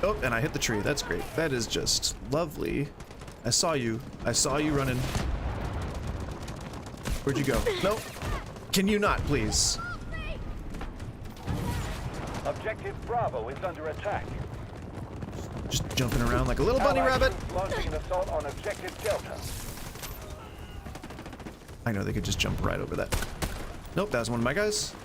Oh, and I hit the tree. That's great. That is just lovely. I saw you. I saw you running. Where'd you go? Nope. Can you not, please? Objective Bravo is under attack. Just jumping around like a little bunny rabbit. Launching an assault on objective Delta. I know they could just jump right over that. Nope, that was one of my guys.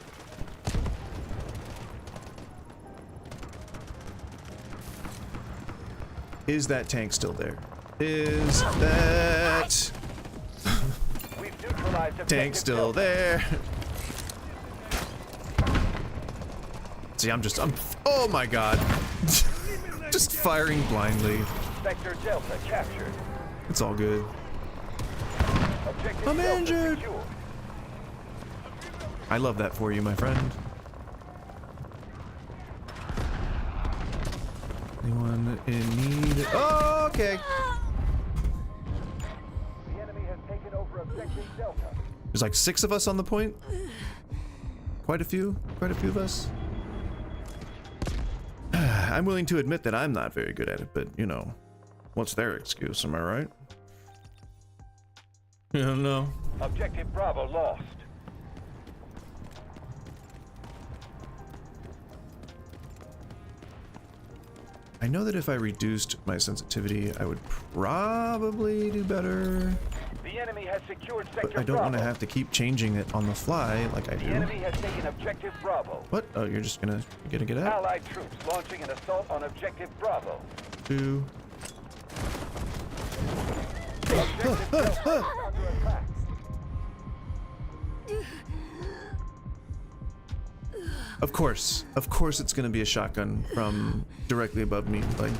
Is that tank still there? Is that tank still there? See, I'm oh my god. Just firing blindly. Sector Delta captured. It's all good. Objective I'm Delta injured. secured. I love that for you, my friend. Anyone in need? Oh, okay. The enemy has taken over objective Delta. There's like 6 of us on the point. Quite a few of us. I'm willing to admit that I'm not very good at it, but you know, what's their excuse? Am I right? I don't know. Objective Bravo lost. I know that if I reduced my sensitivity, I would probably do better. The enemy has secured sector But I don't want to Bravo. have to keep changing it on the fly like I The do. enemy has taken objective Bravo. What? Oh, you're gonna get out? Allied troops launching an assault on objective Bravo. 2. Objective Delta is under attack. Of course it's gonna be a shotgun from directly above me. Like,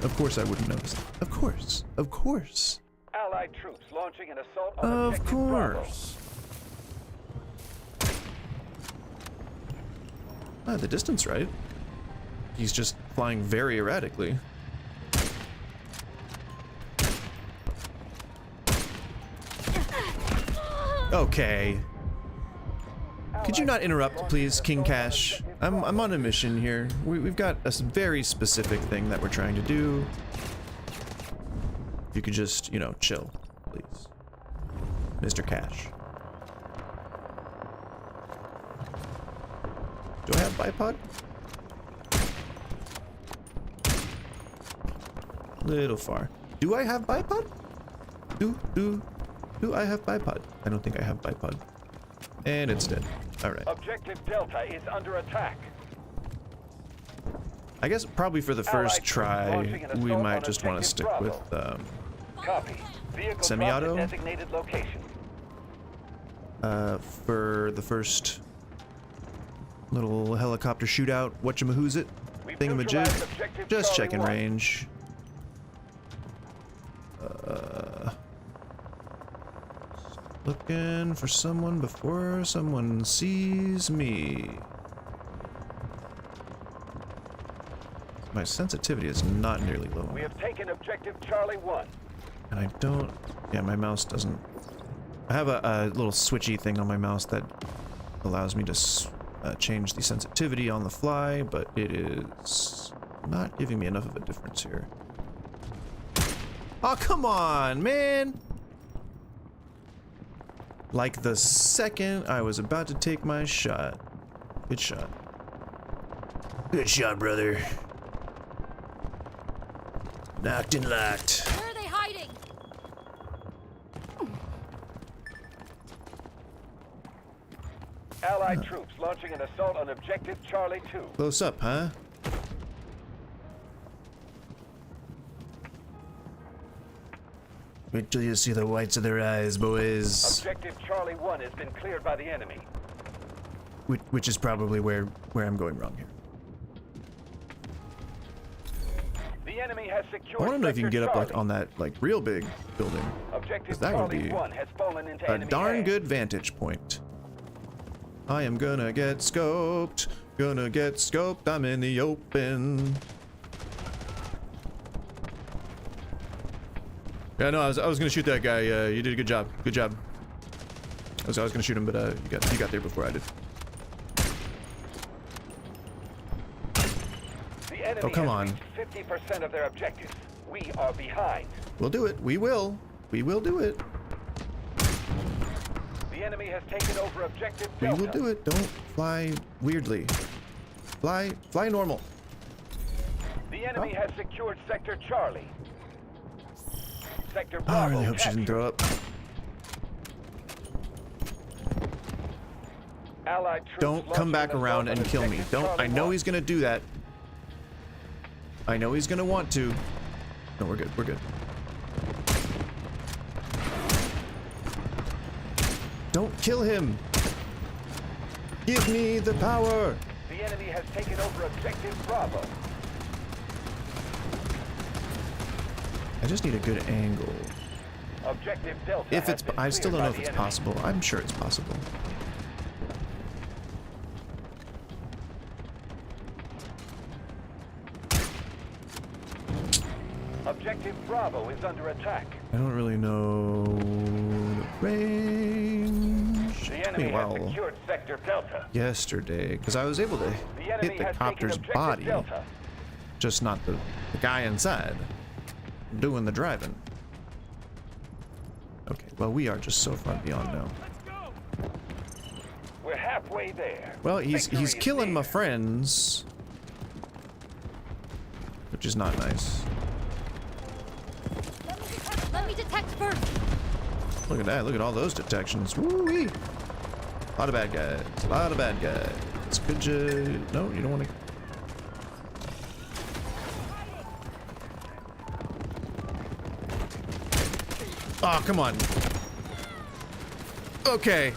of course I wouldn't notice. Of course. Allied troops launching an assault on Of objective Bravo. course. Ah, the distance, right? He's just flying very erratically. Okay. Could you not interrupt, please, King Cash? I'm on a mission here. We've got a very specific thing that we're trying to do. If you could just, you know, chill, please. Mr. Cash. Do I have bipod? Little far. Do I have bipod? Do I have bipod? I don't think I have bipod. And it's dead. Alright. Objective Delta is under attack. I guess probably for the first try, we might just want to stick with Copy. Vehicle semi-auto. designated location. For the first little helicopter shootout, whatchamahoos it, thingamajig, just checking range. Looking for someone before someone sees me. My sensitivity is not nearly low. We have taken objective Charlie 1. And I don't... Yeah, my mouse doesn't... I have a little switchy thing on my mouse that allows me to change the sensitivity on the fly, but it is not giving me enough of a difference here. Oh, come on, man! Like the second I was about to take my shot. Good shot. Good shot, brother. Knocked and locked. Where are they hiding? Allied troops launching an assault on objective Charlie 2. Close up, huh? Wait till you see the whites of their eyes, boys. Objective Charlie 1 has been cleared by the enemy. Which is probably where I'm going wrong here. The enemy has secured. I want to know if you can get up Charlie. like on that like real big building. Objective That would Charlie be 1 has fallen into a enemy darn hands. good vantage point. I am gonna get scoped. Gonna get scoped. I'm in the open. Yeah, no, I was gonna shoot that guy. You did a good job. Good job. I was gonna shoot him, but you got there before I did. The enemy Oh, come has on. reached 50% of their objectives. We are behind. We'll do it. We will. We will do it. The enemy has taken over objective We Delta. will do it. Don't fly weirdly. Fly normal. The enemy has secured sector Charlie. Sector Oh, I Bravo. really hope she didn't throw up. Allied troops Don't come launching back an around assault and on kill me. objective Don't. I Charlie know 1. he's gonna do that. I know he's gonna want to. No, we're good. We're good. Don't kill him. Give me the power. The enemy has taken over objective Bravo. I just need a good angle. Objective Delta. If has it's, been I still cleared don't know by if the it's enemy. possible. I'm sure it's possible. Objective Bravo is under attack. I don't really know the range. The Took enemy me a has while secured sector Delta. yesterday because I was able to The enemy hit the has copter's taken objective body, Delta. just not the guy inside doing the driving. Okay, well we are just so far beyond now. We're halfway there. Well, he's Victory is killing my near. friends, which is not nice. Let me detect first. Look at that! Look at all those detections. Woo-wee! A lot of bad guys. A lot of bad guys. Could you? No, you don't want to. Oh, come on. Okay.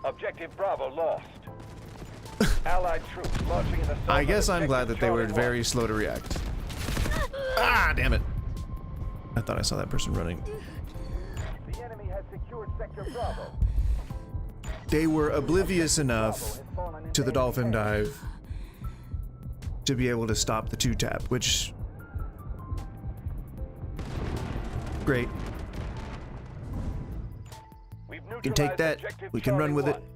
Objective Bravo lost. Allied troops launching an assault. I on guess I'm glad that objective they were Charlie 1. very slow to react. Ah, damn it. I thought I saw that person running. The enemy has secured sector Bravo. They were oblivious enough to the dolphin dive to be able to stop the two-tap, which... Great. We've We can take that. objective We can run with it. Charlie 1.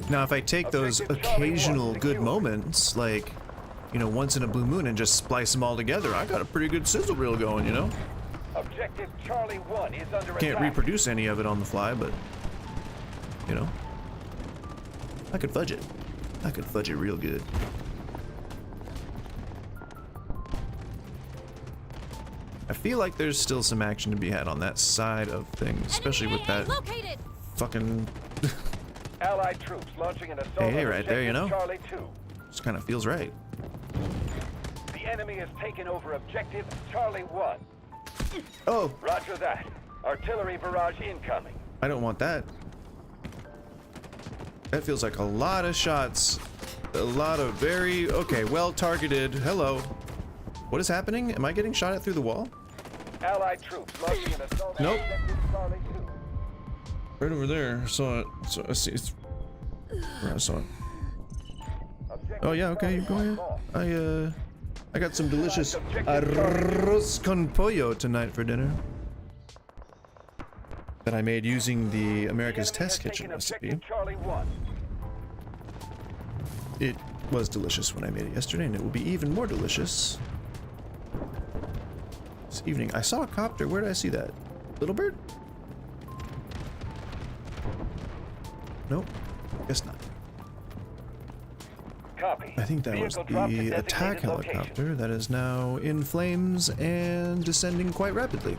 Now, if I take those occasional good moments, like, you know, once in a blue moon and just splice them all together, I got a pretty good sizzle reel going, you know? Objective Charlie 1 is under Can't attack. reproduce any of it on the fly, but, you know, I could fudge it. I could fudge it real good. I feel like there's still some action to be had on that side of things, especially with that fucking Allied troops launching an assault hey, on right there, you know? Charlie 2. Just kind of feels right. The enemy has taken over objective Charlie 1. Oh! Roger that. Artillery barrage incoming. I don't want that. That feels like a lot of shots. A lot of very, okay, well targeted. Hello. What is happening? Am I getting shot at through the wall? Allied troops launching an assault Nope. on objective Charlie 2. Right over there. I saw it. So I see it's where I saw it. Oh yeah, okay, go ahead. I got some delicious arroz con pollo tonight for dinner that I made using the America's Test Kitchen recipe. It was delicious when I made it yesterday, and it will be even more delicious this evening. I saw a copter. Where did I see that? Little bird? Nope. Guess not. Copy. I think that was the attack helicopter that is now in flames and descending quite rapidly.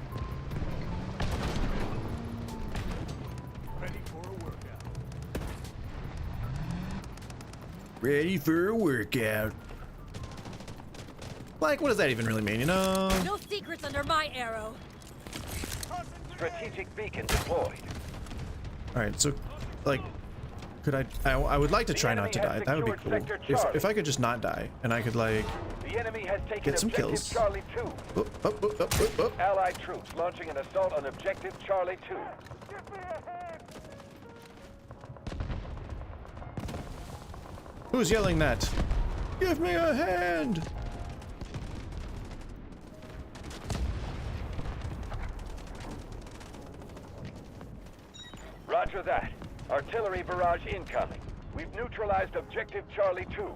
Ready for a workout. Like, what does that even really mean, you know? No secrets under my arrow. Strategic beacon deployed. Alright, so, like, could I would like to try not to die. That would be cool. If I could just not die, and I could, like, The enemy has taken get some objective kills. Charlie 2. Allied troops launching an assault on objective Charlie 2. Who's yelling that? Give me a hand! Roger that. Artillery barrage incoming. We've neutralized objective Charlie 2.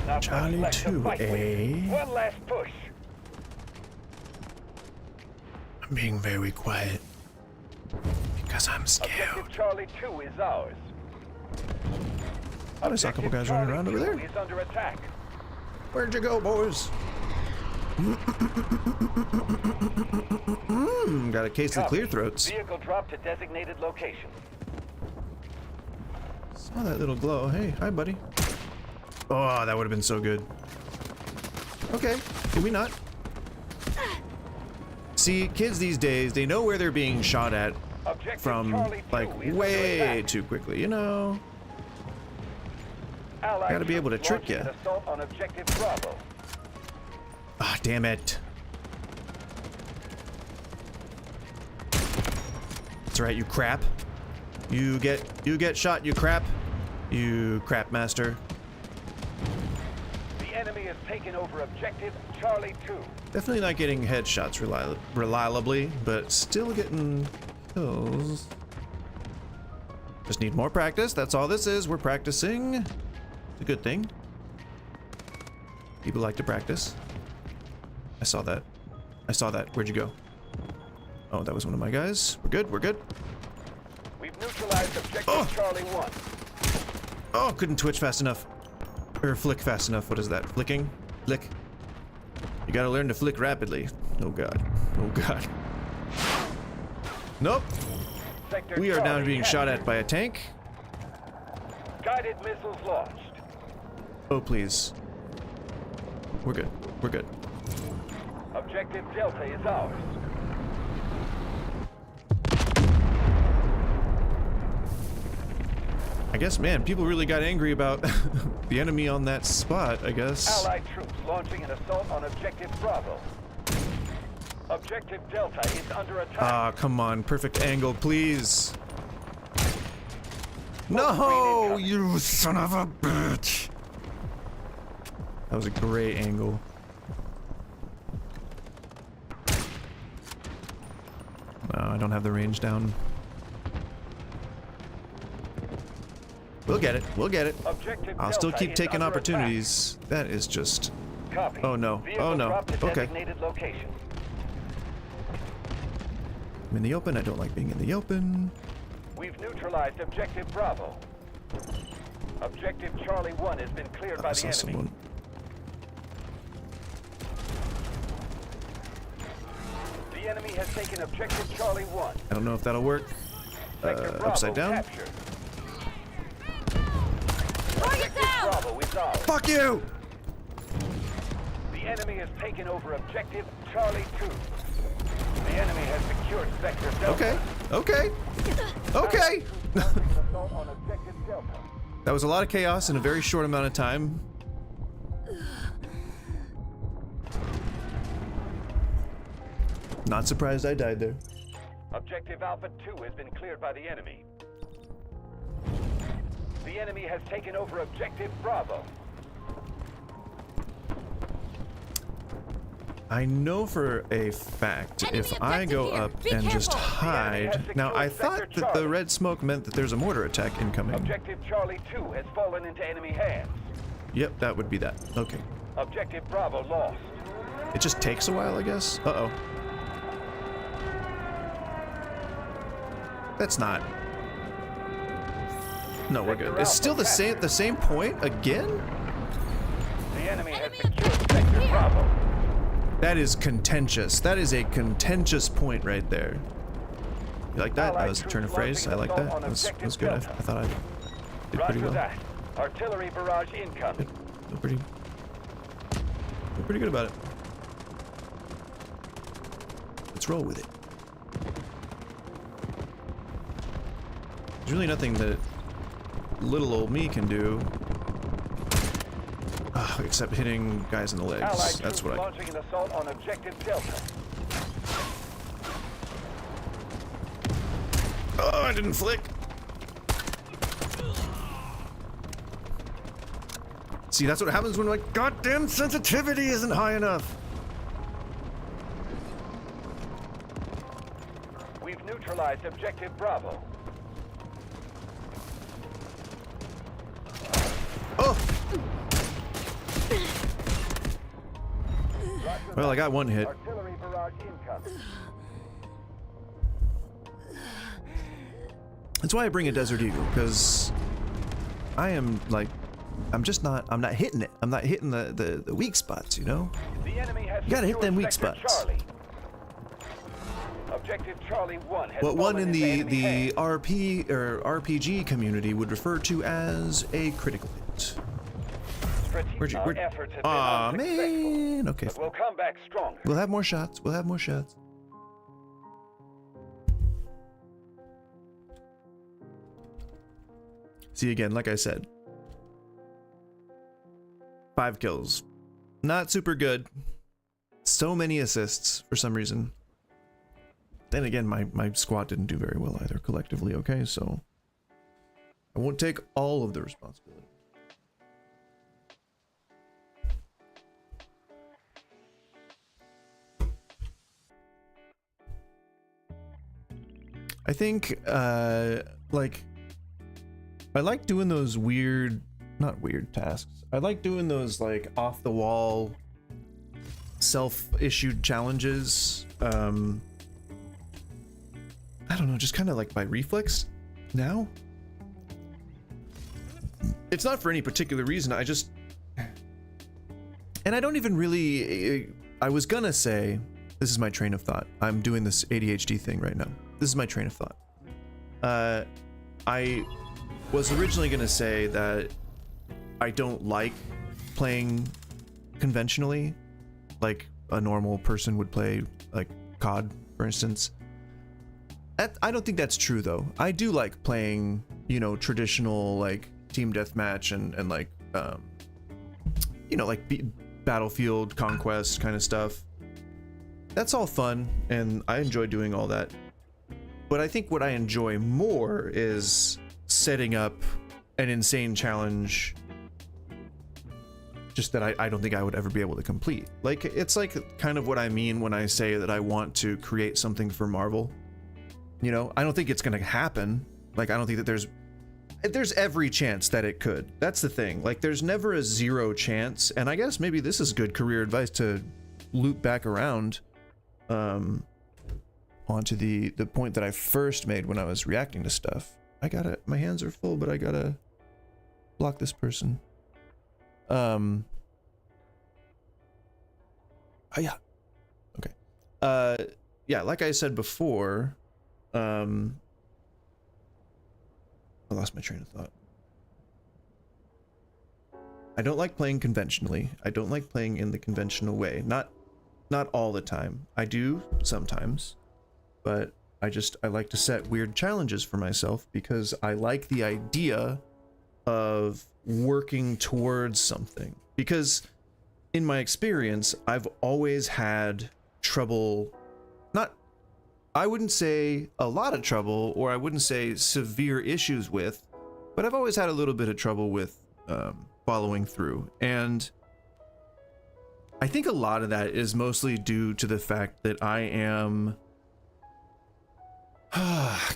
Not Charlie much left to 2, fight with. eh? One last push. I'm being very quiet because I'm scared. Objective Charlie 2 is ours. I saw a couple guys running around over there. Is under attack. Where'd you go, boys? Got a case of clear throats. Vehicle drop to designated location. Saw that little glow. Hey, hi, buddy. Oh, that would have been so good. Okay, can we not? See, kids these days, they know where they're being shot at from, like, way too quickly, you know? Allied Gotta be able to troops trick you. launching an assault on objective Bravo. Ah, damn it. That's right, you crap. You get shot, you crap. You crap master. The enemy has taken over objective Charlie 2. Definitely not getting headshots reliably, but still getting kills. Just need more practice. That's all this is. We're practicing. It's a good thing. People like to practice. I saw that. I saw that. Where'd you go? Oh, that was one of my guys. We're good. We're good. We've neutralized objective Charlie 1. Oh, couldn't twitch fast enough. Or flick fast enough. What is that? Flicking? Flick. You gotta learn to flick rapidly. Oh god. Oh god. Nope. Sector We are now Charlie being shot captured. at by a tank. Guided missiles launched. Oh, please. We're good. We're good. Objective Delta is ours. I guess, man, people really got angry about the enemy on that spot, I guess. Allied troops launching an assault on objective Bravo. Objective Delta is under attack. Ah, come on. Perfect angle, please. No, you son of a bitch. That was a great angle. No, I don't have the range down. We'll get it. We'll get it. Objective I'll still Delta keep is taking under opportunities. That is just... Copy. Oh no. Vehicle Oh no. dropped to Okay. designated location. I'm in the open. I don't like being in the open. We've neutralized Objective Bravo. Objective Charlie 1 has been cleared by I the saw enemy. someone. The enemy has taken Objective Charlie 1. I don't know if that'll work. Upside down. Captured. Objective Bravo is ours. Fuck you! The enemy has taken over Objective Charlie 2. The enemy has secured Sector Delta. Okay. Okay. Okay. Assault on Objective Delta. That was a lot of chaos in a very short amount of time. Not surprised I died there. Objective Alpha 2 has been cleared by the enemy. The enemy has taken over Objective Bravo. I know for a fact if I go up and just hide. Now I thought that the red smoke meant that there's a mortar attack incoming. Objective Charlie 2 has fallen into enemy hands. Yep, that would be that. Okay. Objective Bravo lost. It just takes a while, I guess. Uh-oh. That's not. No, we're good. It's still the same point again? The enemy has secured Sector Bravo. That is contentious. That is a contentious point right there. You like that? That was a turn of phrase. I like that. That was good. I thought I did pretty well. That. Artillery barrage incoming. Feel pretty good about it. Let's roll with it. There's really nothing that little old me can do. Except hitting guys in the legs. Allied That's what I... launching an assault on Objective Delta. Oh, I didn't flick. See, that's what happens when my goddamn sensitivity isn't high enough. We've neutralized Objective Bravo. Oh! Well, I got one hit. Artillery barrage incoming. That's why I bring a Desert Eagle, because I am like, I'm not hitting it. I'm not hitting the weak spots, you know? The enemy has You gotta hit them weak Sector spots. Charlie. Objective Charlie 1 has What one fallen in into enemy the hands. RP or RPG community would refer to as a critical hit. Where'd you? Our efforts have been Aw, unsuccessful, man. Okay. but we'll come back stronger. We'll have more shots. We'll have more shots. See, again, like I said, 5 kills. Not super good. So many assists for some reason. Then again, my squad didn't do very well either collectively, okay? So I won't take all of the responsibility. I think, like, I like doing those weird, not weird tasks. I like doing those, like, off-the-wall, self-issued challenges. I don't know, just kind of like by reflex now. It's not for any particular reason, I just... And I don't even really... I was gonna say, this is my train of thought. I'm doing this ADHD thing right now. This is my train of thought. I was originally gonna say that I don't like playing conventionally, like a normal person would play, like COD, for instance. I don't think that's true though. I do like playing, you know, traditional like team deathmatch and like, you know, like Battlefield Conquest kind of stuff. That's all fun, and I enjoy doing all that. But I think what I enjoy more is setting up an insane challenge just that I don't think I would ever be able to complete. Like, it's like kind of what I mean when I say that I want to create something for Marvel. You know, I don't think it's gonna happen. Like, I don't think that there's there's every chance that it could. That's the thing. Like, there's never a 0 chance. And I guess maybe this is good career advice to loop back around onto the point that I first made when I was reacting to stuff. My hands are full, but I gotta block this person. Oh yeah. Okay. Yeah, like I said before, I lost my train of thought. I don't like playing conventionally. I don't like playing in the conventional way. Not all the time. I do sometimes, but I like to set weird challenges for myself because I like the idea of working towards something. Because in my experience, I've always had trouble, I wouldn't say a lot of trouble, or I wouldn't say severe issues with, but I've always had a little bit of trouble with following through. And I think a lot of that is mostly due to the fact that I am,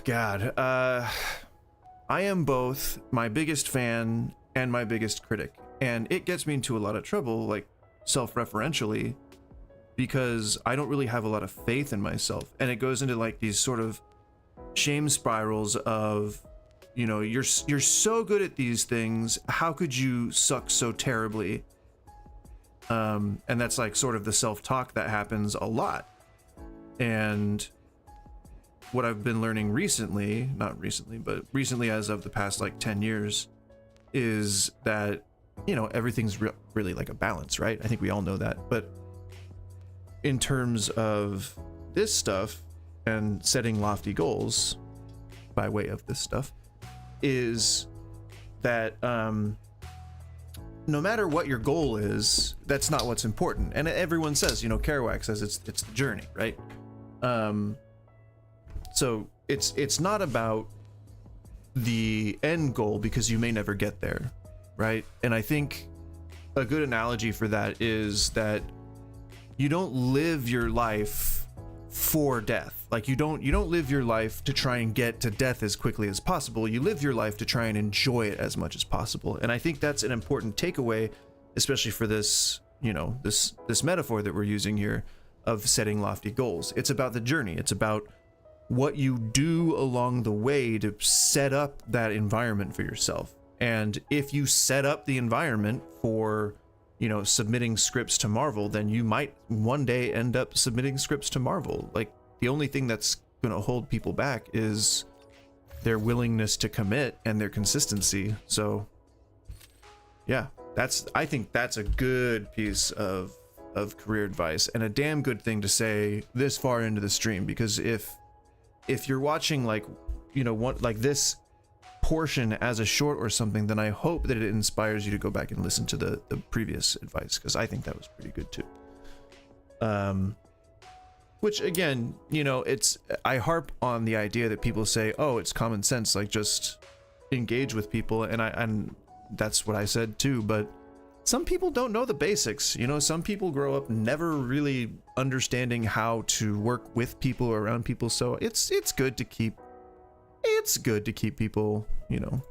God, I am both my biggest fan and my biggest critic. And it gets me into a lot of trouble, like self-referentially, because I don't really have a lot of faith in myself. And it goes into like these sort of shame spirals of, you know, you're so good at these things, how could you suck so terribly? And that's like sort of the self-talk that happens a lot. And what I've been learning recently, not recently, but recently as of the past like 10 years, is that, you know, everything's really like a balance, right? I think we all know that. But in terms of this stuff and setting lofty goals by way of this stuff, is that no matter what your goal is, that's not what's important. And everyone says, you know, Kerouac says it's the journey, right? So it's not about the end goal, because you may never get there, right? And I think a good analogy for that is that you don't live your life for death. Like you don't live your life to try and get to death as quickly as possible. You live your life to try and enjoy it as much as possible. And I think that's an important takeaway, especially for this, you know, this metaphor that we're using here of setting lofty goals. It's about the journey. It's about what you do along the way to set up that environment for yourself. And if you set up the environment for, you know, submitting scripts to Marvel, then you might one day end up submitting scripts to Marvel. Like, the only thing that's going to hold people back is their willingness to commit and their consistency. So yeah, I think that's a good piece of career advice, and a damn good thing to say this far into the stream, because if you're watching, like, you know, like this portion as a short or something, then I hope that it inspires you to go back and listen to the previous advice, because I think that was pretty good too. Which again, you know, I harp on the idea that people say, oh, it's common sense, like just engage with people, and that's what I said too, but some people don't know the basics. You know, some people grow up never really understanding how to work with people or around people, so it's good to keep people, you know,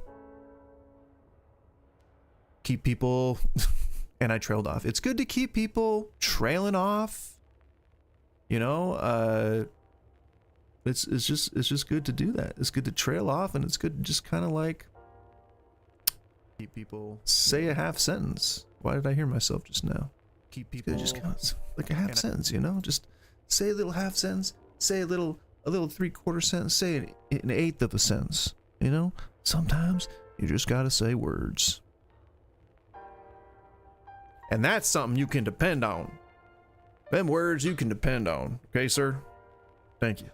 keep people and I trailed off. It's good to keep people trailing off, you know. It's just good to do that. It's good to trail off, and it's good to just kind of like keep people, say a half sentence. Why did I hear myself just now? Keep people just kind of like a half sentence, you know, just say a little half sentence, say a little 3/4 sentence, say an eighth of a sentence, you know. Sometimes you just gotta say words, and that's something you can depend on. Them words you can depend on. Okay, sir? Thank you.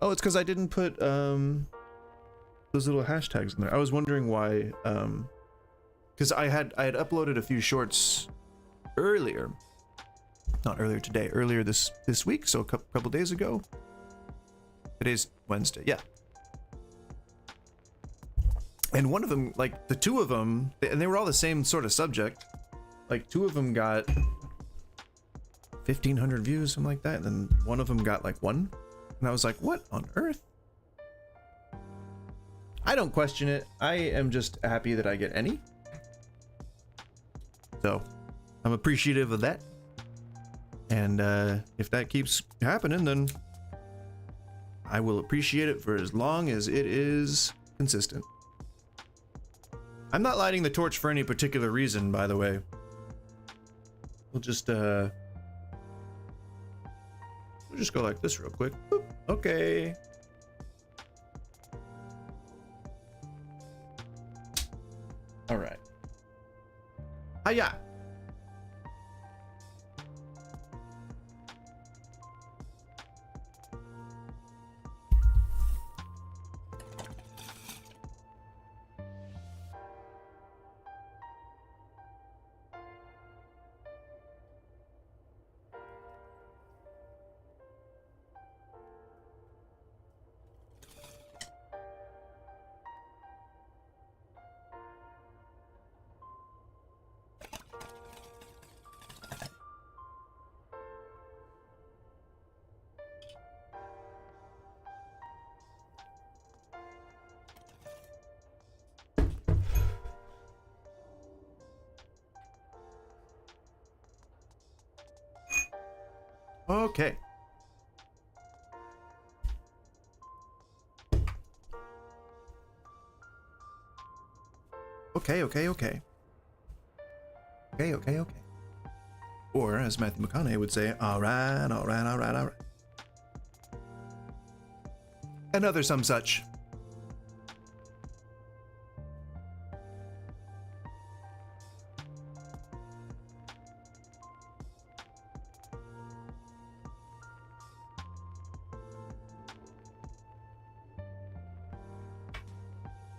Oh, it's because I didn't put those little hashtags in there. I was wondering why, because I had uploaded a few shorts earlier, not earlier today, earlier this week, so a couple days ago. Today's Wednesday, yeah. And one of them, like the two of them, and they were all the same sort of subject. Like 2 of them got 1,500 views, something like that. And then one of them got like 1. And I was like, what on earth? I don't question it. I am just happy that I get any. So I'm appreciative of that. And if that keeps happening, then I will appreciate it for as long as it is consistent. I'm not lighting the torch for any particular reason, by the way. We'll just go like this real quick. Boop. Okay. All right. Hiya. Okay. Okay. Or, as Matthew McConaughey would say, all right. Another some such.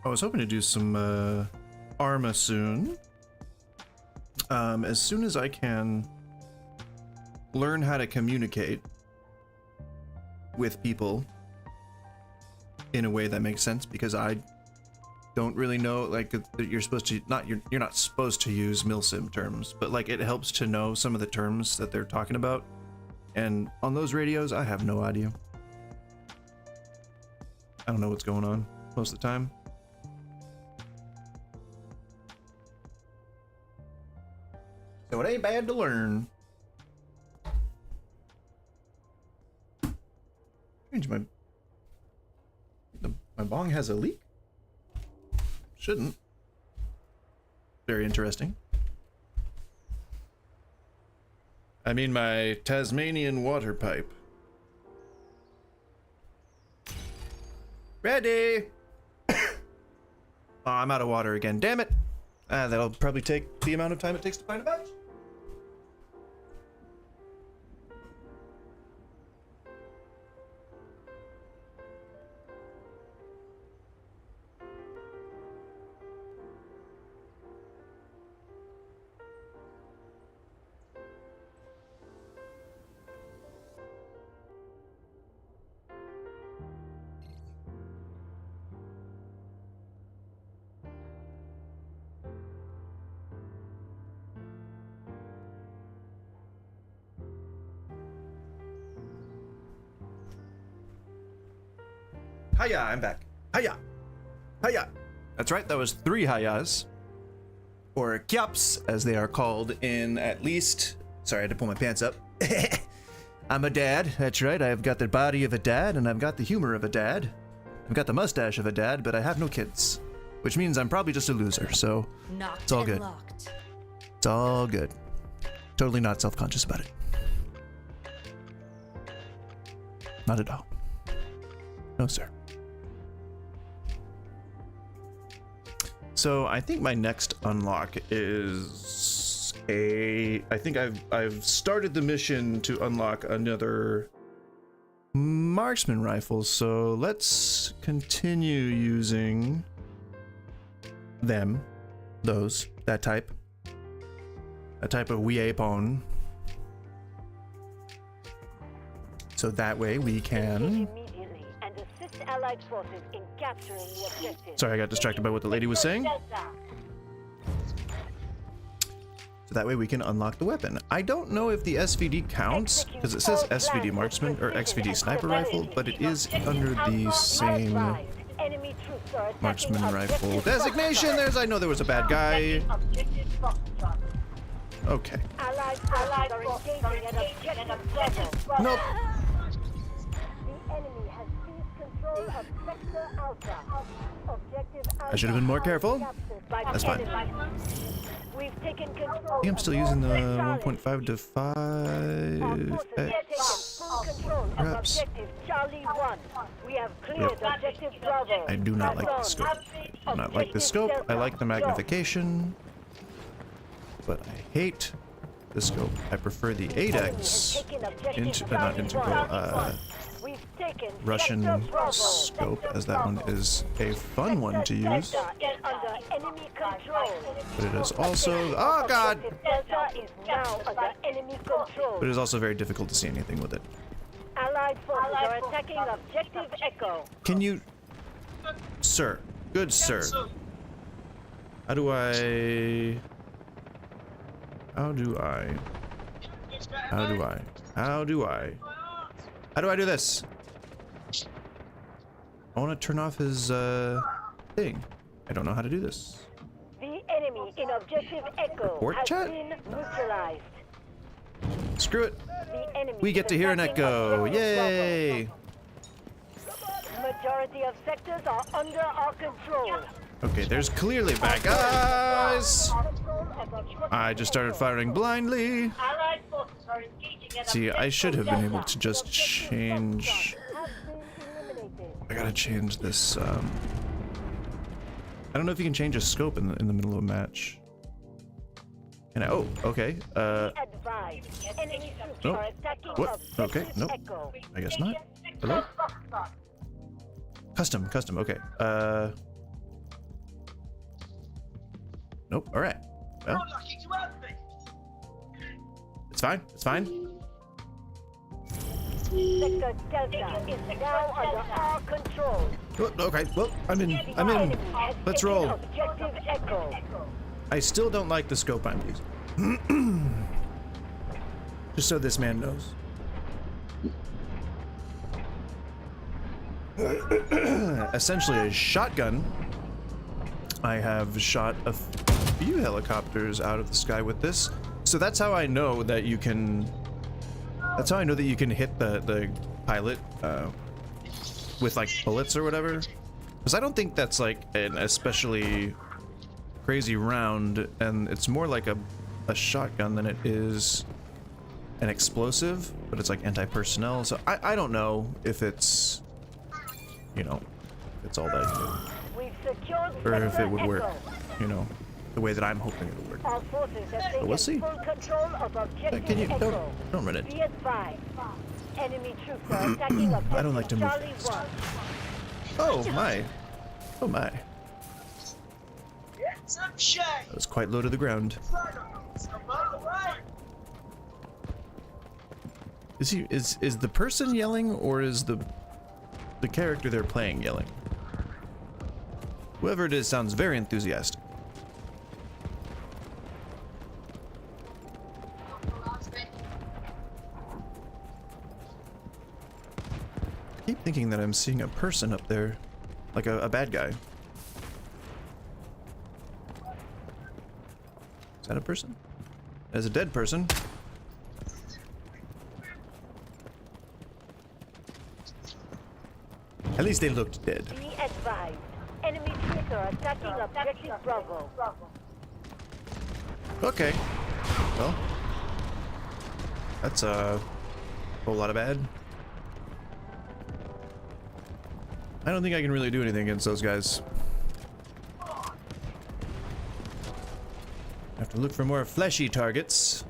I was hoping to do some Arma soon. As soon as I can learn how to communicate with people in a way that makes sense, because I don't really know, like, that you're supposed to you're not supposed to use milsim terms, but like it helps to know some of the terms that they're talking about, and on those radios I have no idea. I don't know what's going on most of the time. So it ain't bad to learn. Strange, my bong has a leak? Shouldn't. Very interesting. I mean my Tasmanian water pipe. Ready! Oh, I'm out of water again. Damn it! That'll probably take the amount of time it takes to find a batch. Hiya, I'm back. Hiya. That's right, that was 3 hayas. Or kyaps, as they are called in at least... Sorry, I had to pull my pants up. I'm a dad, that's right. I've got the body of a dad, and I've got the humor of a dad. I've got the mustache of a dad, but I have no kids. Which means I'm probably just a loser, so it's all good. It's all good. Totally not self-conscious about it. Not at all. No, sir. So I think my next unlock is I think I've started the mission to unlock another marksman rifle. So let's continue using that type of weapon. So that way we can... Allied forces in capturing the objective. Sorry, I got distracted by what the lady was saying. So that way we can unlock the weapon. I don't know if the SVD counts, because it says SVD marksman or XVD sniper rifle, but it is under the same marksman rifle designation. I know there was a bad guy. Okay. Nope. I should have been more careful. That's fine. I think I'm still using the 1.5 to 5x. Perhaps. Yep. I do not like the scope. I do not like the scope. I like the magnification, but I hate the scope. I prefer the 8x not integral, Russian scope, as that one is a fun one to use. But it is also, oh god! But it is also very difficult to see anything with it. Allied forces are attacking objective Echo. Can you, sir, good sir, how do I do this? I want to turn off his thing. I don't know how to do this. The enemy in objective Echo Report has chat? been neutralized. Screw it. We get to hear an echo. Yay! Majority of sectors are under our control. Okay, there's clearly bad guys. I just started firing blindly. See, I should have been able to just change. I gotta change this. I don't know if you can change a scope in the middle of a match. And oh, okay. Nope. What? Okay. Nope. I guess not. Hello. Custom. Okay. Nope. All right. Well. It's fine. It's fine. Sector Delta is now under our control. Oh, okay. Well, I'm in. Let's roll. Objective Echo. I still don't like the scope I'm using. Just so this man knows. Essentially a shotgun. I have shot a few helicopters out of the sky with this. So that's how I know that you can... That's how I know that you can hit the pilot with like bullets or whatever. Because I don't think that's like an especially crazy round, and it's more like a shotgun than it is an explosive, but it's like anti-personnel. So I don't know if it's, you know, it's all that good. Or if it would work, you know, the way that I'm hoping it would work. But we'll see. Can you don't run it. I don't like to move fast. Oh my. Oh my. That was quite low to the ground. Is the person yelling, or is the character they're playing yelling? Whoever it is sounds very enthusiastic. I keep thinking that I'm seeing a person up there, like a bad guy. Is that a person? As a dead person. At least they looked dead. Be advised. Enemy troops are attacking objective Bravo. Okay. Well, that's a whole lot of bad. I don't think I can really do anything against those guys. I have to look for more fleshy targets.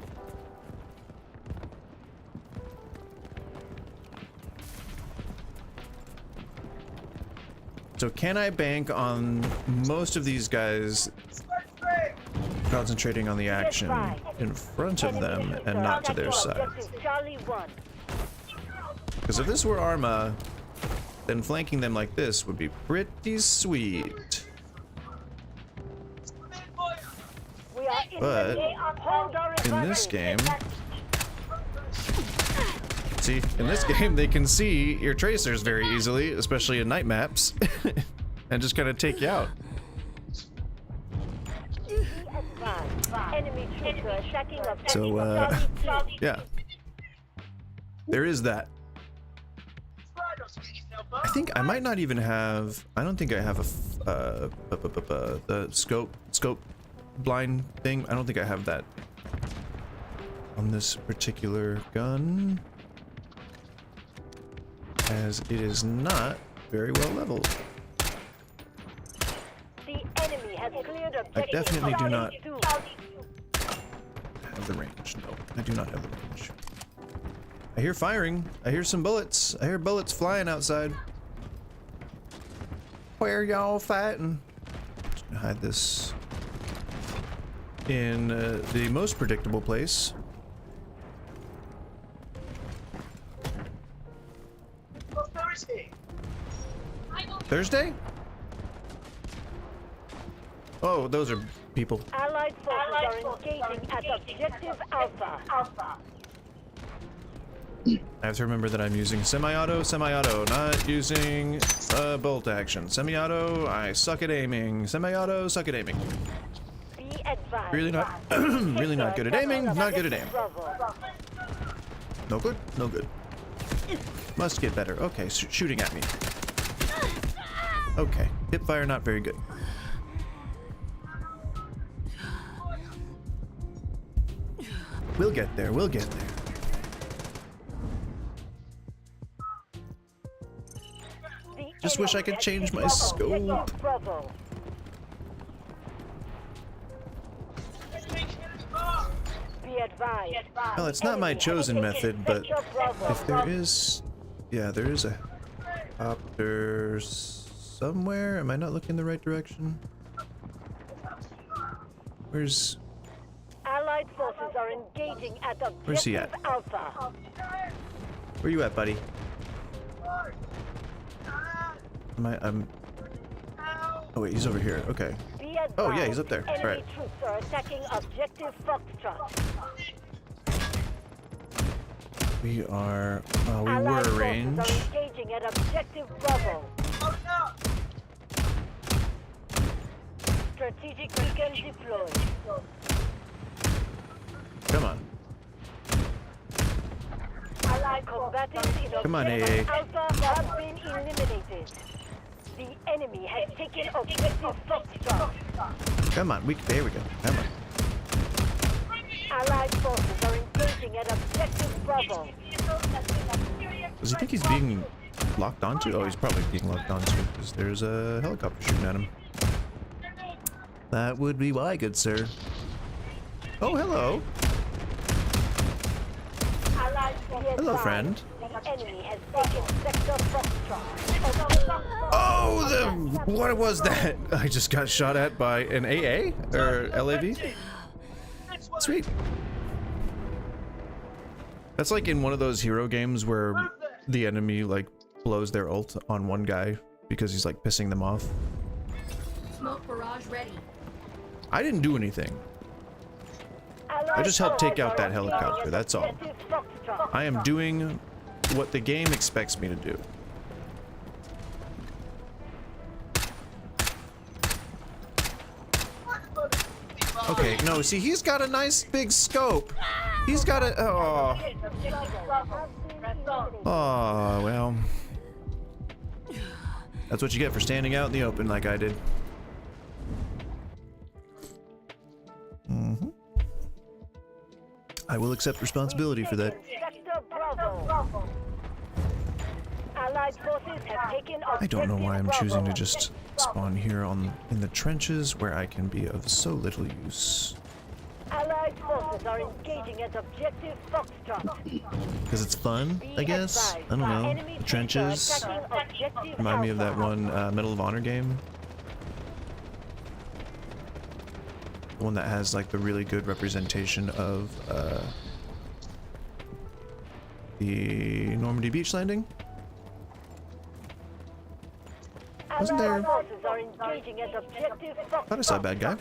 So can I bank on most of these guys concentrating on the action in front of them and not to their side? Because if this were Arma, then flanking them like this would be pretty sweet. But in this game, see, in this game they can see your tracers very easily, especially in night maps, and just kind of take you out. So, yeah. There is that. I think I might not even have. I don't think I have the scope blind thing. I don't think I have that on this particular gun, as it is not very well leveled. The enemy has cleared I definitely do not have the range. No, I do not have the range. I hear firing. I hear some bullets. I hear bullets flying outside. Where y'all fighting? Just gonna hide this in the most predictable place. Thursday? Oh, those are people. Allied forces are engaging at objective Alpha. I have to remember that I'm using semi-auto, not using bolt action. Semi-auto, I suck at aiming. Semi-auto, suck at aiming. Really not, really not good at aiming, not good at aim. No good, no good. Must get better. Okay, shooting at me. Okay, hip fire not very good. We'll get there, we'll get there. Just wish I could change my scope. Well, it's not my chosen method, but if there is... Yeah, there is a copter somewhere. Am I not looking the right direction? Where's... Allied forces are engaging at objective Where's he at? Alpha. Where you at, buddy? I'm... Oh wait, he's over here. Okay. Oh yeah, he's up there. All right. Troops are attacking objective Foxtrot. We are... we were arranged. Allied forces are engaging at objective Bravo. Strategic beacon deployed. Come on. Allied combatants in Come on, objective AA. Alpha have been eliminated. The enemy has taken objective Foxtrot. Come on, there we go. Come on. Allied forces are engaging at objective Bravo. Does he think he's being locked onto? Oh, he's probably being locked onto because there's a helicopter shooting at him. That would be why, good sir. Oh, hello. Hello, friend. Oh, what was that? I just got shot at by an AA or LAV. Sweet. That's like in one of those hero games where the enemy like blows their ult on one guy because he's like pissing them off. Smoke barrage ready. I didn't do anything. I just helped take out that helicopter, that's all. I am doing what the game expects me to do. Okay, no, see, he's got a nice big scope. He's got a... Oh. Oh, well. That's what you get for standing out in the open like I did. Mm-hmm. I will accept responsibility for that. I don't know why I'm choosing to just spawn here in the trenches where I can be of so little use. Allied forces are engaging at objective Foxtrot. Because it's fun, I guess? I don't know. The trenches remind me of that one Medal of Honor game. The one that has like the really good representation of the Normandy beach landing. Wasn't there? Thought I saw a bad guy.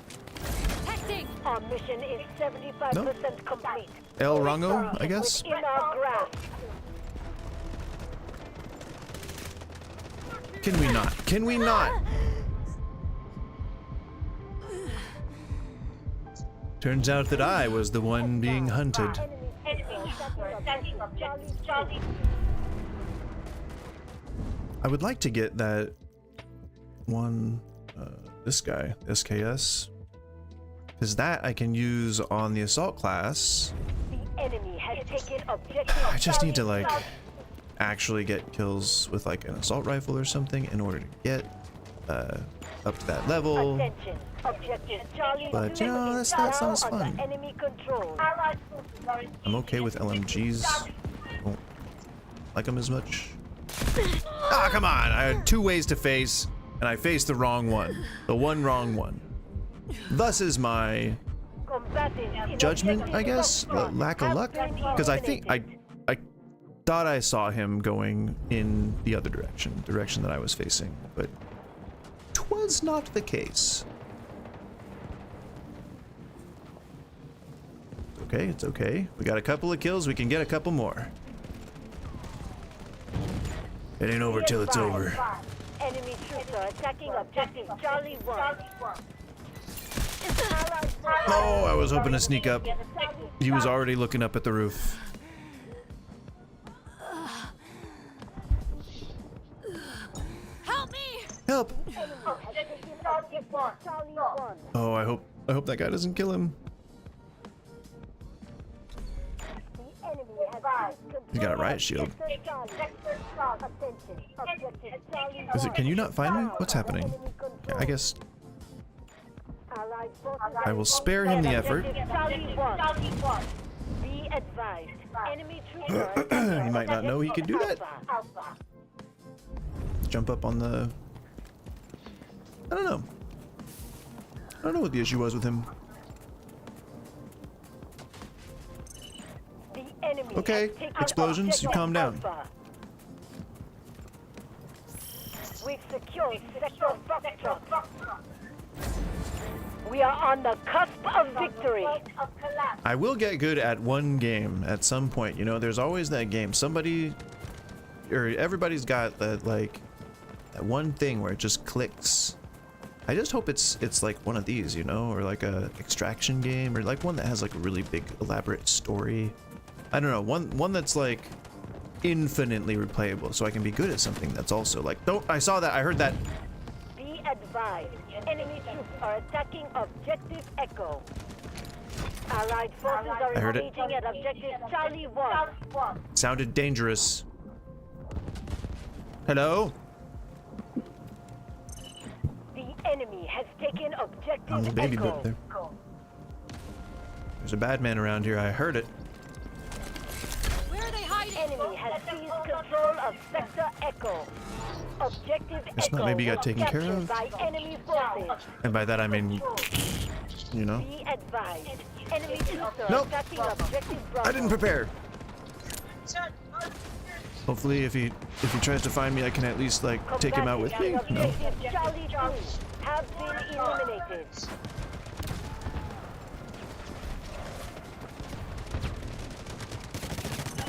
Testing. Our mission is 75% complete. El Rango, I guess. In our grasp. Can we not? Can we not? Turns out that I was the one being hunted. I would like to get that one, this guy, SKS, because that I can use on the assault class. The enemy has taken objective. I just need to like actually get kills with like an assault rifle or something in order to get up to that level. But you know, that sounds fun. I'm okay with LMGs. Don't like them as much. Ah, come on! I had 2 ways to face, and I faced the wrong one. The one wrong one. Thus is my judgment, I guess? Lack of luck? Because I think I thought I saw him going in the other direction that I was facing, but 'twas not the case. Okay, it's okay. We got a couple of kills, we can get a couple more. It ain't over till it's over. Enemy troops are attacking objective Charlie 1. Oh, I was hoping to sneak up. He was already looking up at the roof. Help me! Help! Oh, I hope that guy doesn't kill him. He's got a riot shield. Is it? Can you not find me? What's happening? Yeah, I guess I will spare him the effort. He might not know he could do that. Jump up on the... I don't know. I don't know what the issue was with him. Okay, explosions, you calm down. We've secured sector Foxtrot. We are on the cusp of victory. I will get good at one game at some point. You know, there's always that game. Somebody or everybody's got that, like, that one thing where it just clicks. I just hope it's like one of these, you know, or like a extraction game, or like one that has like a really big elaborate story. I don't know, one that's like infinitely replayable, so I can be good at something that's also like, I saw that, I heard that. Be advised, enemy troops are attacking objective Echo. Allied forces are engaging at objective Charlie 1. Sounded dangerous. Hello? The enemy has taken objective I'm the baby Echo. there. There's a bad man around here, I heard it. Where are they hiding? Enemy has seized control of sector Echo. Objective It's not maybe got taken care of. by enemy forces. And by that I mean, you know. Be advised. Enemy troops are Nope. attacking objective Bravo. I didn't prepare. Hopefully if he tries to find me, I can at least like take him out with me. No. Charlie 2 have been eliminated.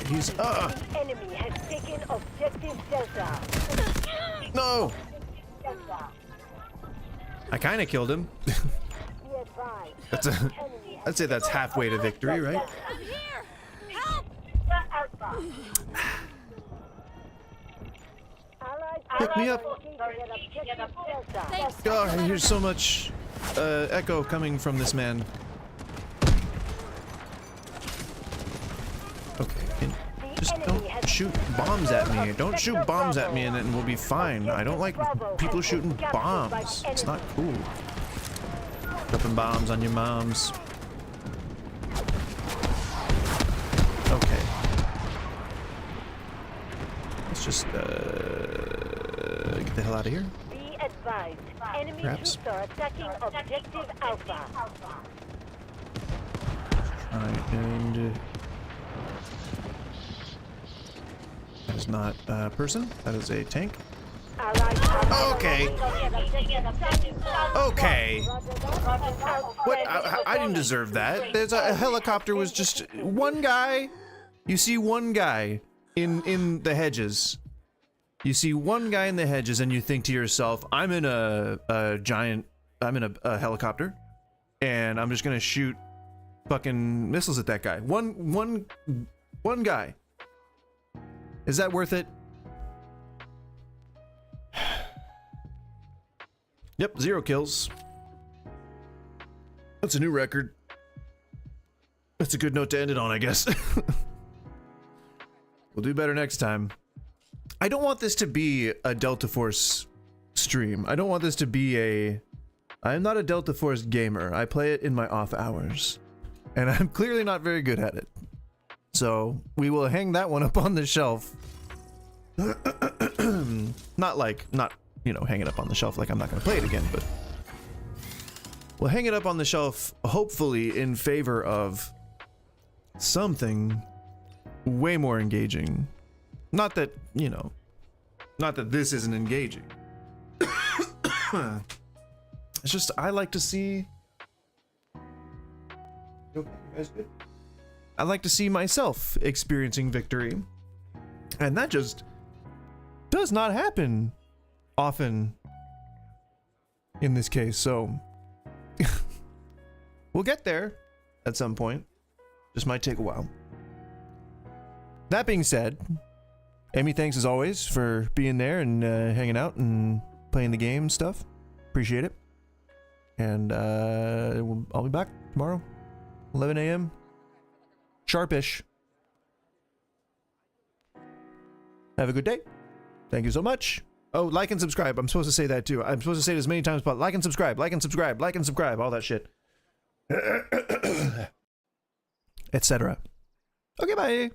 He's The enemy has taken objective Delta. No. I kind of killed him. Be advised. I'd say that's halfway to victory, right? I'm here! Help! Pick me up. Oh, I hear so much echo coming from this man. Okay, just don't shoot bombs at me. Don't shoot bombs at me and we'll be fine. I don't like people shooting bombs. It's not cool. Dropping bombs on your moms. Okay. Let's just get the hell out of here. Be advised. Enemy Perhaps. troops are attacking objective Alpha. Alright, and that is not a person. That is a tank. Okay. Okay. What? I didn't deserve that. There's a helicopter was just one guy. You see one guy in the hedges. You see one guy in the hedges and you think to yourself, I'm in a helicopter and I'm just gonna shoot fucking missiles at that guy. One guy. Is that worth it? Yep, 0 kills. That's a new record. That's a good note to end it on, I guess. We'll do better next time. I don't want this to be a Delta Force stream. I don't want this to be I'm not a Delta Force gamer. I play it in my off hours. And I'm clearly not very good at it. So, we will hang that one up on the shelf. Not, you know, hang it up on the shelf like I'm not gonna play it again, but we'll hang it up on the shelf, hopefully in favor of something way more engaging. Not that, you know, not that this isn't engaging. It's just, I like to see... Okay, you guys good? I like to see myself experiencing victory. And that just does not happen often in this case, so we'll get there at some point. Just might take a while. That being said, Amy, thanks as always for being there and hanging out and playing the game and stuff. Appreciate it. And I'll be back tomorrow, 11 a.m. Sharpish. Have a good day. Thank you so much. Oh, like and subscribe. I'm supposed to say that too. I'm supposed to say it as many times, but like and subscribe, like and subscribe, like and subscribe, all that shit. Etc. Okay, bye.